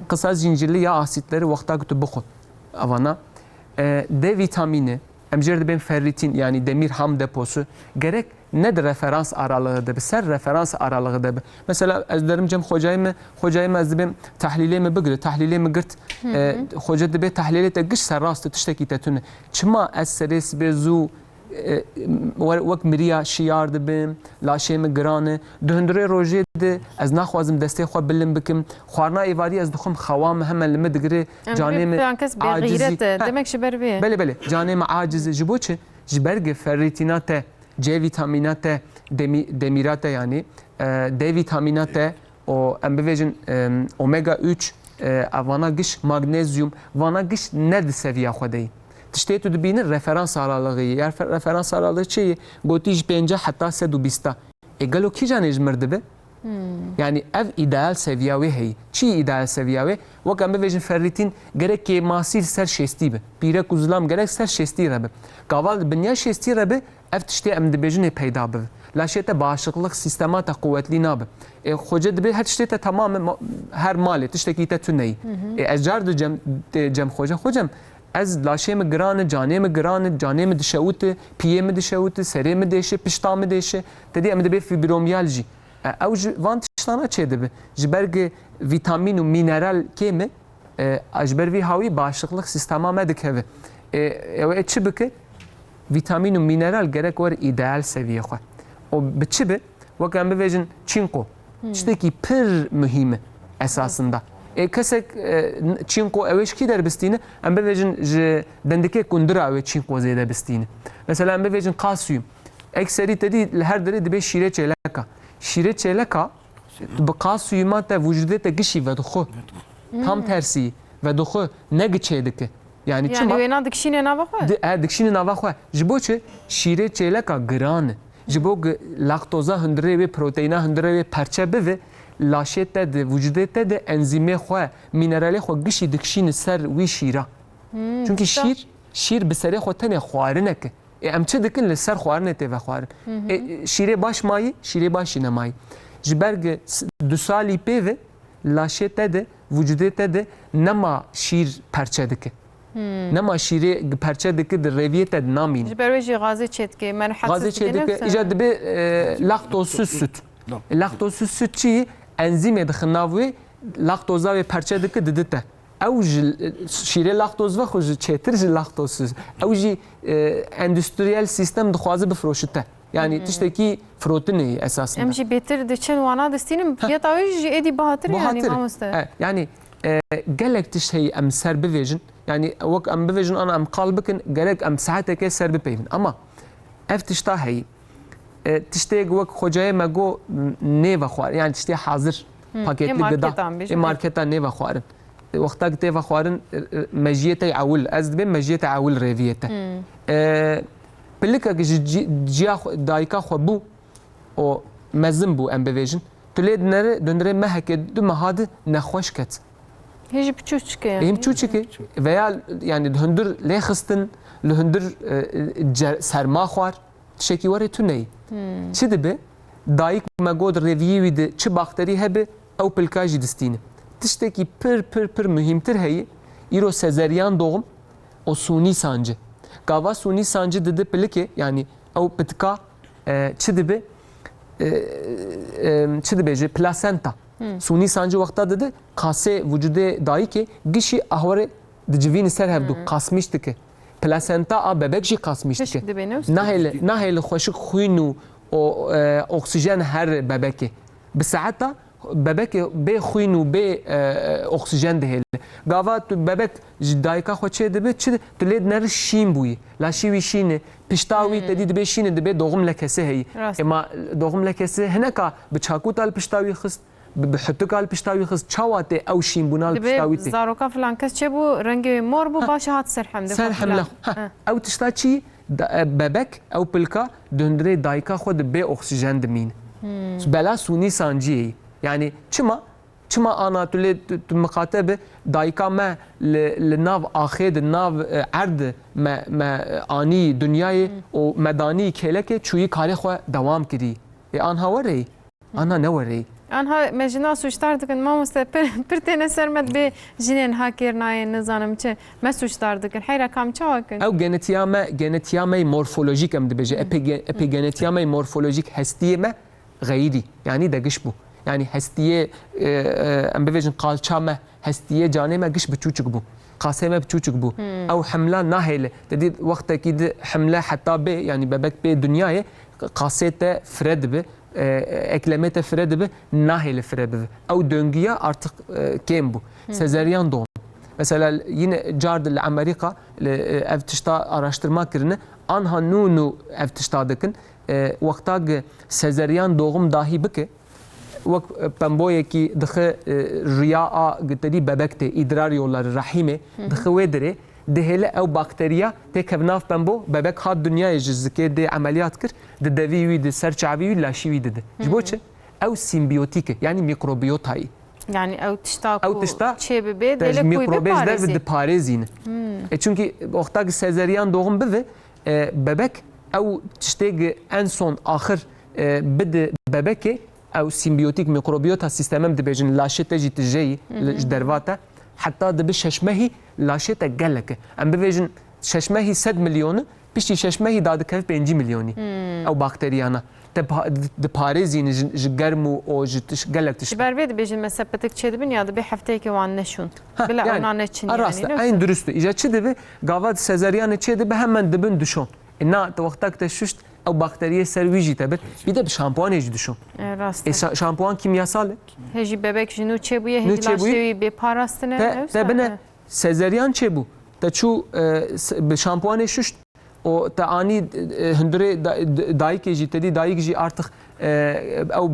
qisa zincirli ya asitleri vaqta kutu bixwe avana D vitamini em jêr dibên ferritin yani demir ham deposu gerek ne de referans aralığı de ser referans aralığı de mesela ez derim cem xocayê me ez dibêm tahlîlê me bigire tahlîlê me girt xoca dibe tahlîlê te giş ser rast tiştekî te tune çima ez serê sibê zû وەک مریە شیار دەبم لاشێمە گرانە دوهندرێ ڕۆژێ ئەس ناخوازم دەستێ خۆ بلم بکەم خواردنا ئێواری ئەس دخۆم خەوامە هەمە لەمە دەگرێ جانێمە بەێ بەێ جانێمە عاجزە ji بۆ çi ji ber ferrîtîna te C vitamîna te demîra te yanî D vitamîna te û em bivêjin omega 3 evana giş magnezyum vana giş ne di seviya xwe deyî tiştê tu dibînir referans aralığı yer referans aralığı çi gotî ji 5 heta 120 gelo kîjan ê ji mir dibe yani ev ideal seviya wê heyî çi ideal seviya wê wek em bivêjin ferrîtîn gerek kê masîr ser şêstî be pîrek û zilam gerek ser şêstî re be gaval binya şêstî re be ev tiştê em dibêjin ê peyda bibe laşê te bağışıklık sistema te kuvvetlî nabe xoca dibe her tiştê te tamam her malê tiştekî te tuneyî ez car di cem xocam ez laşême giranê canême giranê canême dişewite piyême dişewite serême dêşe piştamê dêşe tedî em dibe fibromyalji ew ji van tiştana çê dibe ji ber vîtamîn û mineral kême ji ber vî hawî bağışıklık sistema me dikeve ew ê çi bike vîtamîn û mineral gerek were ideal seviyê xwe û bi çi be wek em bivêjin çinko tiştekî pir muhîm e esasında kesek çinko ew kî derbistîne em bivêjin ji dendikê kundira ew çinko zêde bistîne mesela em bivêjin kalsiyum ekserî tedî li her derê dibe şîrê çêleka şîrê çêleka bi kalsiyuma te vücudê te gişî vedixwe tam tersî vedixwe ne giçê dike yani çima wêna dikişînê nava xwe dikişînê nava xwe ji bo çi şîrê çêleka giran e ji bo laktoza hundirê wê proteîna hundirê wê perçe bive laşê te de vücudê te de enzîmê xwe mineralê xwe gişî dikişîne ser wî şîra çünkü şîr bi serê xwe tenê xwarineke em çi dikin li ser xwarinê tê vexwarin şîrê baş mayî şîrê başî nemayî ji ber du salî pêve laşê te de vücudê te de nema şîr perçe dike nema şîrê perçe dike di rêviyê te namîne ji ber wê jî gazê çê dike gazê çê dike îca dibe laktozsuz süt laktozsuz süt çi enzîmê dixin nav wê laktoza wê perçe dike didite ew ji şîrê laktoz ve xwe ji çêtir ji laktozsuz ew jî endüstriyel sistem dixwaze bifroşite yani tiştekî firotinê esasında em jî bêtir diçin wana distînin fiyata wê jî êdî bahatir yani mamoste yani gelek tişt heyî em ser bivêjin yani wek em bivêjin ana em qal bikin gerek em saetekê ser bipeyvin ama ev tişta heyî tiştê wek xocayê me got nêve xwarin yani tiştê hazir paketli gıda marketa nêve xwarin wexta ku tê vexwarin mejiyê te ewil ez dibêm mejiyê te ewil rêviyê te pilikek ji ciya dayika xwe bû û mezin bû em bivêjin tu lê dinirê mehekê du mehadi nexweş ket hêjî piçûçik e hêm çûçik veya yani hundir lê xistin li hundir serma xwar tişekî werê tu neyî. Çi dibe dayîk me got reviyê wî de çi bakterî hebe ew pilka jî distîne. Tiştekî pir mühimtir heye îro sezeryan doğum o suni sancı. Gava suni sancı dide pilike yani ew pitka çi dibe çi dibêje plasenta. Suni sancı wexta dide kasê vücudê dayîkê gişî ahwarê di civînê ser hevdû kasmış dike. Plasenta a bebek jî kasmış dike. Nahêle xweşik xwîn û oksijen her bebekê. Bi saeta bebekê bê xwîn û bê oksijen dihêle. Gava tu bebek ji dayika xwe çê dibe çi tu lê dineri şîn bûyî. Laşî wî şîn e. Pişta wî tedî dibe şîn e dibe doğum lekesi heyî. Ema doğum lekesi hineka bi çakût al pişta wî xist bi hituk al pişta wî xist çawa tê ew şînbûn al pişta wî tê. Zaroka filan kes çebû rengê mor bû baş hat serhemde. Serhemle. Ew tişta çi bebek ew pilka döndürê dayika xwe di bê oksijen dimîne. Bela suni sanciyê. Yani çima ana tu lê tu mixatebe dayika me li nav axê di nav erd me anî dünyayê û me danî kêlekê çûyî karê xwe dewam kirî. Anha were anha ne were. Anha mejina suçtar dikin mamoste pir têne sermet bê jinên hakêrnayê nizanim çi me suçtar dikin heyra kam çawa kin. Ew genetiya me morfolojik em dibêje epigenetiya me morfolojik hestiyê me geyîrî yani de giş bû. Yani hestiyê em bibêjin qalça me hestiyê canê me giş biçûçik bû. Qasê me biçûçik bû. Ew hemla nahêle. Dedî wextekî di hemle heta bê yani bebek bê dünyayê qasê te fire dibe. Eklemê te fire dibe nahêle fire bibe. Ew döngüya artık kêm bû. Sezeryan doğum. Mesela yine cardı li Amerika ev tişta araştırma kirine anha nû ev tişta dikin wexta sezeryan doğum dahi bike wek pemboyekî dixe riya a giterî bebek te idrar yolları rahîmê dixe wê dirê dihêle ew bakteriya tê kevnav pembo bebek hat dünyayê ji zikê dê emeliyat kir di devî wî di ser çavî wî laşî wî dide. Ji bo çi? Ew simbiyotîk e yani mikrobiyotayî. Yani ew tişta Ew tişta çê bibe te ji dêle mikrobêj der di parêzîne. Çünkü wexta sezeryan doğum bive bebek ew tiştê en son axir bide bebekê ew simbiyotik mikrobiyota sistemem dibêjin laşê te jî tijeyî ji dervata heta dibe şeşmehî laşê te gelek. Em bibêjin şeşmehî 100 milyonu piştî şeşmehî da dikev 5 milyonî. Ew bakteriyana di parêzîne ji germ û ji gelek tişt. Ji ber vê dibêjin me sepetik çê dibin ya dibe hefteyekê wan neşûn. Bila ona neçin yani. Rast eyn durust. İja çi dibe gava sezeryanê çê dibe hemen dibin dişon. Na te wexta te şuşt ew bakteriyê ser wî jî te bir. Bir de bi şampuanê jî dişon. Rast. Şampuan kimyasal e. Hejî bebek ji nû çêbûye hejî laşê wî bê parastine. Te bine sezeryan çêbû. Te çû bi şampuanê şuşt o te anî hundirê dayîkê jî tedî dayîk jî artık ew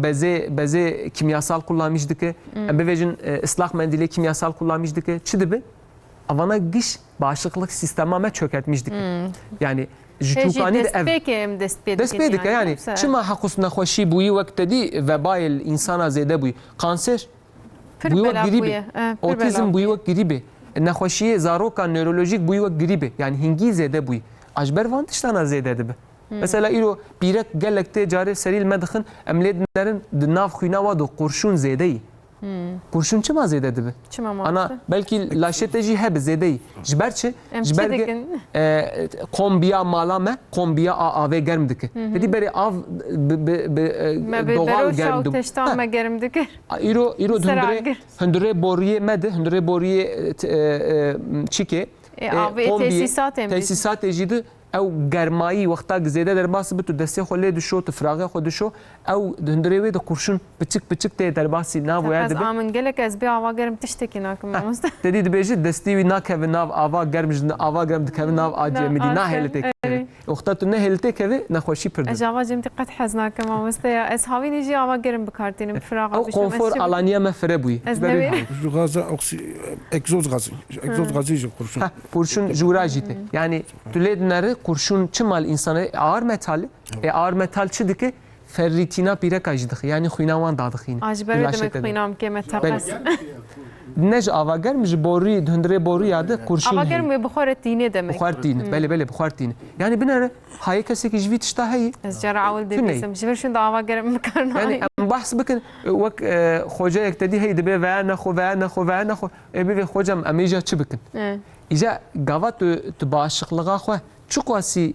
bezê kimyasal kullanmış dike. Em bibêjin ıslak mendilê kimyasal kullanmış dike. Çi dibe? Avana giş bağışıklık sistema me çökertmiş dike. Yani Jûkanî de ev dest dike yani çima heqûs nexweşî bûyî wek tedî vebayê insana zêde bûyî. Kanser bûyî wek girîbê. Otîzm bûyî wek girîbê. Nexweşiyê zaroka nörolojik bûyî wek girîbê. Yani hingî zêde bûyî. Ji ber van tiştana zêde dibe. Mesela îro pîrek gelek tê carê serîl me dixin em lê dinerin di nav xwîna wa de qurşûn zêdeyî. Qurşûn çima zêde dibe? Ana belkî laşê te jî hebe zêdeyî. Ji ber çi? Ji ber kombiya mala me kombiya a avê germ dike. Dedî berê av doğal germ dike. Teşta me germ dike. Îro hundirê boriyê me de hundirê boriyê çîkê tesîsatê jî de ew germayî wexta zêde derbasî bi tu destê xwe lê dişo tu firaqê xwe dişo ew di hundirê wê de qurşûn piçik piçik tê derbasî nav wê dibe. Min gelek ez bê ava germ tiştekî nakim mamoste. Tedî dibêjî destî wî nakeve nav ava germ ji ava germ dikeve nav a cemidî nahêle tê keve. Wexta tu nehêle tê keve nexweşî pir Ez ava cemî qet hez nakim mamoste ya ez havînê jî ava germ bikartînim firaqa ew konfor alaniya me fire bûyî. Ez nevê. Ji gaza egzoz gazî ji qurşûn. Kurşun jûra jî tê. Yani tu lê dinere kurşun çi mal insanê ağır metal ağır metal çi dike ferritina pireka jî dixî yani xwîna wan dadixîne. Ajber demek xwînam keme taqas. Ne ji avagerm ji borî hundirê borîya de kurşîn. Avagerm ve bixwaret dînê demek. Bixwar dîne. Belê bixwar dîne. Yani binere hayê kesekî ji vî tişta heyî. Ez cara awil dibîsim. Ji vir şunda avagerm bikarna. Yani em bahs bikin wek xwecayek te dî hey dibe veya nexwe veya nexwe veya nexwe. Bivê xwecam em îja çi bikin? İja gava tu başıklığa xwe çi qasî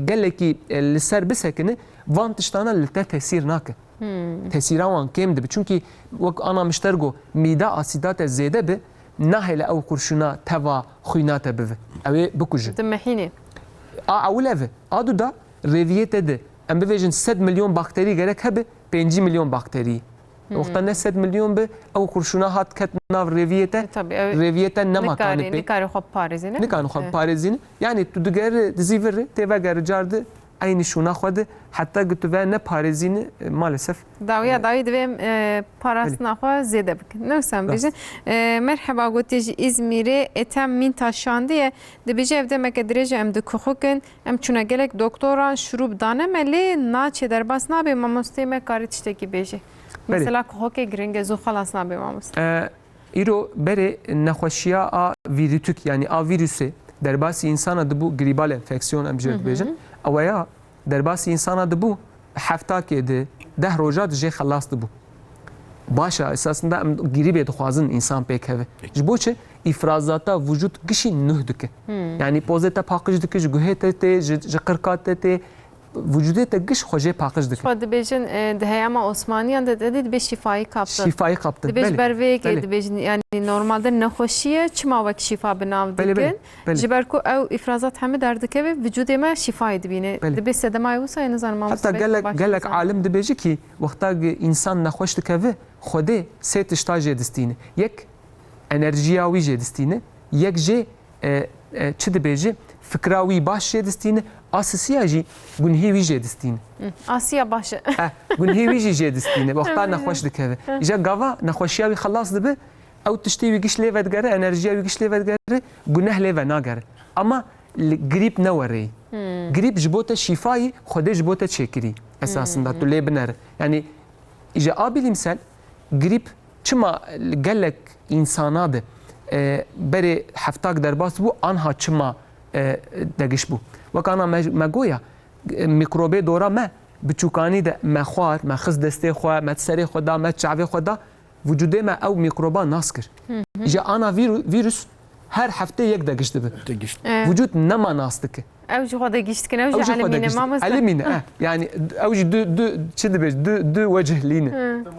gelekî li ser bisekine van tiştana li te tesîr nake. Tesîra wan kêm dibe. Çünkü wek ana mişter got mîda asîdat e zêde bi nahê li ew kurşuna teva xwîna te bive. Ew ê bikuje. Dimehînê. A ewl ev e. A du da rêviyê te de em bibêjin 100 milyon bakterî gerek hebe 5 milyon bakterî. Wexta ne 100 milyon bi ew kurşuna hat ket nav rêviyê te. Rêviyê te nema kanî pê. Nikarî xwe parêzîne. Nikan xwe parêzîne. Yani tu digere dizî vir têvegere car de aynı şuna xwe de heta gotûve ne parêzîne maalesef. Dawiya dawî divêm parastina xwe zêde bikin. Newsem bêjin. Merheba gotê ji İzmîrê etem min taşandiye dibêje ev demeke dirêj em dikuxukin em çûne gelek doktoran şurûb dane me lê naçê derbas nabe mamosteyê me karî tiştekî bêje. Mesela kuxokê giring e zû xelas nabe mamoste. İro berê nexweşiya a vîrûtûk yani a vîrûsê derbasî insana dibû grîbal enfeksiyon em jê dibêjin. Ew ya derbasî insana dibû heftakê de 10 roja dijê xelas dibû. Başa esasında em girîbê dixwazin insan pêk heve. Ji bo çi îfrazata vücut gişî nuh dike. Yani pozê te paqij dike ji guhê te tê ji qirka te tê vücudê te giş xwe jê paqij dike. Xwe dibêjin di heyama Osmaniyan de dedî dibê şîfayî kaptin. Şîfayî kaptin. Dibêj bervêyekê dibêjin yani normalde nexweşiye çima wek şîfa bi nav dikin. Ji ber ku ew îfrazat hemû derdikeve vücudê me şîfayê dibîne. Dibê sedemayê wisa nizanim Hatta gelek alim dibêje ki wexta insan nexweş dikeve Xwedê sê tişta jê distîne. Yek enerjiya wî jê distîne. Yek jê çi dibêje fikra wî baş jê distîne. Asisiya jî gunhî wî jê distîne. Asiya baş e. Gunhî wî jî jê distîne. Wexta nexweş dikeve. İja gava nexweşiya wî xelas dibe ew tiştê wî giş lê vedigere, enerjiya wî giş lê vedigere, guneh lê ve nagere. Ama grîp ne were. Grîp ji bo te şîfayî, Xwedê ji bo te çêkirî. Esasında tu lê binere. Yani îja a bilîmsel grîp çima gelek insana de berê heftak derbas bû anha çima degiş bû. Wek ana me goya mikrobê dora me biçûkanî de me xwar, me xiz destê xwe, me serê xwe da, me çavê xwe da vücudê me ew mikroba nas kir. Ji ana vîrus her hefte yek degiş dibe. Vücut nema nas dike. Ew jî xwe de gîştkin, ew jî elimîne mamoste. Elimîne yani ew jî çi dibêj du wecih lîne.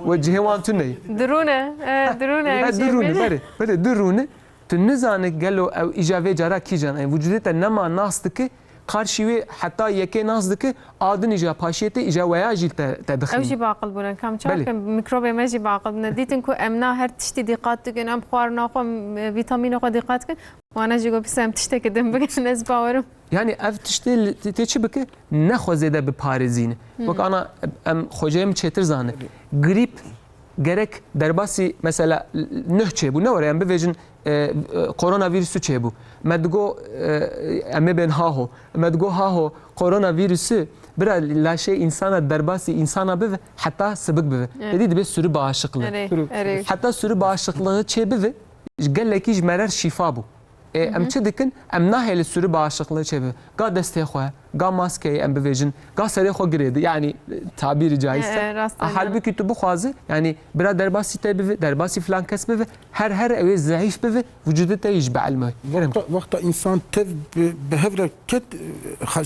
Wecihê wan tu neyê. Dirûne, dirûne. Dirûne berê dirûne tu nizane gelo ew îja vê cara kîjan vücudê te nema nas dike karşî wê heta yekê nas dike adin îja paşiyê te îja weya jî te dixîne. Ew jî baqil bûne kam çakin mikrobê me jî baqil bûne. Dîtin ku em na her tiştî dîqat dikin em xwarina xwe vîtamîna xwe dîqat dikin wana jî got pîs em tiştekê din bikin ez bawerim. Yani ev tiştê tê çi bike nexweze de biparêzîne. Wek ana em xweceyê min çêtir zane. Grîp gerek derbasî mesela nüh çêbû ne were em bivêjin koronavirüsü çêbû. Me digo em ê bên haho. Me digo haho koronavirüsü bira laşê insana derbasî insana bive heta sibik bive. Dedî dibe sürü bağışıklığı. Heta sürü bağışıklığı çê bive gelekî ji me re şîfa bû. Em çi dikin em nahê li sürü bağışıklığı çêbive. Ga destê xwe, ga maskeyê em bivêjin, ga serê xwe girêdî. Yani tabîrî caîzse. Halbuki tu bixwazî yani bira derbasî te bive, derbasî filan kes bive, her ew ê zayıf bive, vücudê te jî beelme. Wexta insan tev bi hevre ket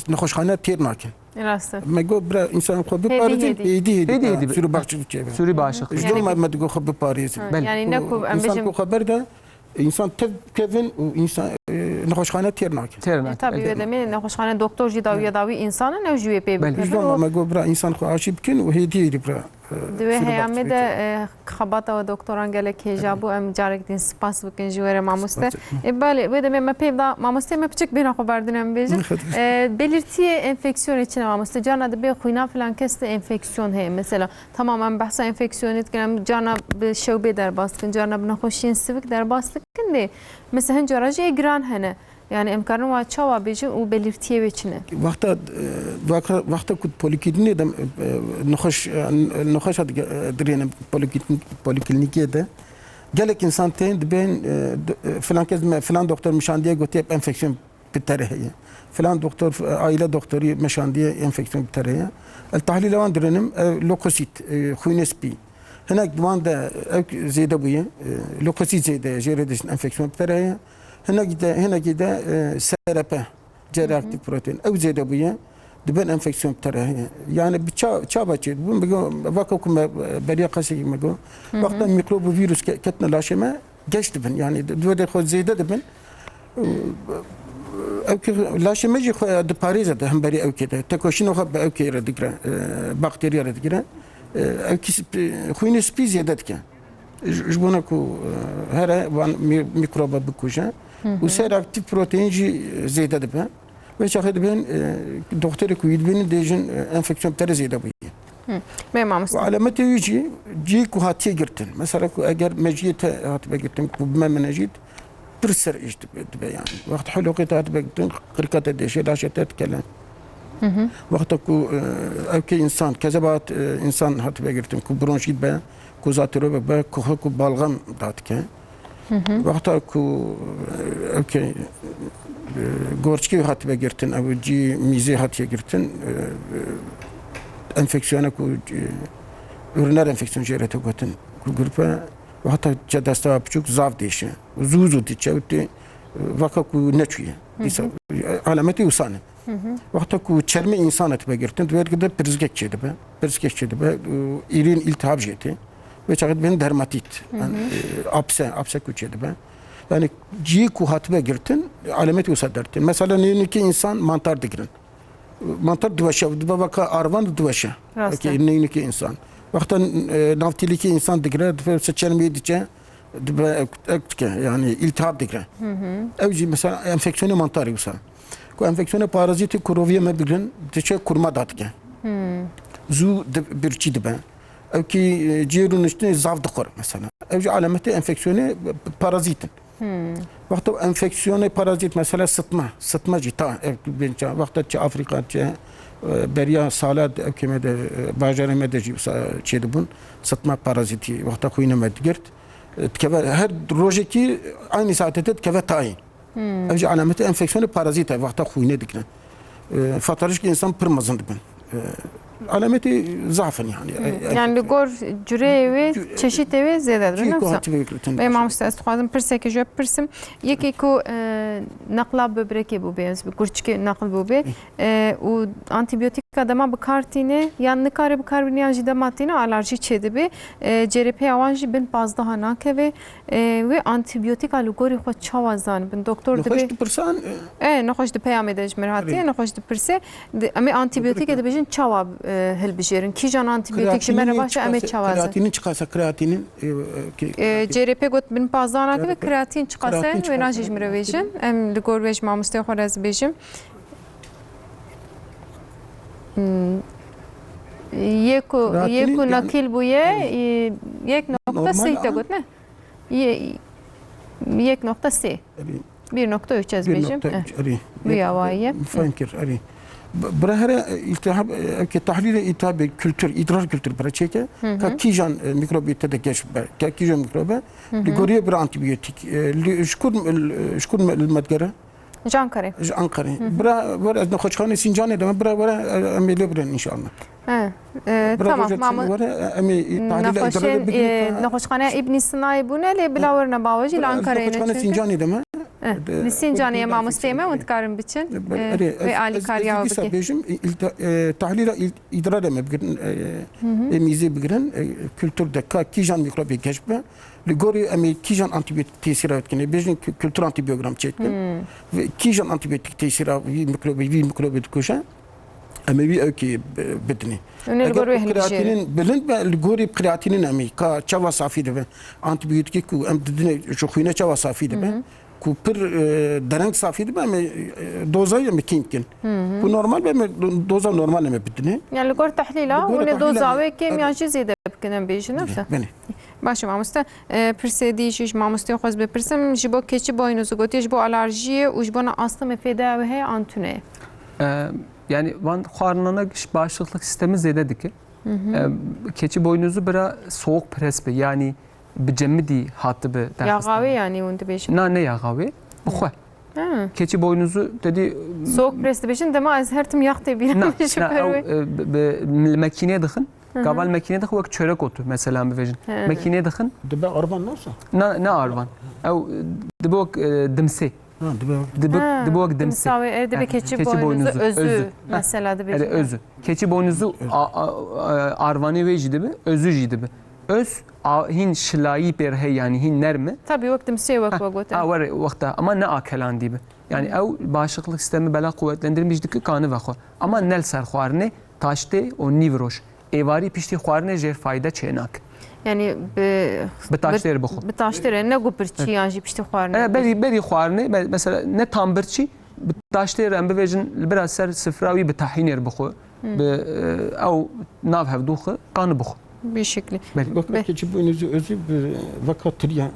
nexweşxane têr nake. Rast e. Me got bira insan xwe biparêzin êdî sürü bağışıklığı çêbe. Sürü bağışıklığı. Ji dor me digo xwe biparêzin. Yani ne ku em İnsan bêjim ku xeber de insan tev kevin û insan nexweşxane têr nake. tabii wê demê nexweşxane doktor jî dawiya dawî insanan ew jî wê pê bikin. Ji dor me got bira insan xwe aşî bikin û hêdî êdî bira. Divê heyamê de xebata we doktoran gelek hêja bû em carek din spas bikin ji were mamoste. Belê wê demê me pêv da mamosteyê me piçik bêhna xwe berdin em bêjin. Belirtiye enfeksiyonê çi ne mamoste? Carna dibe xwîna filan kes de enfeksiyon heye mesela. Tamam em behsa enfeksiyonê dikin em carna bi şewbê derbas dikin, carna bi nexweşiyên sivik derbas dikin de mesela hin cara jî giran hene. Yani emkarın var çava bejin o belirtiye veçine. Vakta kut poliklinik de nokhoş direne poliklinike de gelek insan teyin ben falan doktor meşandiye götüp enfeksiyon bitereye. Falan doktor aile doktoru meşandiye enfeksiyon bitereye. El tahlil van direnim lokosit huynespi. Henak duman da zeyde buye lokosit zeyde jeredişin enfeksiyon bitereye. Henak de SRP C-reaktif protein ev zeyde buye dibin enfeksiyon bitereye. Yani bir çaba çeydi. Bu vakakum beriye kası gibi go. Vakta mikrobu virüs ketne laşeme geçti ben. Yani duvede xo zeyde de ben laşemeci xo de Paris'e de hem beri evkede. Tekoşin o xo be evkeye digre bakteriye digre. Evkisi xuyne spi zeyde dike. Jbona ku her van mikroba bikuja. Bu reaktif proteinci zeyde de ben. Ve çakıdı ben doktoru kuydu benim dejin enfeksiyon btere zeyde bu. Memam. Alameti yüce ci ku hatiye girtin. Mesela ku eğer meciyete hatiye girtin ku bmemenecid pırser işte yani. Vakit halukete hatiye girtin kırkata deşe laşete tkelen. Vakit ku evki insan kezebat insan hatiye girtin ku bronşit be ku zatürre be ku balgam datke. Vakit ku evki gorçki hatiye girtin ev ci mize hatiye girtin enfeksiyona ku üriner enfeksiyon jerete gotin ku grupa ve hatta cadasta apçuk zav deşe zuzu diçevti vaka ku neçuye disa alameti usane vakta ku çerme insan etibe girtin vergide prizgekçedi be irin iltihap jeti ve çakat ben dermatit apse kuçedi be yani ci ku hatibe girtin alameti usadertin mesela neyinki insan mantar digirin mantar dvaşa vaka arvan dvaşa ki neyinki insan vakta naftiliki insan digre seçelmeyi diçe yani iltihap digre evci mesela enfeksiyonu mantar yusa ku enfeksiyonu paraziti kuroviye mebirin diçe kurma datke zu bir çi dibe ev ki ciğerun üstüne zav dikor mesela evci alameti enfeksiyonu parazitin vakta enfeksiyonu parazit mesela sıtma cita benca vakta Afrika beriya salat evkemede bajaremede çedi bun sıtma paraziti vakta kuyne medgirt tkeve her rojeki aynı saatte tkeve tayin evci alameti enfeksiyonu parazit vakta kuyne dikne fatarışki insan pırmazın dibin alameti zafen yani gor cüre ve çeşit ve ziyade nefsa. Ve mamsta istixazım pirsek je pirsim yeki ku nakla böbreki bu beyaz bir kurçki nakl bu be u antibiyotik adama bu kartine yan nikare bu karbonhidrat damatine alerji çedi be CRP avanji bin bazda hanake ve antibiyotik alugori xo çavazan bin doktor de be nahoş de peyam edej merhatiye nahoş de pirse ama antibiyotik edebejin çava helbijerin ki can antibiyotik jimere başa emet çavazan kreatinin çıkarsa kreatinin CRP got bin bazda hanake ve kreatin çıkarsa ve najij merevejin em ligor vej mamuste xoraz bejim Yeku nakil buye yek nokta seyte got ne? Yek nokta sey. 1.3 ezbejim. Bu yavayye. Fankir ari. Brahara iltihab ki tahlil iltihab kültür idrar kültür bıraçeke ka kijan mikrobiyete de geç ka kijan mikrobe ligoriye bir antibiyotik şkur medgara Ankara. Ankara. Bura az nexoçxane Sincanê de bura amele birin inşallah. Tamam. Mama. Nexoçxane İbn Sina bune le bilawerna bawaji Ankara'ya. Nexoçxane Sincanê de me. Sincanê mamosteme mutkarım biçin ve Ali Karyağı biki. Bejim tahlil idrar me birin emize birin kültürde ka kijan mikrobi geçme. Ligori emi kijan antibiyotik tesir etkeni bejin kültür antibiyogram çetkin ve kijan antibiyotik tesir mikrobi koşa emi bir öki bedni. Kreatinin belin ve ligori kreatinin emi ka çava safi de antibiyotik ku em dedine şu xuyne çava safi de ku pir dereng safî dibe me dozayê me kîn dikin. Ku normal be me doza normal me bidine. يعني لگور تحلیلا لگور و تحلیلا. لدوزاوی کم یا چی زیده بکنم بیشتر نفته. Bene. باشه ماموستا پرسیدی شش ماموستی خواست بپرسم جبو کچی با اینو زگوتی جبو آلرژیه و جبو نه اصلا مفیده و هی آنتونه. Yani van xwarnana bağışıklık sistemi zede ki. Keçi boynuzu bira soğuk pres be yani bicemidi hattı be. Yağavi yani onu beşin. Ne yağavi? Bu keçi boynuzu dedi. Soğuk presli beşin deme az her tüm yaktı bir. Makineye dıkın. Gaval makineye dıkın vak çörek otu mesela bir vejin. Makineye dıkın. Dibe arban nasıl? Ne arvan? Ev dibe vak dimse. Dibe vak dimse. Misal dibe keçi boynuzu özü mesela dibe. Özü. Keçi boynuzu arvanı veji dibe özü ji dibe. Öz hin şilayı perhe yani hin nermi. Tabii vaktim şey vakti. Var vakta ama ne akelan dibe. Yani ev bağışıklık sistemi bela kuvvetlendirmiş diki kanı vakı. Ama nel serxwarne taşte o nivroş. Evari pişti xwarne jer fayda çenak. Yani betaşter bixo. Betaşter ne gupirçi yani pişti xwarne. Beri xwarne mesela ne tambirçi betaşter em bevejin biraz ser sıfravi betahiner bixo. Ev nav hevduxu kanı bixo. Bir şekli. Bak keçi boynuzu özü vaka triya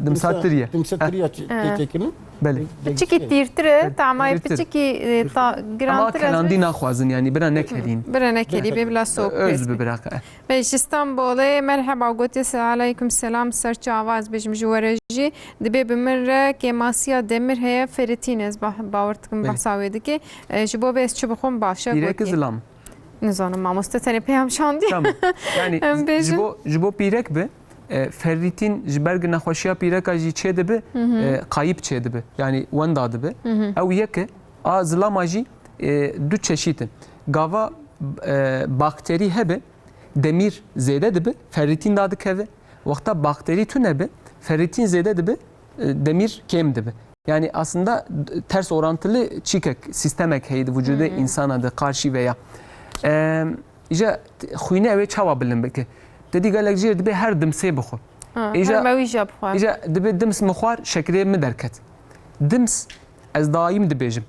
dimsatriye. Dimsatriya tekini. Beli. Piçiki tirtire tamam piçiki Ama kelandi naxwazin yani bira nekelin. Bira nekeli bibla soğuk. Öz bibiraka. Beş İstanbul'e merhaba gotis aleyküm selam serçe avaz bejim juvarajı dibe bimir kemasiya demir heye feritines bavartıkım bahsavedi ki jibo bes çubuğum başa Pirek zlam. Nizanım mamosta tane peyam şandi. Tamam. Yani jibo pirek be ferritin jiberg naxweşiya pireka jî çê dibe qayıp çê dibe. Yani wenda dibe. Ew yeke a zilama jî du çeşitin. Gava bakteri hebe demir zêde dibe ferritin da dikeve. Wexta bakteri tune be ferritin zêde dibe demir kêm dibe. Yani aslında ters orantılı çikek sistemek heydi vücuda insana da karşı veya İşte xuyne ev çava bilim beki. Dedi gelek jir dibe her dimse bixo. İşte dibe dims mixwar şekre mi derket. Dims ez daim dibêjim.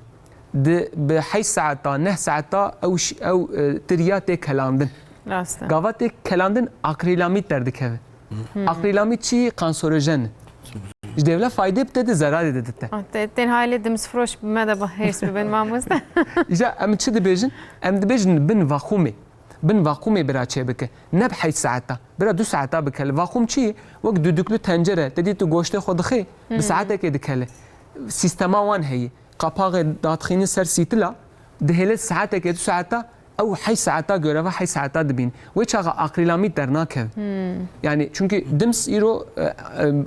Bi 8 saata 9 saata ew tiriya tê kelandin. Gava tê kelandin akrilamit derdikeve. Akrilamit çi kanserojen. Ji devlet fayde bide de zararê de dite. Ten hale dims froş bime de bahers bibin mamosta. İşte em çi dibêjin? Em dibêjin bin vaxumê. Bin vakumê bira çê bike. Ne bi 8 saata. Bira 2 saata bikele. Vakum çi? Wek düdüklü tencere. Dedî tu goştê xwe dixê. Bi saatekê dikele. Sistema wan heye. Qapaxê datixînin ser sîtila. Dihêle saatekê 2 saata ew 8 saata göreve 8 saata dibîn. Wê çaxa akrilamît dernakeve. Yani çünkü dims îro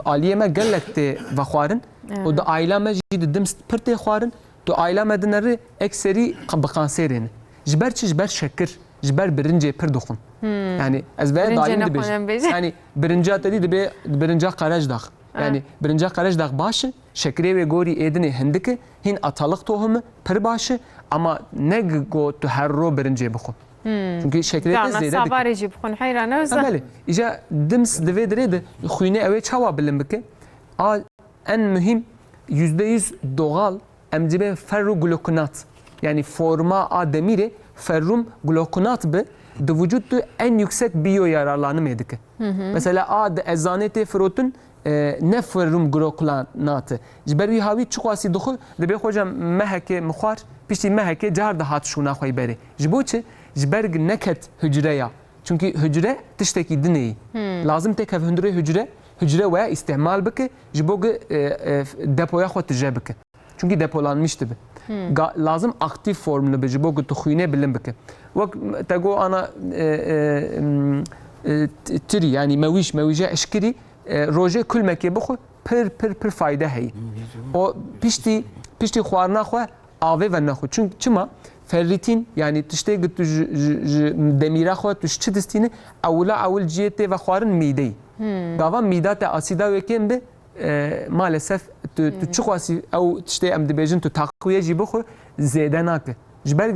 aliyê me gelek tê vexwarin. û di aîla me jî di dims pir tê xwarin. Tu aîla me dinere ekserî bi kanserê ne. Ji ber çi ji ber şekir. Jiber birincê pir dixwin. Yani ez ve daim dibêjim. Yani birinca tedî dibe birinca qarej dax. Yani birinca qarej dax baş e, şekerê ve gorî êdinê hindik hin atalık tohumu pir baş e, ama ne go tu her ro birincê bixwe. Çünkü şekerê te zêde dik. Sabarê jî bixwin heyran ne? Belê. İja dims divê dirê de xwînê ew ê çawa bilim bike. A en mühim %100 doğal em dibe ferrogluconat. Yani forma a demirê ferrum gluconat be de vücuttu en yüksek biyo yararlanım edike. Mesela a de eczanete frotun ne ferrum gluconatı. Jberi havi çuqasi duxu de be hocam meheke muxar pişti meheke car da hat şuna xoy beri. Jboçe jberg neket hücreya. Çünkü hücre tişteki dineyi. Lazım tek hücre veya istimal bike jbog depoya xwe tije bike. Çünkü depolanmıştı be. Lazım aktif formunu be jibo tu xuyne bilim bike. Vak tego ana tiri yani mewije eşkiri roje külmeke bixu pir fayda hey. O pişti xwarna xwe ave ve naxu. Çünkü çima ferritin yani tişte gitu demira xwe tu çi distini awul ciyete ve xwarin midey. Gava mida te asida wekin be maalesef tu çuqasi ew tiştê em dibêjin tu takviye jî bixwe zêde nake. Ji ber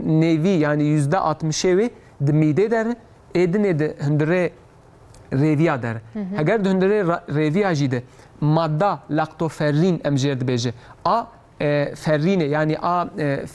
nevî yani %60'ê wê di midê derin êdinê de hundirê rêviya der. Heger hundirê rêviya jî de madda laktoferrin em jê dibêje. A ferrînê yani a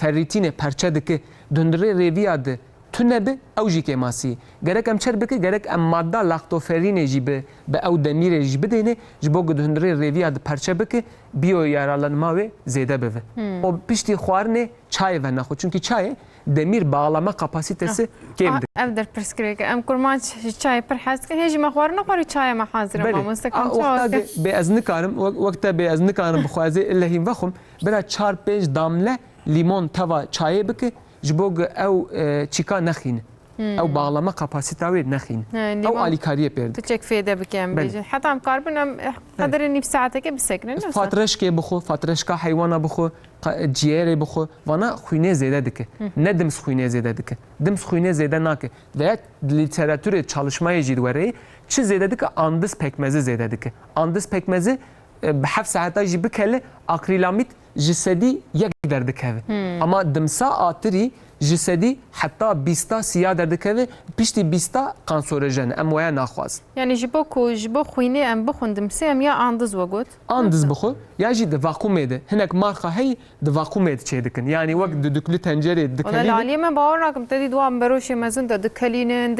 ferrîtînê perçe dike hundirê rêviya de tu nebe ew jî kêmasî. Gerek em çer bike gerek em madda laktoferrînê jî bi ew demirê jî bidêne ji bo ku hundirê rêviya de perçe bike biyoyaralanma wê zêde bive. O piştî xwarinê çayê ve naxwe. Çünkü çayê demir bağlama kapasitesi kemdir. Ev derpirskrek em kurman çay per hazır hêjî me xwarin xwar çaya me hazır ama mustakam çay. Be ez nikarim wekte be ez nikarim bixwazê illa hîn vexwim bira 4-5 damle limon tava çayê bike ji bo ew çîka nexîne. Ew bağlama kapasite wê nexîne. Ew alîkariyê pêr dike. Piçek fêde bike em bêjin. Heta em karbin em qederê nîv saeteke bisekrin. Fatreşkê bixwe, fatreşka heywana bixwe, ciyerê bixwe, vana xwînê zêde dike. Ne dims xwînê zêde dike. Dims xwînê zêde nake. Veya literatürê çalışmayê jî wereyê çi zêde dike andız pekmezi zêde dike. Andız pekmezi bi 7 saeta jî bikele akrilamîd ji sedî yek derdikeve. Ama dimsa atirî ji sedî heta 20 siya derdikeve piştî 20 kanserojen em waya naxwazin. Yani ji bo ku ji bo xwînê em bixwin dimsê em ya andız we got. Andız bixwe ya jî di vakumê de hinek marxa hey di vakumê de çê dikin. Yani wek düdüklü tencerê dikelîne. Aliyê me bawer nakim te dî duan beroşê mezin de dikelînin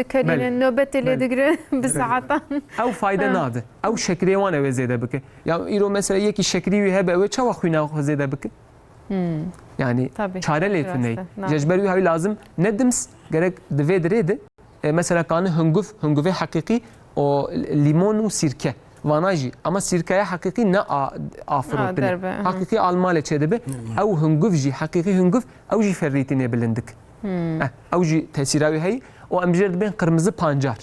nöbetê lê digirin bi saetan. Ew fayda nade. Ew şekerê wan ew ê zêde bike. Ya îro mesela yekî şekerî wî hebe ew çawa xwîna xwe zêde bike. Yani çare lê tuney. Jejber wî hay lazım ne dims gerek divê dirê de mesela kanı hunguvê heqîqî o limon û sirke. Vana jî ama sirkeye heqîqî ne afirotine. Heqîqî almalê çê dibe. Ew hunguv jî heqîqî hunguv ew jî ferrîtînê bilindik. Ew jî tesîra wî heye o em jê dibên qırmızı pancar.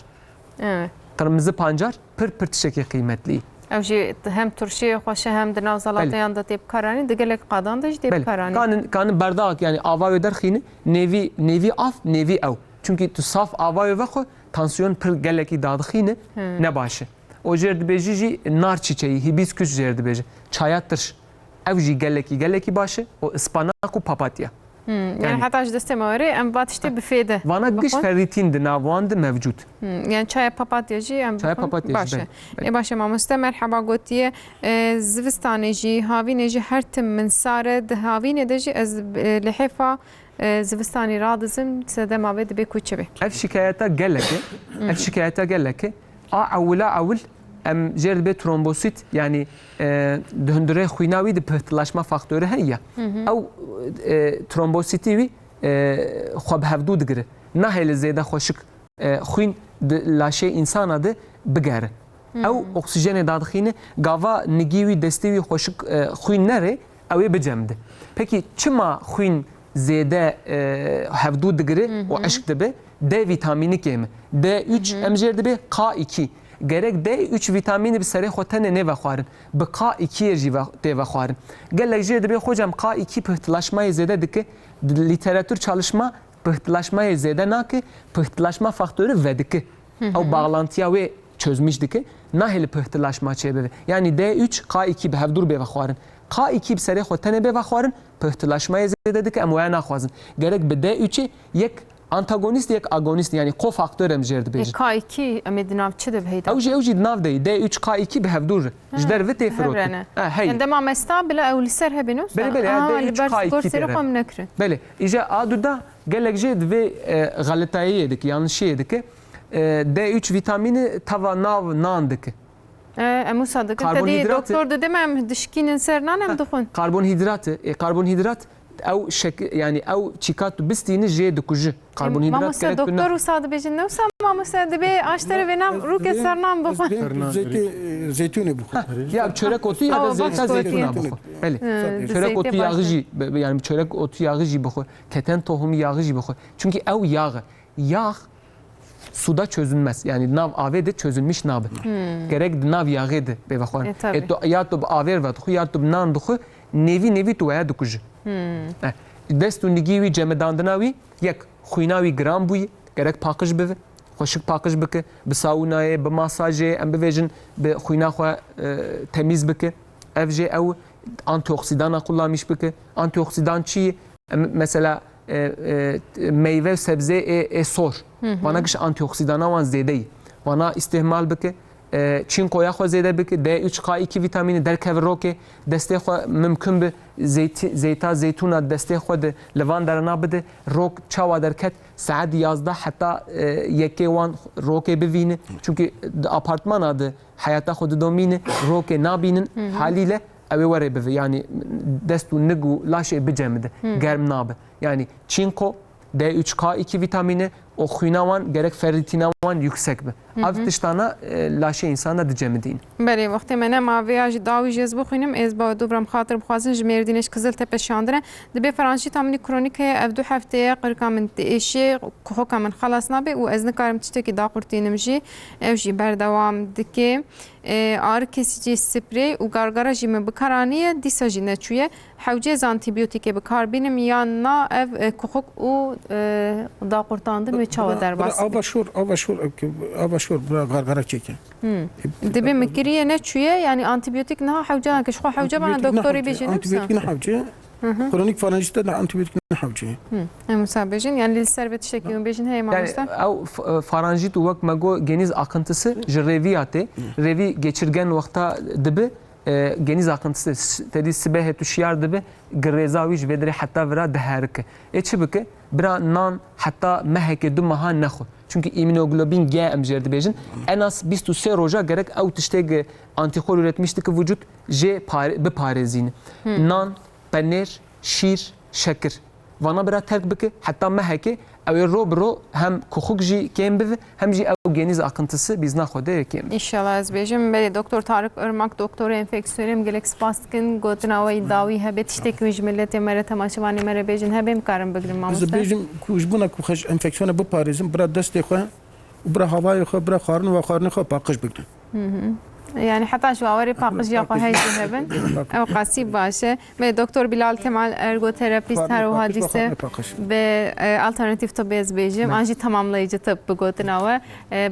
Qırmızı pancar pir tişekî qîmetlî. Ew jî hem turşiyê xweş hem di nav zalatayan da tê bikaranî di gelek qadan da jî tê bikaranî. Kanı berdaq yani ava wê derxîne nevî av nevî ew. Çünkü tu saf ava wê vexwe tansiyon pir gelekî dadixîne ne baş e. O jêr dibêjî jî nar çiçeği hibiskus jêr dibêje. Çaya tirş ew jî gelekî baş e. O ıspanak û papatya. Yani heta ji destê me were em bat tiştê bifêde. Vana giş ferrîtîn di nav wan de mevcûd. Yani çaya papatya jî em çaya papatya baş e. Baş e mamoste merheba gotiye zivistanê jî havînê jî her tim min sare di havînê de jî ez li hêfa zivistanê radizim sedema wê dibe ku çi be. Ev şikayeta geleke. Ev şikayeta geleke. A awil em jêr dibe trombosit yani hundirê xwîna wî di pihtilaşma faktörü heye. Ew trombositî wî xwe bi hevdû digire. Nahê li zêde xweşik xwîn di laşê insana de bigere. Ew oksijenê dadixîne gava nigî wî destê wî xweşik xwîn nere ew ê bicemde. Peki çima xwîn zêde hevdû digire û eşk dibe D vitamînî kêm. D3 em jêr dibe K2. Gerek D3 vitamini bi serê xwe tenê nêve xwarin. Bi K2 jî têve xwarin. Gelek jê dibe hocam K2 pihtilaşmayê zêde dike. Literatür çalışma pihtilaşmayê zêde nake. Pihtilaşma faktörü vedike. Ew bağlantıya wê çözmüş dike. Nahê li pihtilaşma çê bibe. Yani D3 K2 bi hevdûr bêve xwarin. K2 bi serê xwe tenê bêve xwarin. Pihtilaşmayê zêde dike em waya naxwazin. Gerek bi D3'e yek antagonist yek agonist yani kofaktör em jêr dibêjin. K2 em ê di nav çi de heyda. Ew jî di nav deyî D3 K2 bi hevdûr ji derve tê firotin. Yani dema me stabil ew li ser hebe nû? Belê D3 K2 gorsêrê xwe em nekirin. Belê îja aduda gelek jê divê xeletayiyê dike yanlışiyê dike. D3 vitamini tava nav nan dike. Em wisa dikin te dê doktor dide me em dişkînin ser nan em dixwin. Karbonhidrat ew şek yani ew çikat bistîni jê dikuje. Karbonhidrat gerek doktor wisa dibêjin ne wisa mamoste dibe aşterê vê nam rûkê ser nam bixwin. Zeytûnê bixwe. Ya çörek otu ya da zeytuna bixwe. Belê. Çörek otu yağı jî yani çörek otu yağı jî bixwe. Keten tohumu yağı jî bixwe. Çünkü ew yağ suda çözülmez. Yani nav avê de çözülmüş nabı. Gerek nav yağı de bêve xwarin. Ya tu bi avêr ve dixwe ya tu bi nan dixwe nevî tu waya dikuje. Dest û nigî wî cemedandina wî yek xwîna wî giran bûye gerek paqij bive xweşik paqij bike bi saunayê bi masajê em bivêjin bi xwîna xwe temîz bike ev jê ew antioxidana kullanmış bike antioxidan çi mesela meyve sebze sor bana giş antioxidana wan zêde vana istihmal bike çinkoya xwe zêde bike D3K2 vîtamînê derkev rokê destê xwe mimkin bi zeyta zeytûna destê xwe de li van derena bide rok çawa derket saet 11 heta yekê wan rokê bivîne çünkü di apartmana de hayata xwe didomîne rokê nabînin haliyle ew ê were bive yani dest û nig û laşê bicemide germ nabe yani çinko D3K2 vîtamînê o xwîna wan gerek ferritîna wan yüksek be ev tiştana laşê insana dicemidîn Berê wextê me nemaviya ji dawî jê ez bixwînim ez ba dobram xatir bixwazin ji Mêrdînê ji Qiziltepe şandire dibe Fransî tamînî kronîk heye ev 2 hefteye qirka min diêşê hoka min xelas nabe û ez nikarim tiştekî daqurtînim jî ev jî berdewam dike ağrı kesici sprey û gargara jî me bikaraniye dîsa jî neçûye hewcez antibiyotîkê bikarbînim yan na ev kuxuk û daqurtandin ve çawa derbas Avaşor bura gargara çeke. Dibe mikiriye neçûye yani antibiyotik niha hewcana keşxwe hewce bana doktorî bêjin Antibiyotik ne havcı? Kronik faranjite de antibiyotik ne havcı? Em sabêjin yani li ser ve tiştekî bêjin heye mamosta ew faranjît û wek me got genîz akıntısı ji rêviya tê rêvî geçirgen wexta dibe genîz akıntısı tedî sibê hêtûşiyar dibe girêza wî ji vê derê heta vira diherike çi bike bira nan heta mehekê du meha nexwe çünkü immunoglobin G em jê dibêjin en az 23 roja gerek ew tiştê antîxor üretmiş dike vücut jê biparêzîne nan penêr şîr şekir vana bira terk bike heta mehekê ew ê ro bi ro hem kuxuk jî kêm bive hem jî ew genîz akıntısı bizna xwe de kêm İnşallah ez bêjim belê Doktor Tarık Irmak doktora enfeksiyonê gelek spas dikin gotina wê dawî hebe tiştekî wî ji milletê me re temaşevanê me re bêjin hebe mikarim bigrin Ez mamosta bêjim ku ji bûna ku xweş enfeksiyona biparêzin bira destê xwe û bira hevayê xwe bira xwarin ve xwarinê xwe paqij bikin. Yani hatta şu avarı pakıcıya koyayım hemen. Ev qasib başı ve Doktor Bilal Kemal ergoterapist her o hadise ve alternatif tıbbı ezbejim. Anji tamamlayıcı tıbbı gotina ve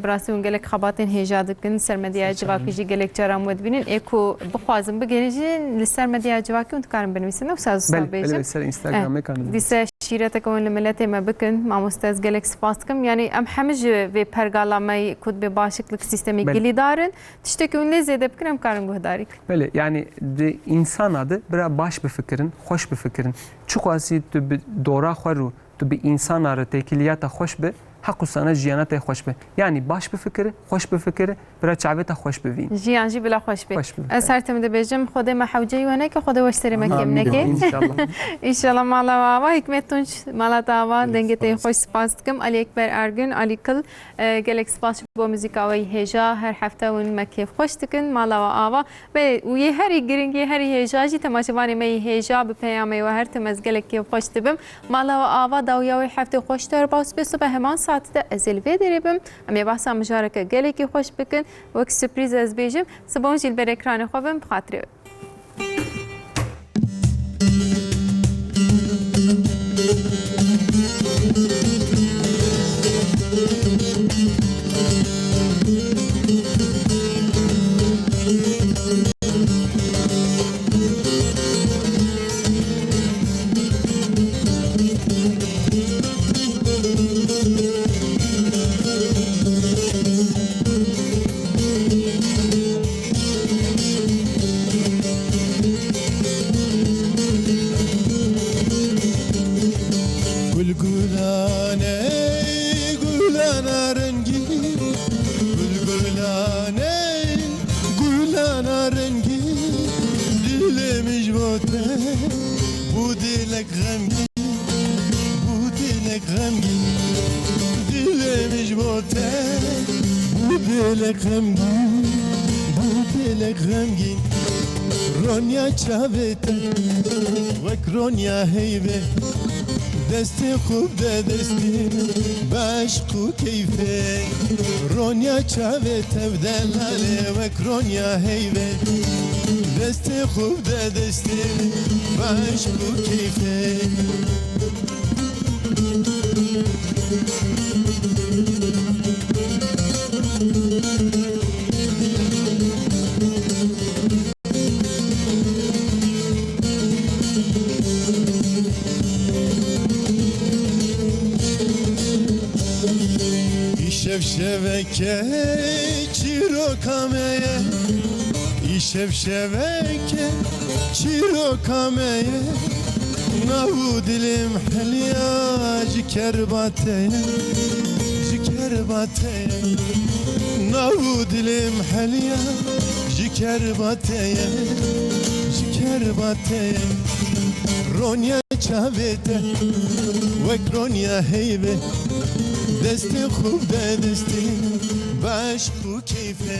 brasyon gelek xabatin hejadıkın sermediye civakıcı gelek caram wedbinin eko bixwazim bigenijin li sermediye civakı untkarım benim isim yoksa usta bejim. Bel ser Instagram'e kanalım. Dise şirete kavun li millete me bikin mamostaz gelek spastkım yani em hemij ve pergalamayı kod be bağışıklık sistemi gilidarın tiştekün lezede bikin em karın guhdarik. Böyle yani de insan adı bira baş bir fikrin, hoş bir fikrin. Çok asi tu bi dora xwaru, tu bi insan arı tekiliyata hoş be, hakkı sana jiyanata hoş be. Yani baş bir fikri, hoş bir fikri, bira çaveta hoş bir vin. Jiyan jî bila hoş be. Ez her temde bêjim xwedê me hewceyî weneke xwedê weşterê me kêm neke. İnşallah. İnşallah mala ava hikmet tunç mala tava denge te hoş spas dikim Ali Ekber Ergün Ali Kıl gelek spas bo müzika ve heja her hafta wen me kêf hoş dikin mala ava ve û herî giringî herî heja jî temaşevanê me heja bi peyamê ve her temez gelek kêf hoş dibim mala ava dawiya wê heftê hoş derbas be sabah heman saatî de ez elvê derêbim em ê behsa mijareke gelekî hoş bikin wek sürpriz ez bêjim sibon jî li ber ekranê xwe bim bi xatirê Ronya heybe desti خوب de desti başku keyfe Ronya çave tevdelale ve Ronya heybe desti خوب de desti başku keyfe Şevşeve şeveke çirokameye şevşeveke çirokameye Navu dilim helya jikerbateye Jikerbateye Navu dilim helya jikerbateye Jikerbateye Ronya çavete Vek ronya heybe Desti خوب ده دستی باش خو کیفه